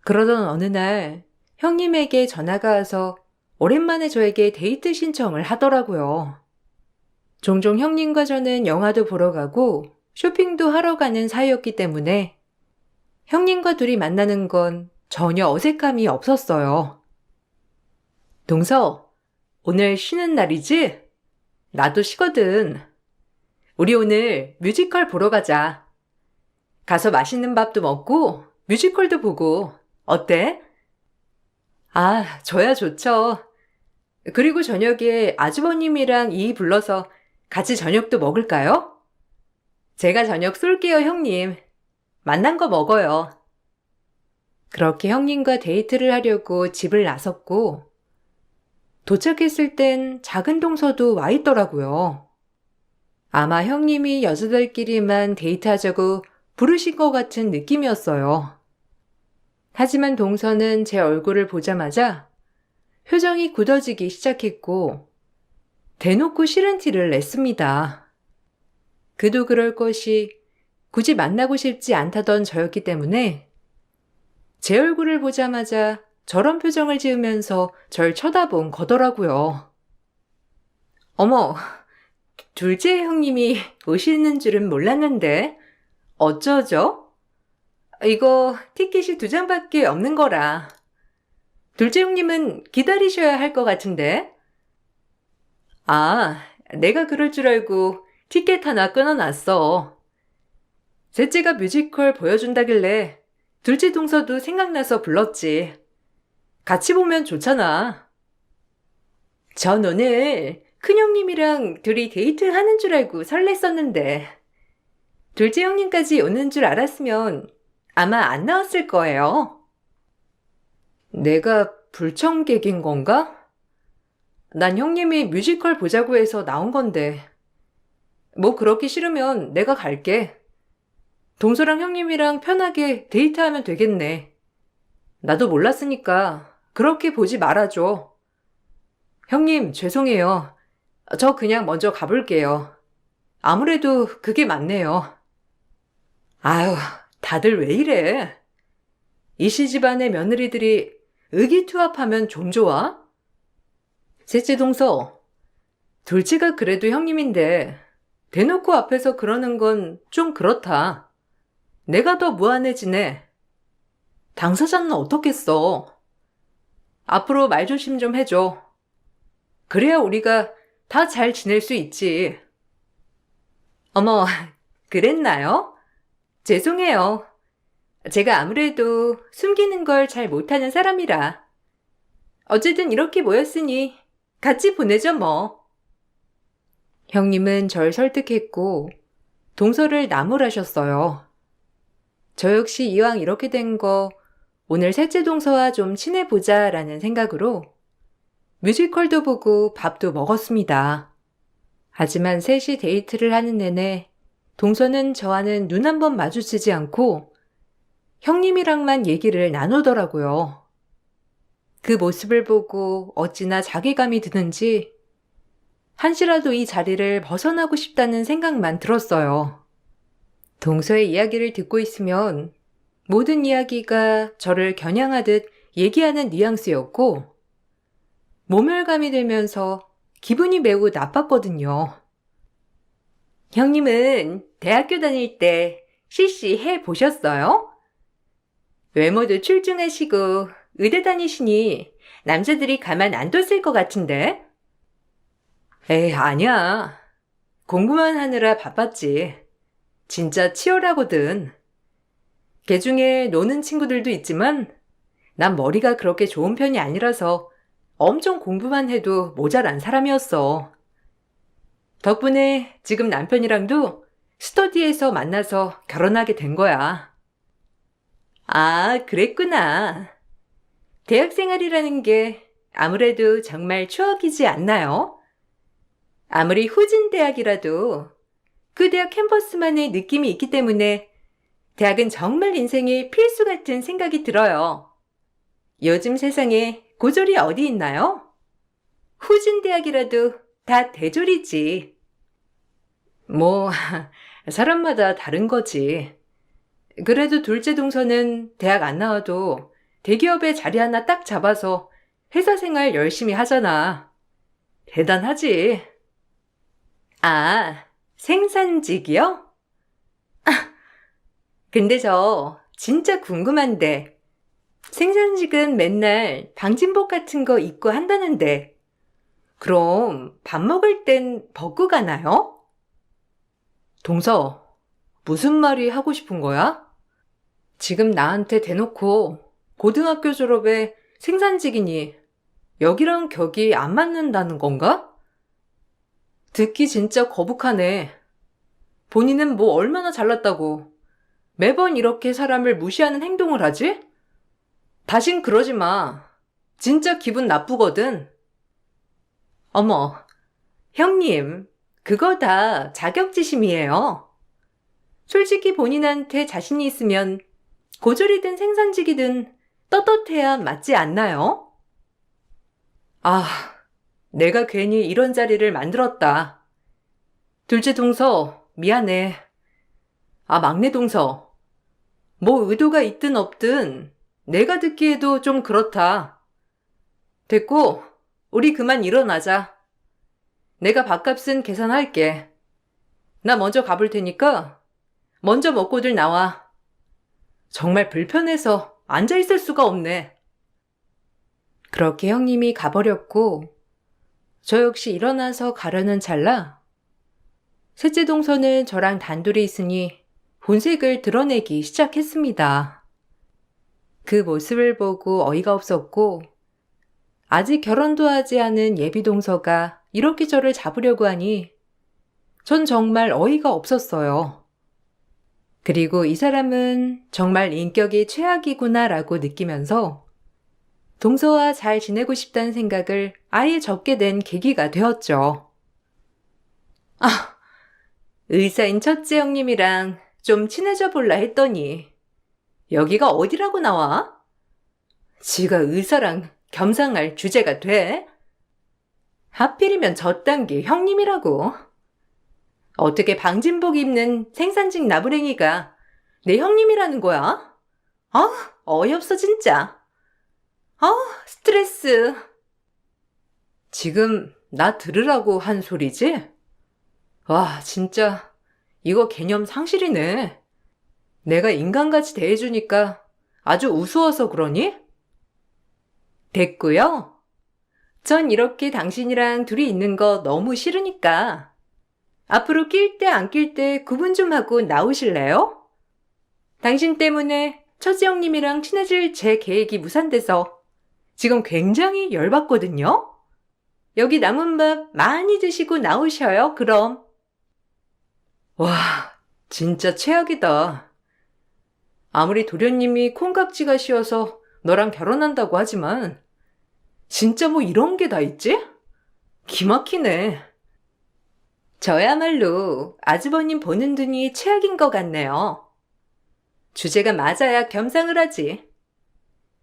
Speaker 1: 그러던 어느 날 형님에게 전화가 와서 오랜만에 저에게 데이트 신청을 하더라고요. 종종 형님과 저는 영화도 보러 가고 쇼핑도 하러 가는 사이였기 때문에 형님과 둘이 만나는 건 전혀 어색함이 없었어요. 동서, 오늘 쉬는 날이지? 나도 쉬거든. 우리 오늘 뮤지컬 보러 가자. 가서 맛있는 밥도 먹고 뮤지컬도 보고 어때? 아, 저야 좋죠. 그리고 저녁에 아주버님이랑 이 불러서 같이 저녁도 먹을까요? 제가 저녁 쏠게요, 형님. 만난 거 먹어요. 그렇게 형님과 데이트를 하려고 집을 나섰고 도착했을 땐 작은 동서도 와 있더라고요. 아마 형님이 여자들끼리만 데이트하자고 부르신 것 같은 느낌이었어요. 하지만 동서는 제 얼굴을 보자마자 표정이 굳어지기 시작했고 대놓고 싫은 티를 냈습니다. 그도 그럴 것이 굳이 만나고 싶지 않다던 저였기 때문에 제 얼굴을 보자마자 저런 표정을 지으면서 절 쳐다본 거더라고요. 어머, 둘째 형님이 오시는 줄은 몰랐는데 어쩌죠? 이거 티켓이 2장밖에 없는 거라. 둘째 형님은 기다리셔야 할 것 같은데. 아, 내가 그럴 줄 알고 티켓 하나 끊어놨어. 셋째가 뮤지컬 보여준다길래 둘째 동서도 생각나서 불렀지. 같이 보면 좋잖아. 전 오늘 큰형님이랑 둘이 데이트하는 줄 알고 설렜었는데 둘째 형님까지 오는 줄 알았으면 아마 안 나왔을 거예요. 내가 불청객인 건가? 난 형님이 뮤지컬 보자고 해서 나온 건데. 뭐 그렇게 싫으면 내가 갈게. 동서랑 형님이랑 편하게 데이트하면 되겠네. 나도 몰랐으니까 그렇게 보지 말아줘. 형님, 죄송해요. 저 그냥 먼저 가볼게요. 아무래도 그게 맞네요. 아유, 다들 왜 이래? 이씨 집안의 며느리들이 의기투합하면 좀 좋아? 셋째 동서, 둘째가 그래도 형님인데 대놓고 앞에서 그러는 건 좀 그렇다. 내가 더 무안해지네. 당사자는 어떻겠어? 앞으로 말 조심 좀 해줘. 그래야 우리가 다 잘 지낼 수 있지. 어머, 그랬나요? 죄송해요. 제가 아무래도 숨기는 걸 잘 못하는 사람이라. 어쨌든 이렇게 모였으니 같이 보내죠 뭐. 형님은 절 설득했고 동서를 나무라셨어요. 저 역시 이왕 이렇게 된 거 오늘 셋째 동서와 좀 친해보자 라는 생각으로 뮤지컬도 보고 밥도 먹었습니다. 하지만 셋이 데이트를 하는 내내 동서는 저와는 눈 한 번 마주치지 않고 형님이랑만 얘기를 나누더라고요. 그 모습을 보고 어찌나 자괴감이 드는지 한시라도 이 자리를 벗어나고 싶다는 생각만 들었어요. 동서의 이야기를 듣고 있으면 모든 이야기가 저를 겨냥하듯 얘기하는 뉘앙스였고 모멸감이 들면서 기분이 매우 나빴거든요. 형님은 대학교 다닐 때 CC 해보셨어요? 외모도 출중하시고 의대 다니시니 남자들이 가만 안 뒀을 것 같은데? 에이, 아니야. 공부만 하느라 바빴지. 진짜 치열하거든. 걔중에 노는 친구들도 있지만 난 머리가 그렇게 좋은 편이 아니라서 엄청 공부만 해도 모자란 사람이었어. 덕분에 지금 남편이랑도 스터디에서 만나서 결혼하게 된 거야. 아, 그랬구나. 대학 생활이라는 게 아무래도 정말 추억이지 않나요? 아무리 후진 대학이라도 그 대학 캠퍼스만의 느낌이 있기 때문에 대학은 정말 인생의 필수 같은 생각이 들어요. 요즘 세상에 고졸이 어디 있나요? 후진 대학이라도 다 대졸이지. 뭐, 사람마다 다른 거지. 그래도 둘째 동서는 대학 안 나와도 대기업에 자리 하나 딱 잡아서 회사 생활 열심히 하잖아. 대단하지. 아, 생산직이요? 근데 저 진짜 궁금한데 생산직은 맨날 방진복 같은 거 입고 한다는데 그럼 밥 먹을 땐 벗고 가나요? 동서, 무슨 말이 하고 싶은 거야? 지금 나한테 대놓고 고등학교 졸업에 생산직이니 여기랑 격이 안 맞는다는 건가? 듣기 진짜 거북하네. 본인은 뭐 얼마나 잘났다고 매번 이렇게 사람을 무시하는 행동을 하지? 다신 그러지 마. 진짜 기분 나쁘거든. 어머, 형님, 그거 다 자격지심이에요. 솔직히 본인한테 자신이 있으면 고졸이든 생산직이든 떳떳해야 맞지 않나요? 아, 내가 괜히 이런 자리를 만들었다. 둘째 동서, 미안해. 아, 막내 동서. 뭐 의도가 있든 없든 내가 듣기에도 좀 그렇다. 됐고, 우리 그만 일어나자. 내가 밥값은 계산할게. 나 먼저 가볼 테니까 먼저 먹고들 나와. 정말 불편해서 앉아있을 수가 없네. 그렇게 형님이 가버렸고 저 역시 일어나서 가려는 찰나 셋째 동서는 저랑 단둘이 있으니 본색을 드러내기 시작했습니다. 그 모습을 보고 어이가 없었고 아직 결혼도 하지 않은 예비 동서가 이렇게 저를 잡으려고 하니 전 정말 어이가 없었어요. 그리고 이 사람은 정말 인격이 최악이구나라고 느끼면서 동서와 잘 지내고 싶다는 생각을 아예 접게 된 계기가 되었죠. 의사인 첫째 형님이랑 좀 친해져 볼라 했더니 여기가 어디라고 나와? 지가 의사랑 겸상할 주제가 돼? 하필이면 저딴 게 형님이라고. 어떻게 방진복 입는 생산직 나부랭이가 내 형님이라는 거야? 어이없어 진짜. 스트레스. 지금 나 들으라고 한 소리지? 와, 진짜 이거 개념 상실이네. 내가 인간같이 대해주니까 아주 우스워서 그러니? 됐고요. 전 이렇게 당신이랑 둘이 있는 거 너무 싫으니까 앞으로 낄 때 안 낄 때 구분 좀 하고 나오실래요? 당신 때문에 처지 형님이랑 친해질 제 계획이 무산돼서 지금 굉장히 열받거든요. 여기 남은 밥 많이 드시고 나오셔요, 그럼. 와, 진짜 최악이다. 아무리 도련님이 콩깍지가 씌어서 너랑 결혼한다고 하지만 진짜 뭐 이런 게 다 있지? 기막히네. 저야말로 아주버님 보는 눈이 최악인 것 같네요. 주제가 맞아야 겸상을 하지.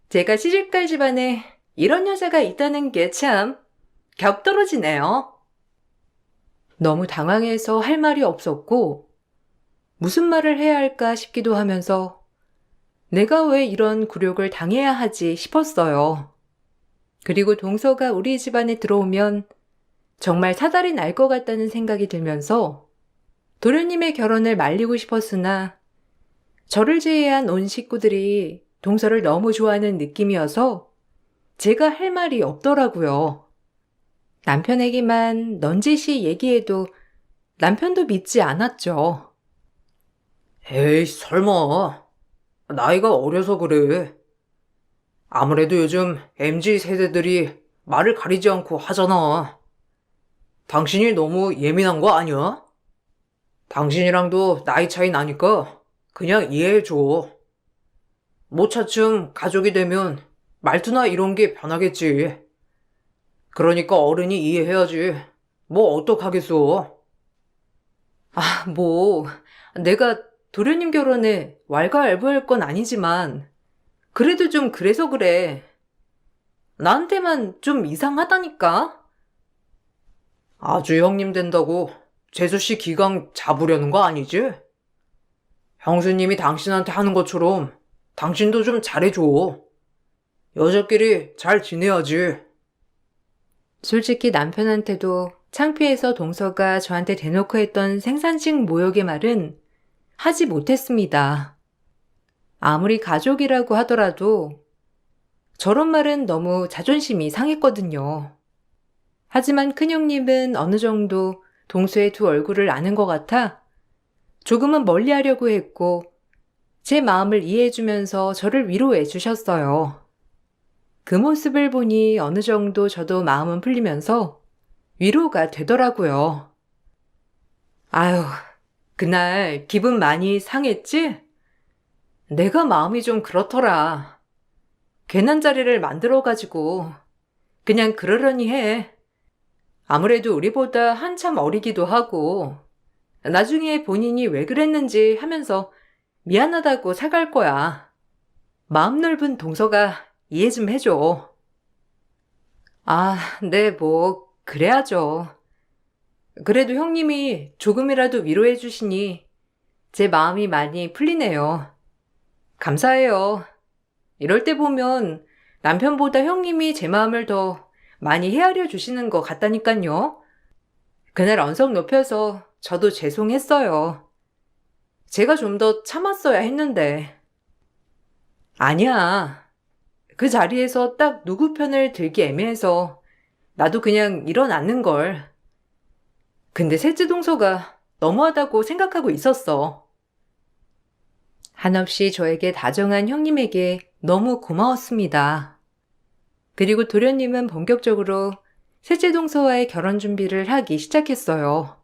Speaker 1: 제가 시집갈 집안에 이런 여자가 있다는 게 참 격떨어지네요. 너무 당황해서 할 말이 없었고 무슨 말을 해야 할까 싶기도 하면서 내가 왜 이런 굴욕을 당해야 하지 싶었어요. 그리고 동서가 우리 집안에 들어오면 정말 사달이 날 것 같다는 생각이 들면서 도련님의 결혼을 말리고 싶었으나 저를 제외한 온 식구들이 동서를 너무 좋아하는 느낌이어서 제가 할 말이 없더라고요. 남편에게만 넌지시 얘기해도 남편도 믿지 않았죠.
Speaker 3: 에이, 설마. 나이가 어려서 그래. 아무래도 요즘 MZ 세대들이 말을 가리지 않고 하잖아. 당신이 너무 예민한 거 아니야? 당신이랑도 나이 차이 나니까 그냥 이해해줘. 뭐 차츰 가족이 되면 말투나 이런 게 변하겠지. 그러니까 어른이 이해해야지. 뭐 어떡하겠어.
Speaker 1: 내가 도련님 결혼에 왈가왈부할 건 아니지만 그래도 좀 그래서 그래. 나한테만 좀 이상하다니까?
Speaker 3: 아주 형님 된다고 재수씨 기강 잡으려는 거 아니지? 형수님이 당신한테 하는 것처럼 당신도 좀 잘해줘. 여자끼리 잘 지내야지.
Speaker 1: 솔직히 남편한테도 창피해서 동서가 저한테 대놓고 했던 생산직 모욕의 말은 하지 못했습니다. 아무리 가족이라고 하더라도 저런 말은 너무 자존심이 상했거든요. 하지만 큰형님은 어느 정도 동서의 두 얼굴을 아는 것 같아 조금은 멀리하려고 했고 제 마음을 이해해주면서 저를 위로해 주셨어요. 그 모습을 보니 어느 정도 저도 마음은 풀리면서 위로가 되더라고요. 아유, 그날 기분 많이 상했지? 내가 마음이 좀 그렇더라. 괜한 자리를 만들어가지고 그냥 그러려니 해. 아무래도 우리보다 한참 어리기도 하고 나중에 본인이 왜 그랬는지 하면서 미안하다고 사갈 거야. 마음 넓은 동서가 이해 좀 해줘. 네, 그래야죠. 그래도 형님이 조금이라도 위로해 주시니 제 마음이 많이 풀리네요. 감사해요. 이럴 때 보면 남편보다 형님이 제 마음을 더 많이 헤아려 주시는 것 같다니까요. 그날 언성 높여서 저도 죄송했어요. 제가 좀 더 참았어야 했는데. 아니야. 그 자리에서 딱 누구 편을 들기 애매해서 나도 그냥 일어났는걸. 근데 셋째 동서가 너무하다고 생각하고 있었어. 한없이 저에게 다정한 형님에게 너무 고마웠습니다. 그리고 도련님은 본격적으로 셋째 동서와의 결혼 준비를 하기 시작했어요.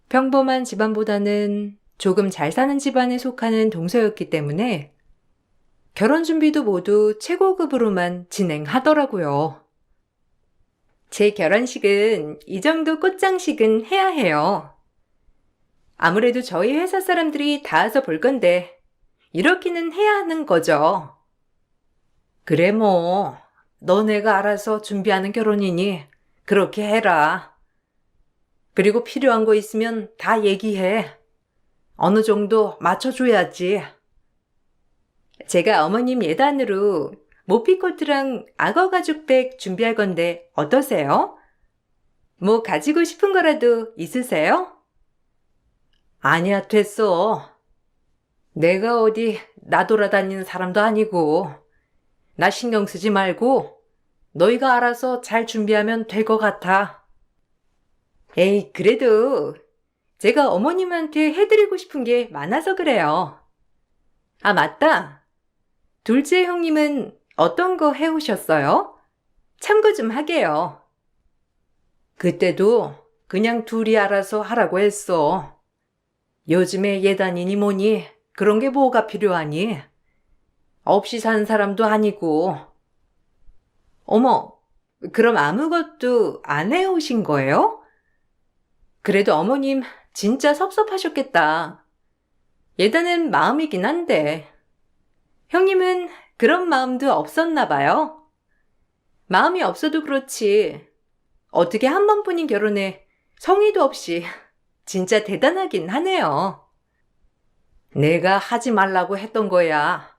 Speaker 1: 평범한 집안보다는 조금 잘 사는 집안에 속하는 동서였기 때문에 결혼 준비도 모두 최고급으로만 진행하더라고요. 제 결혼식은 이 정도 꽃장식은 해야 해요. 아무래도 저희 회사 사람들이 다 와서 볼 건데 이렇게는 해야 하는 거죠. 그래 뭐 너네가 알아서 준비하는 결혼이니 그렇게 해라. 그리고 필요한 거 있으면 다 얘기해. 어느 정도 맞춰줘야지. 제가 어머님 예단으로 모피코트랑 악어 가죽백 준비할 건데 어떠세요? 뭐 가지고 싶은 거라도 있으세요? 아니야, 됐어. 내가 어디 나돌아다니는 사람도 아니고 나 신경 쓰지 말고 너희가 알아서 잘 준비하면 될 것 같아. 에이, 그래도 제가 어머님한테 해드리고 싶은 게 많아서 그래요. 아, 맞다. 둘째 형님은 어떤 거 해오셨어요? 참고 좀 하게요. 그때도 그냥 둘이 알아서 하라고 했어. 요즘에 예단이니 뭐니 그런 게 뭐가 필요하니? 없이 사는 사람도 아니고. 어머, 그럼 아무것도 안 해오신 거예요? 그래도 어머님 진짜 섭섭하셨겠다. 예단은 마음이긴 한데. 형님은 그런 마음도 없었나 봐요. 마음이 없어도 그렇지. 어떻게 한 번뿐인 결혼에 성의도 없이 진짜 대단하긴 하네요. 내가 하지 말라고 했던 거야.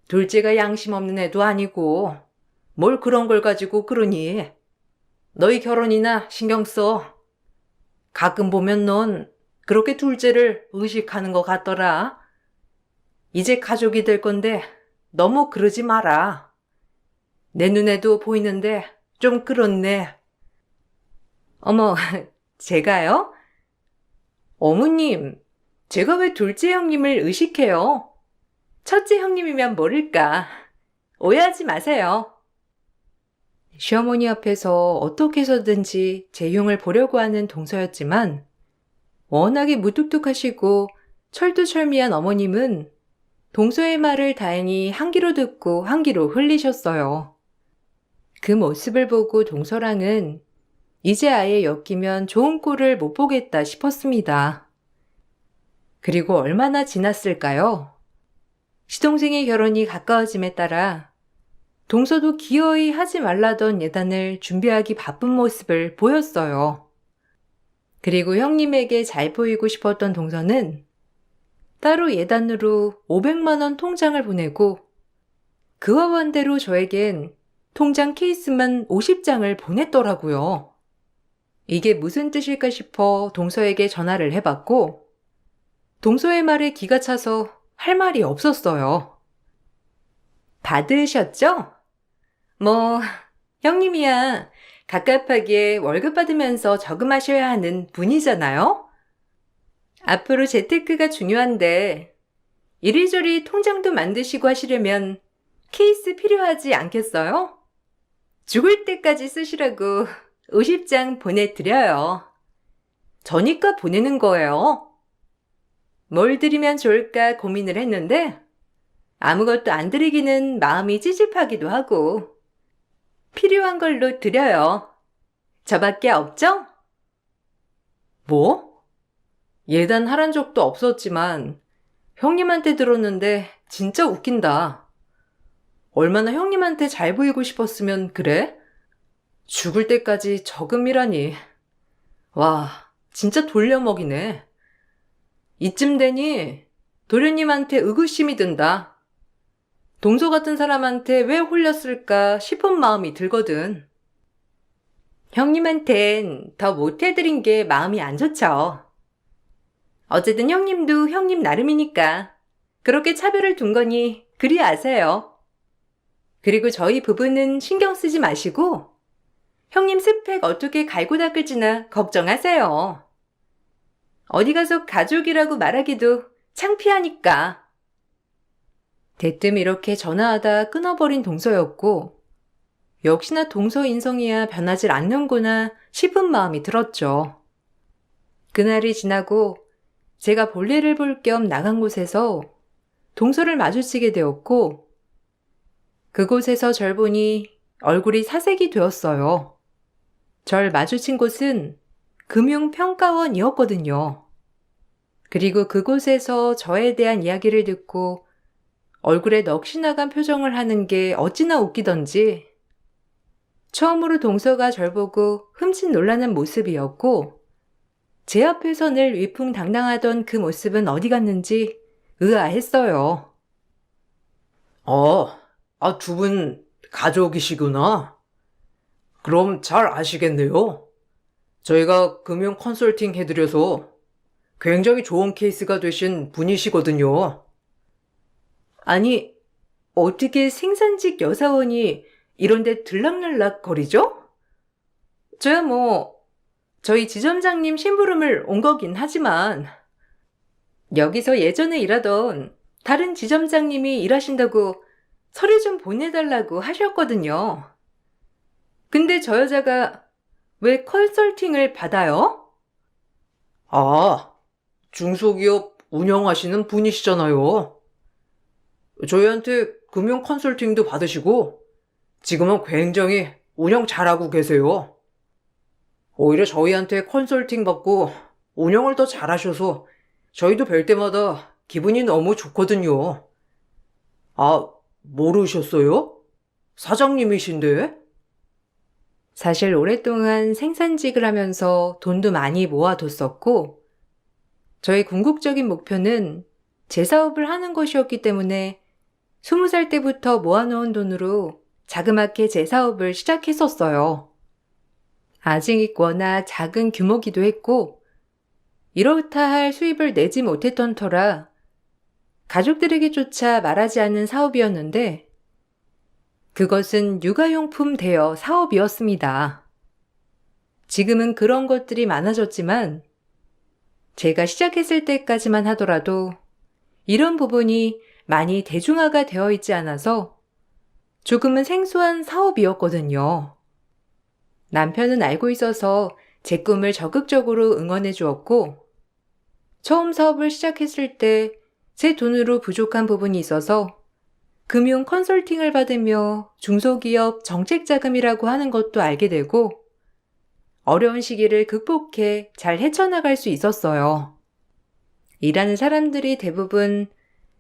Speaker 1: 둘째가 양심 없는 애도 아니고 뭘 그런 걸 가지고 그러니. 너희 결혼이나 신경 써. 가끔 보면 넌 그렇게 둘째를 의식하는 것 같더라. 이제 가족이 될 건데 너무 그러지 마라. 내 눈에도 보이는데 좀 그렇네. 어머, 제가요? 어머님, 제가 왜 둘째 형님을 의식해요? 첫째 형님이면 모를까. 오해하지 마세요. 시어머니 앞에서 어떻게 해서든지 제 흉을 보려고 하는 동서였지만 워낙에 무뚝뚝하시고 철두철미한 어머님은 동서의 말을 다행히 한 귀로 듣고 한 귀로 흘리셨어요. 그 모습을 보고 동서랑은 이제 아예 엮이면 좋은 꼴을 못 보겠다 싶었습니다. 그리고 얼마나 지났을까요? 시동생의 결혼이 가까워짐에 따라 동서도 기어이 하지 말라던 예단을 준비하기 바쁜 모습을 보였어요. 그리고 형님에게 잘 보이고 싶었던 동서는 따로 예단으로 500만 원 통장을 보내고 그와 반대로 저에겐 통장 케이스만 50장을 보냈더라고요. 이게 무슨 뜻일까 싶어 동서에게 전화를 해봤고 동서의 말에 기가 차서 할 말이 없었어요. 받으셨죠? 뭐 형님이야 갑갑하게 월급 받으면서 저금하셔야 하는 분이잖아요. 앞으로 재테크가 중요한데 이리저리 통장도 만드시고 하시려면 케이스 필요하지 않겠어요? 죽을 때까지 쓰시라고 50장 보내드려요. 저니까 보내는 거예요. 뭘 드리면 좋을까 고민을 했는데 아무것도 안 드리기는 마음이 찝찝하기도 하고 필요한 걸로 드려요. 저밖에 없죠? 뭐? 예단하란 적도 없었지만 형님한테 들었는데 진짜 웃긴다. 얼마나 형님한테 잘 보이고 싶었으면 그래? 죽을 때까지 저금이라니. 와, 진짜 돌려먹이네. 이쯤 되니 도련님한테 의구심이 든다. 동서 같은 사람한테 왜 홀렸을까 싶은 마음이 들거든. 형님한텐 더 못해드린 게 마음이 안 좋죠. 어쨌든 형님도 형님 나름이니까 그렇게 차별을 둔 거니 그리 아세요. 그리고 저희 부부는 신경 쓰지 마시고 형님 스펙 어떻게 갈고 닦을지나 걱정하세요. 어디 가서 가족이라고 말하기도 창피하니까. 대뜸 이렇게 전화하다 끊어버린 동서였고 역시나 동서 인성이야 변하질 않는구나 싶은 마음이 들었죠. 그날이 지나고 제가 볼일을 볼 겸 나간 곳에서 동서를 마주치게 되었고, 그곳에서 절 보니 얼굴이 사색이 되었어요. 절 마주친 곳은 금융평가원이었거든요. 그리고 그곳에서 저에 대한 이야기를 듣고 얼굴에 넋이 나간 표정을 하는 게 어찌나 웃기던지 처음으로 동서가 절 보고 흠칫 놀라는 모습이었고 제 앞에서 늘 위풍당당하던 그 모습은 어디 갔는지 의아했어요.
Speaker 3: 두 분 가족이시구나. 그럼 잘 아시겠네요. 저희가 금융 컨설팅 해드려서 굉장히 좋은 케이스가 되신 분이시거든요.
Speaker 1: 아니, 어떻게 생산직 여사원이 이런데 들락날락 거리죠? 저야 저희 지점장님 심부름을 온 거긴 하지만 여기서 예전에 일하던 다른 지점장님이 일하신다고 서류 좀 보내달라고 하셨거든요. 근데 저 여자가 왜 컨설팅을 받아요?
Speaker 3: 중소기업 운영하시는 분이시잖아요. 저희한테 금융 컨설팅도 받으시고 지금은 굉장히 운영 잘하고 계세요. 오히려 저희한테 컨설팅 받고 운영을 더 잘하셔서 저희도 뵐 때마다 기분이 너무 좋거든요. 모르셨어요? 사장님이신데?
Speaker 1: 사실 오랫동안 생산직을 하면서 돈도 많이 모아뒀었고 저의 궁극적인 목표는 제 사업을 하는 것이었기 때문에 20살 때부터 모아놓은 돈으로 자그맣게 제 사업을 시작했었어요. 아직 워낙 작은 규모기도 했고 이렇다 할 수입을 내지 못했던 터라 가족들에게조차 말하지 않는 사업이었는데 그것은 육아용품 대여 사업이었습니다. 지금은 그런 것들이 많아졌지만 제가 시작했을 때까지만 하더라도 이런 부분이 많이 대중화가 되어 있지 않아서 조금은 생소한 사업이었거든요. 남편은 알고 있어서 제 꿈을 적극적으로 응원해 주었고 처음 사업을 시작했을 때 제 돈으로 부족한 부분이 있어서 금융 컨설팅을 받으며 중소기업 정책자금이라고 하는 것도 알게 되고 어려운 시기를 극복해 잘 헤쳐나갈 수 있었어요. 일하는 사람들이 대부분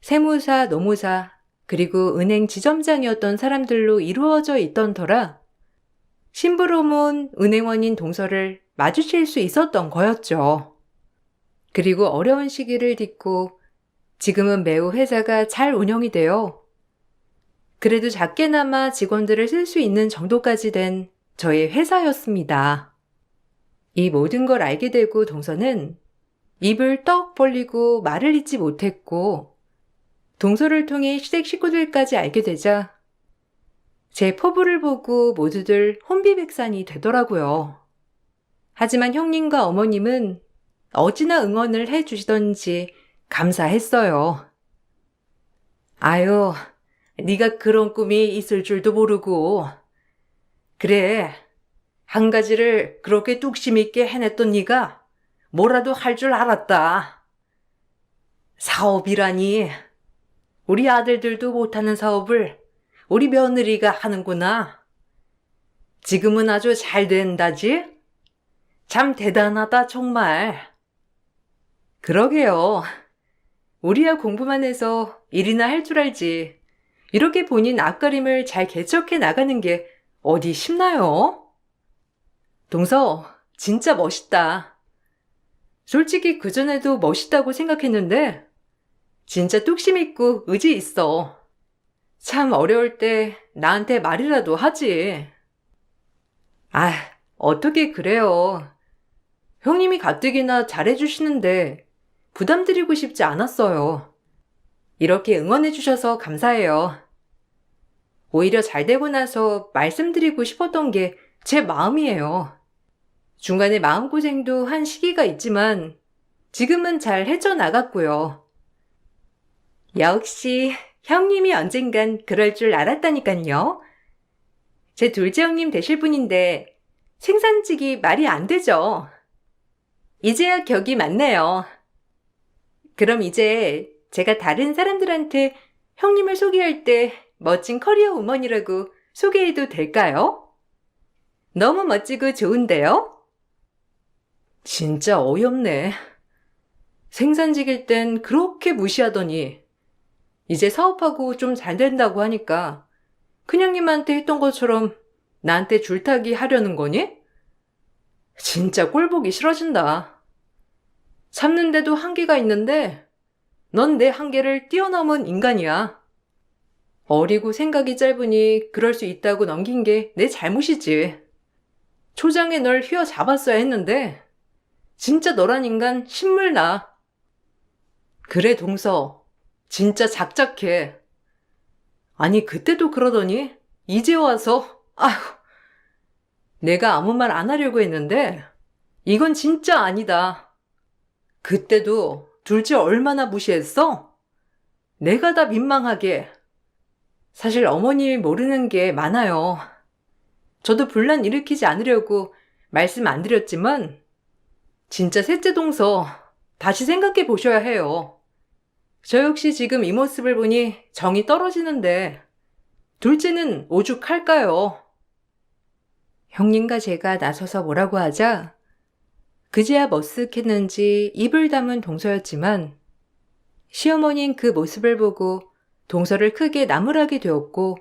Speaker 1: 세무사, 노무사, 그리고 은행 지점장이었던 사람들로 이루어져 있던 터라 심부름 온 은행원인 동서를 마주칠 수 있었던 거였죠. 그리고 어려운 시기를 딛고 지금은 매우 회사가 잘 운영이 되어 그래도 작게나마 직원들을 쓸 수 있는 정도까지 된 저의 회사였습니다. 이 모든 걸 알게 되고 동서는 입을 떡 벌리고 말을 잇지 못했고 동서를 통해 시댁 식구들까지 알게 되자 제 포부를 보고 모두들 혼비백산이 되더라고요. 하지만 형님과 어머님은 어찌나 응원을 해주시던지 감사했어요. 아유, 네가 그런 꿈이 있을 줄도 모르고. 그래, 한 가지를 그렇게 뚝심 있게 해냈던 네가 뭐라도 할 줄 알았다. 사업이라니. 우리 아들들도 못하는 사업을 우리 며느리가 하는구나. 지금은 아주 잘 된다지? 참 대단하다 정말. 그러게요. 우리야 공부만 해서 일이나 할 줄 알지. 이렇게 본인 앞가림을 잘 개척해 나가는 게 어디 쉽나요? 동서, 진짜 멋있다. 솔직히 그전에도 멋있다고 생각했는데 진짜 뚝심 있고 의지 있어. 참 어려울 때 나한테 말이라도 하지. 어떻게 그래요. 형님이 가뜩이나 잘해주시는데 부담드리고 싶지 않았어요. 이렇게 응원해주셔서 감사해요. 오히려 잘 되고 나서 말씀드리고 싶었던 게 제 마음이에요. 중간에 마음고생도 한 시기가 있지만 지금은 잘 헤쳐나갔고요. 역시 형님이 언젠간 그럴 줄 알았다니깐요. 제 둘째 형님 되실 분인데 생산직이 말이 안 되죠. 이제야 격이 맞네요. 그럼 이제 제가 다른 사람들한테 형님을 소개할 때 멋진 커리어 우먼이라고 소개해도 될까요? 너무 멋지고 좋은데요? 진짜 어이없네. 생산직일 땐 그렇게 무시하더니 이제 사업하고 좀 잘 된다고 하니까 큰형님한테 했던 것처럼 나한테 줄타기 하려는 거니? 진짜 꼴보기 싫어진다. 참는데도 한계가 있는데 넌 내 한계를 뛰어넘은 인간이야. 어리고 생각이 짧으니 그럴 수 있다고 넘긴 게 내 잘못이지. 초장에 널 휘어잡았어야 했는데 진짜 너란 인간 신물나. 그래 동서, 진짜 작작해. 아니 그때도 그러더니 이제 와서 아휴. 내가 아무 말 안 하려고 했는데 이건 진짜 아니다. 그때도 둘째 얼마나 무시했어? 내가 다 민망하게. 사실 어머님이 모르는 게 많아요. 저도 분란 일으키지 않으려고 말씀 안 드렸지만 진짜 셋째 동서 다시 생각해 보셔야 해요. 저 역시 지금 이 모습을 보니 정이 떨어지는데 둘째는 오죽할까요? 형님과 제가 나서서 뭐라고 하자 그제야 머쓱했는지 입을 다문 동서였지만 시어머니는 그 모습을 보고 동서를 크게 나무라게 되었고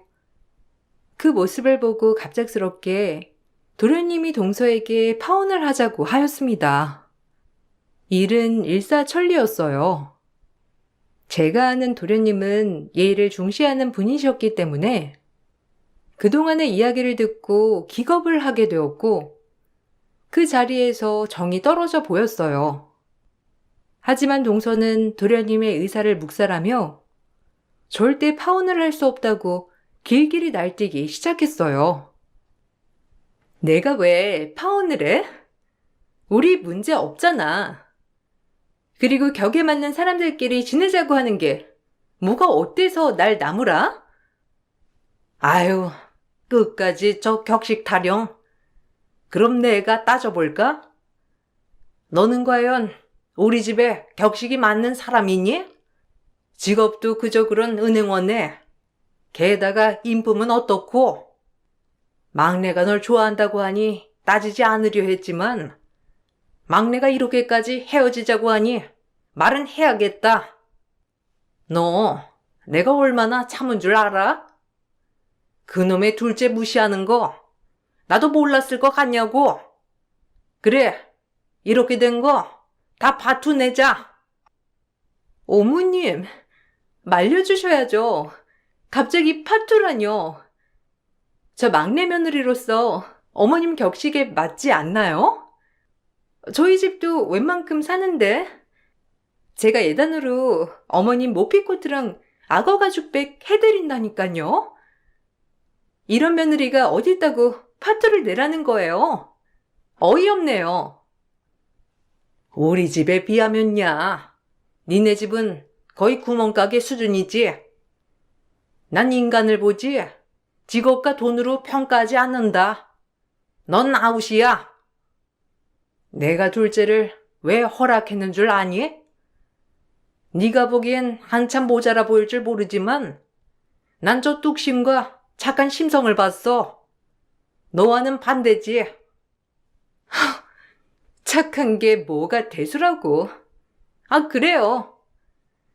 Speaker 1: 그 모습을 보고 갑작스럽게 도련님이 동서에게 파혼을 하자고 하였습니다. 일은 일사천리였어요. 제가 아는 도련님은 예의를 중시하는 분이셨기 때문에 그동안의 이야기를 듣고 기겁을 하게 되었고 그 자리에서 정이 떨어져 보였어요. 하지만 동서는 도련님의 의사를 묵살하며 절대 파혼을 할 수 없다고 길길이 날뛰기 시작했어요. 내가 왜 파혼을 해? 우리 문제 없잖아. 그리고 격에 맞는 사람들끼리 지내자고 하는 게 뭐가 어때서 날 나무라? 아유, 끝까지 저 격식 타령. 그럼 내가 따져볼까? 너는 과연 우리 집에 격식이 맞는 사람이니? 직업도 그저 그런 은행원에 게다가 인품은 어떻고? 막내가 널 좋아한다고 하니 따지지 않으려 했지만 막내가 이렇게까지 헤어지자고 하니 말은 해야겠다. 너 내가 얼마나 참은 줄 알아? 그놈의 둘째 무시하는 거 나도 몰랐을 것 같냐고. 그래, 이렇게 된 거 다 바투 내자. 어머님, 말려주셔야죠. 갑자기 파투라뇨. 저 막내 며느리로서 어머님 격식에 맞지 않나요? 저희 집도 웬만큼 사는데 제가 예단으로 어머님 모피코트랑 악어 가죽백 해드린다니까요. 이런 며느리가 어디 있다고 파투를 내라는 거예요. 어이없네요. 우리 집에 비하면야 니네 집은 거의 구멍가게 수준이지. 난 인간을 보지 직업과 돈으로 평가하지 않는다. 넌 아웃이야. 내가 둘째를 왜 허락했는 줄 아니? 네가 보기엔 한참 모자라 보일 줄 모르지만 난 저 뚝심과 착한 심성을 봤어. 너와는 반대지. 착한 게 뭐가 대수라고. 아, 그래요.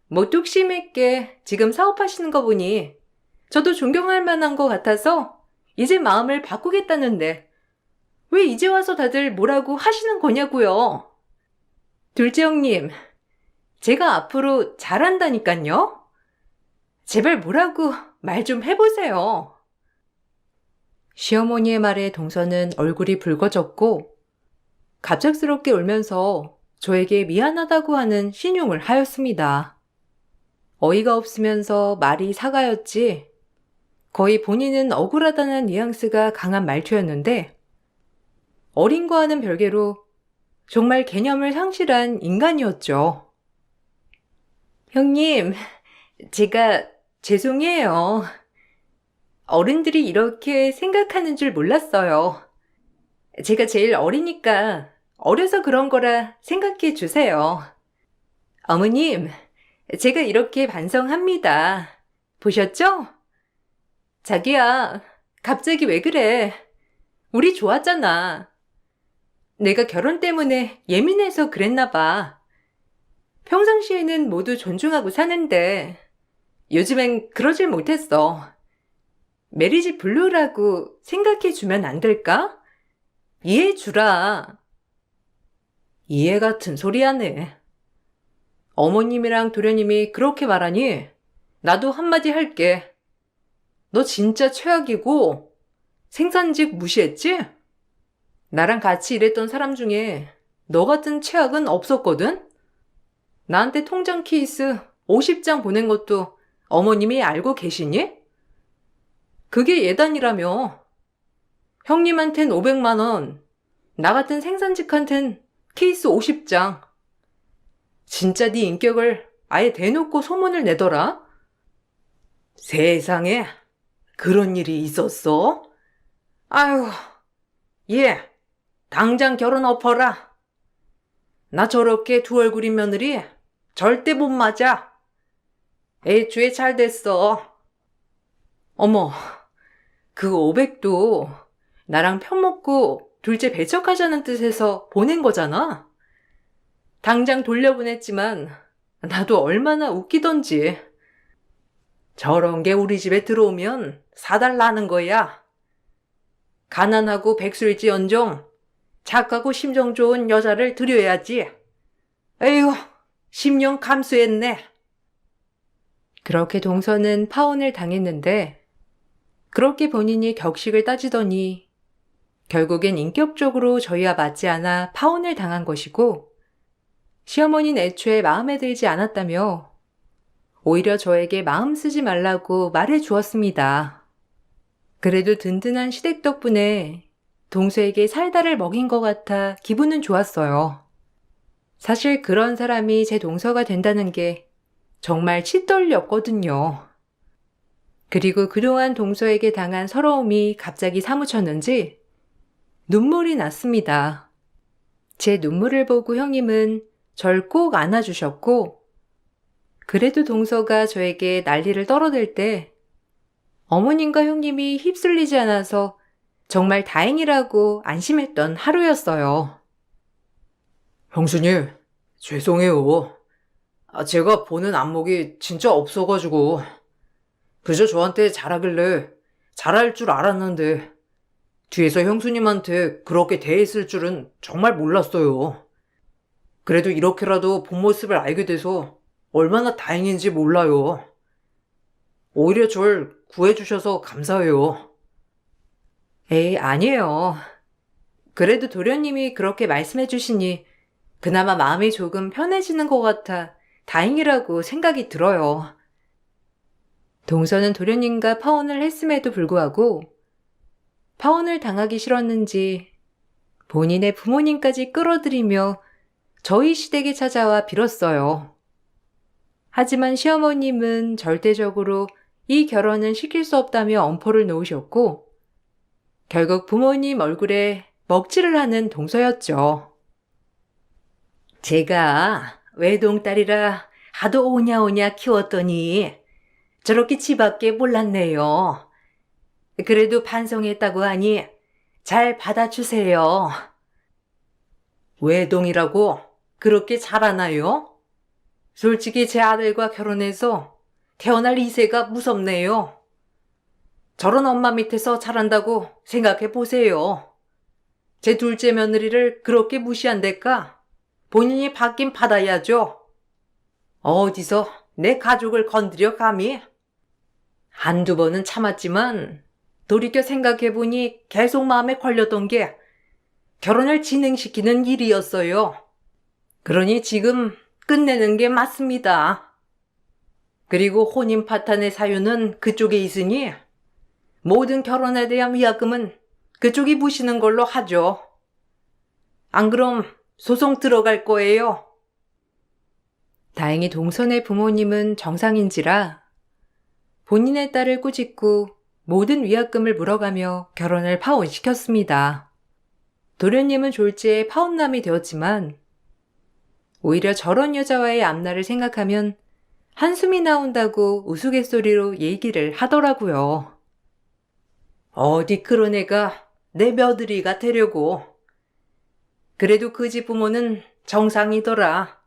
Speaker 1: 뭐 뚝심 있게 지금 사업하시는 거 보니 저도 존경할 만한 것 같아서 이제 마음을 바꾸겠다는데 왜 이제 와서 다들 뭐라고 하시는 거냐고요. 둘째 형님, 제가 앞으로 잘한다니깐요. 제발 뭐라고 말 좀 해보세요. 시어머니의 말에 동서는 얼굴이 붉어졌고 갑작스럽게 울면서 저에게 미안하다고 하는 신용을 하였습니다. 어이가 없으면서 말이 사가였지 거의 본인은 억울하다는 뉘앙스가 강한 말투였는데 어린과는 별개로 정말 개념을 상실한 인간이었죠. 형님, 제가 죄송해요. 어른들이 이렇게 생각하는 줄 몰랐어요. 제가 제일 어리니까 어려서 그런 거라 생각해 주세요. 어머님, 제가 이렇게 반성합니다. 보셨죠? 자기야, 갑자기 왜 그래? 우리 좋았잖아. 내가 결혼 때문에 예민해서 그랬나 봐. 평상시에는 모두 존중하고 사는데 요즘엔 그러질 못했어. 메리지 블루라고 생각해주면 안 될까? 이해해주라. 이해 같은 소리 하네. 어머님이랑 도련님이 그렇게 말하니 나도 한마디 할게. 너 진짜 최악이고 생산직 무시했지? 나랑 같이 일했던 사람 중에 너 같은 최악은 없었거든? 나한테 통장 케이스 50장 보낸 것도 어머님이 알고 계시니? 그게 예단이라며. 형님한텐 500만 원, 나 같은 생산직한텐 케이스 50장. 진짜 네 인격을 아예 대놓고 소문을 내더라? 세상에 그런 일이 있었어? 아유, 얘 당장 결혼 엎어라. 나 저렇게 두 얼굴인 며느리 절대 못 맞아. 애초에 잘 됐어. 어머, 그 500도 나랑 편먹고 둘째 배척하자는 뜻에서 보낸 거잖아. 당장 돌려보냈지만 나도 얼마나 웃기던지. 저런 게 우리 집에 들어오면 사달라는 거야. 가난하고 백수일지언정 착하고 심정 좋은 여자를 들여야지. 에휴, 10년 감수했네. 그렇게 동서는 파혼을 당했는데 그렇게 본인이 격식을 따지더니 결국엔 인격적으로 저희와 맞지 않아 파혼을 당한 것이고 시어머니는 애초에 마음에 들지 않았다며 오히려 저에게 마음 쓰지 말라고 말해 주었습니다. 그래도 든든한 시댁 덕분에 동서에게 살다를 먹인 것 같아 기분은 좋았어요. 사실 그런 사람이 제 동서가 된다는 게 정말 치떨렸거든요. 그리고 그동안 동서에게 당한 서러움이 갑자기 사무쳤는지 눈물이 났습니다. 제 눈물을 보고 형님은 절 꼭 안아주셨고 그래도 동서가 저에게 난리를 떨어댈 때 어머님과 형님이 휩쓸리지 않아서 정말 다행이라고 안심했던 하루였어요.
Speaker 3: 형수님, 죄송해요. 제가 보는 안목이 진짜 없어가지고 그저 저한테 잘하길래 잘할 줄 알았는데 뒤에서 형수님한테 그렇게 대했을 줄은 정말 몰랐어요. 그래도 이렇게라도 본 모습을 알게 돼서 얼마나 다행인지 몰라요. 오히려 절 구해주셔서 감사해요.
Speaker 1: 에이, 아니에요. 그래도 도련님이 그렇게 말씀해 주시니 그나마 마음이 조금 편해지는 것 같아 다행이라고 생각이 들어요. 동서는 도련님과 파혼을 했음에도 불구하고 파혼을 당하기 싫었는지 본인의 부모님까지 끌어들이며 저희 시댁에 찾아와 빌었어요. 하지만 시어머님은 절대적으로 이 결혼은 시킬 수 없다며 엄포를 놓으셨고 결국 부모님 얼굴에 먹칠을 하는 동서였죠. 제가 외동딸이라 하도 오냐오냐 키웠더니 저렇게 치밖에 몰랐네요. 그래도 반성했다고 하니 잘 받아주세요. 외동이라고 그렇게 잘하나요? 솔직히 제 아들과 결혼해서 태어날 이세가 무섭네요. 저런 엄마 밑에서 자란다고 생각해 보세요. 제 둘째 며느리를 그렇게 무시한댔까? 본인이 받긴 받아야죠. 어디서 내 가족을 건드려 감히? 한두 번은 참았지만 돌이켜 생각해보니 계속 마음에 걸렸던 게 결혼을 진행시키는 일이었어요. 그러니 지금 끝내는 게 맞습니다. 그리고 혼인 파탄의 사유는 그쪽에 있으니 모든 결혼에 대한 위약금은 그쪽이 부시는 걸로 하죠. 안 그럼 소송 들어갈 거예요. 다행히 동선의 부모님은 정상인지라 본인의 딸을 꾸짖고 모든 위약금을 물어가며 결혼을 파혼시켰습니다. 도련님은 졸지에 파혼남이 되었지만 오히려 저런 여자와의 앞날을 생각하면 한숨이 나온다고 우스갯소리로 얘기를 하더라고요. 어디 그런 애가 내 며느리가 되려고. 그래도 그 집 부모는 정상이더라.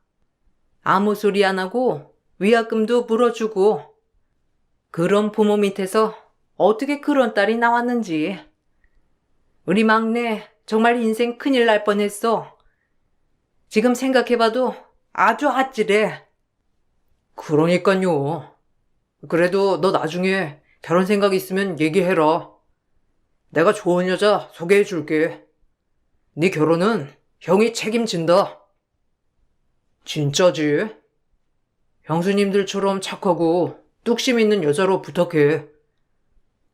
Speaker 1: 아무 소리 안 하고 위약금도 물어주고. 그런 부모 밑에서 어떻게 그런 딸이 나왔는지. 우리 막내 정말 인생 큰일 날 뻔했어. 지금 생각해봐도 아주 아찔해. 그러니까요. 그래도 너 나중에 결혼 생각 있으면 얘기해라. 내가 좋은 여자 소개해줄게. 네 결혼은 형이 책임진다. 진짜지? 형수님들처럼 착하고 뚝심 있는 여자로 부탁해.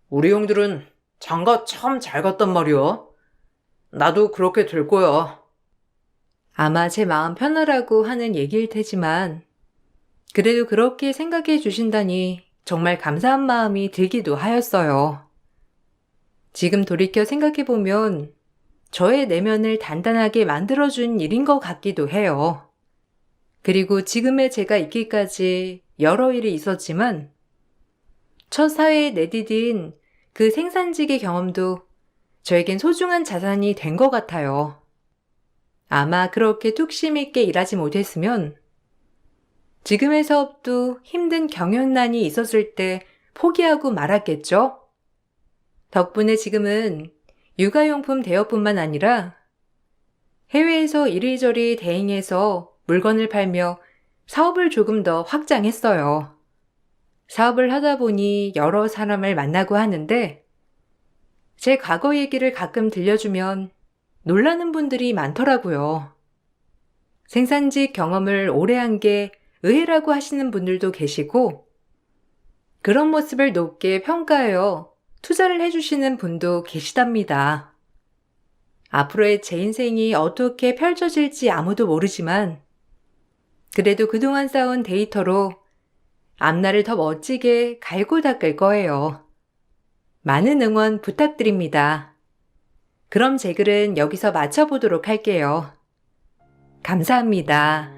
Speaker 1: 우리 형들은 장가 참 잘 갔단 말이야. 나도 그렇게 될 거야.
Speaker 2: 아마 제 마음 편하라고 하는 얘기일 테지만 그래도 그렇게 생각해 주신다니 정말 감사한 마음이 들기도 하였어요. 지금 돌이켜 생각해 보면 저의 내면을 단단하게 만들어준 일인 것 같기도 해요. 그리고 지금의 제가 있기까지 여러 일이 있었지만 첫 사회에 내디딘 그 생산직의 경험도 저에겐 소중한 자산이 된 것 같아요. 아마 그렇게 뚝심 있게 일하지 못했으면 지금의 사업도 힘든 경영난이 있었을 때 포기하고 말았겠죠? 덕분에 지금은 육아용품 대여뿐만 아니라 해외에서 이리저리 대행해서 물건을 팔며 사업을 조금 더 확장했어요. 사업을 하다 보니 여러 사람을 만나고 하는데 제 과거 얘기를 가끔 들려주면 놀라는 분들이 많더라고요. 생산직 경험을 오래 한 게 의외라고 하시는 분들도 계시고 그런 모습을 높게 평가하여 투자를 해주시는 분도 계시답니다. 앞으로의 제 인생이 어떻게 펼쳐질지 아무도 모르지만 그래도 그동안 쌓은 데이터로 앞날을 더 멋지게 갈고 닦을 거예요. 많은 응원 부탁드립니다. 그럼 제 글은 여기서 마쳐보도록 할게요. 감사합니다.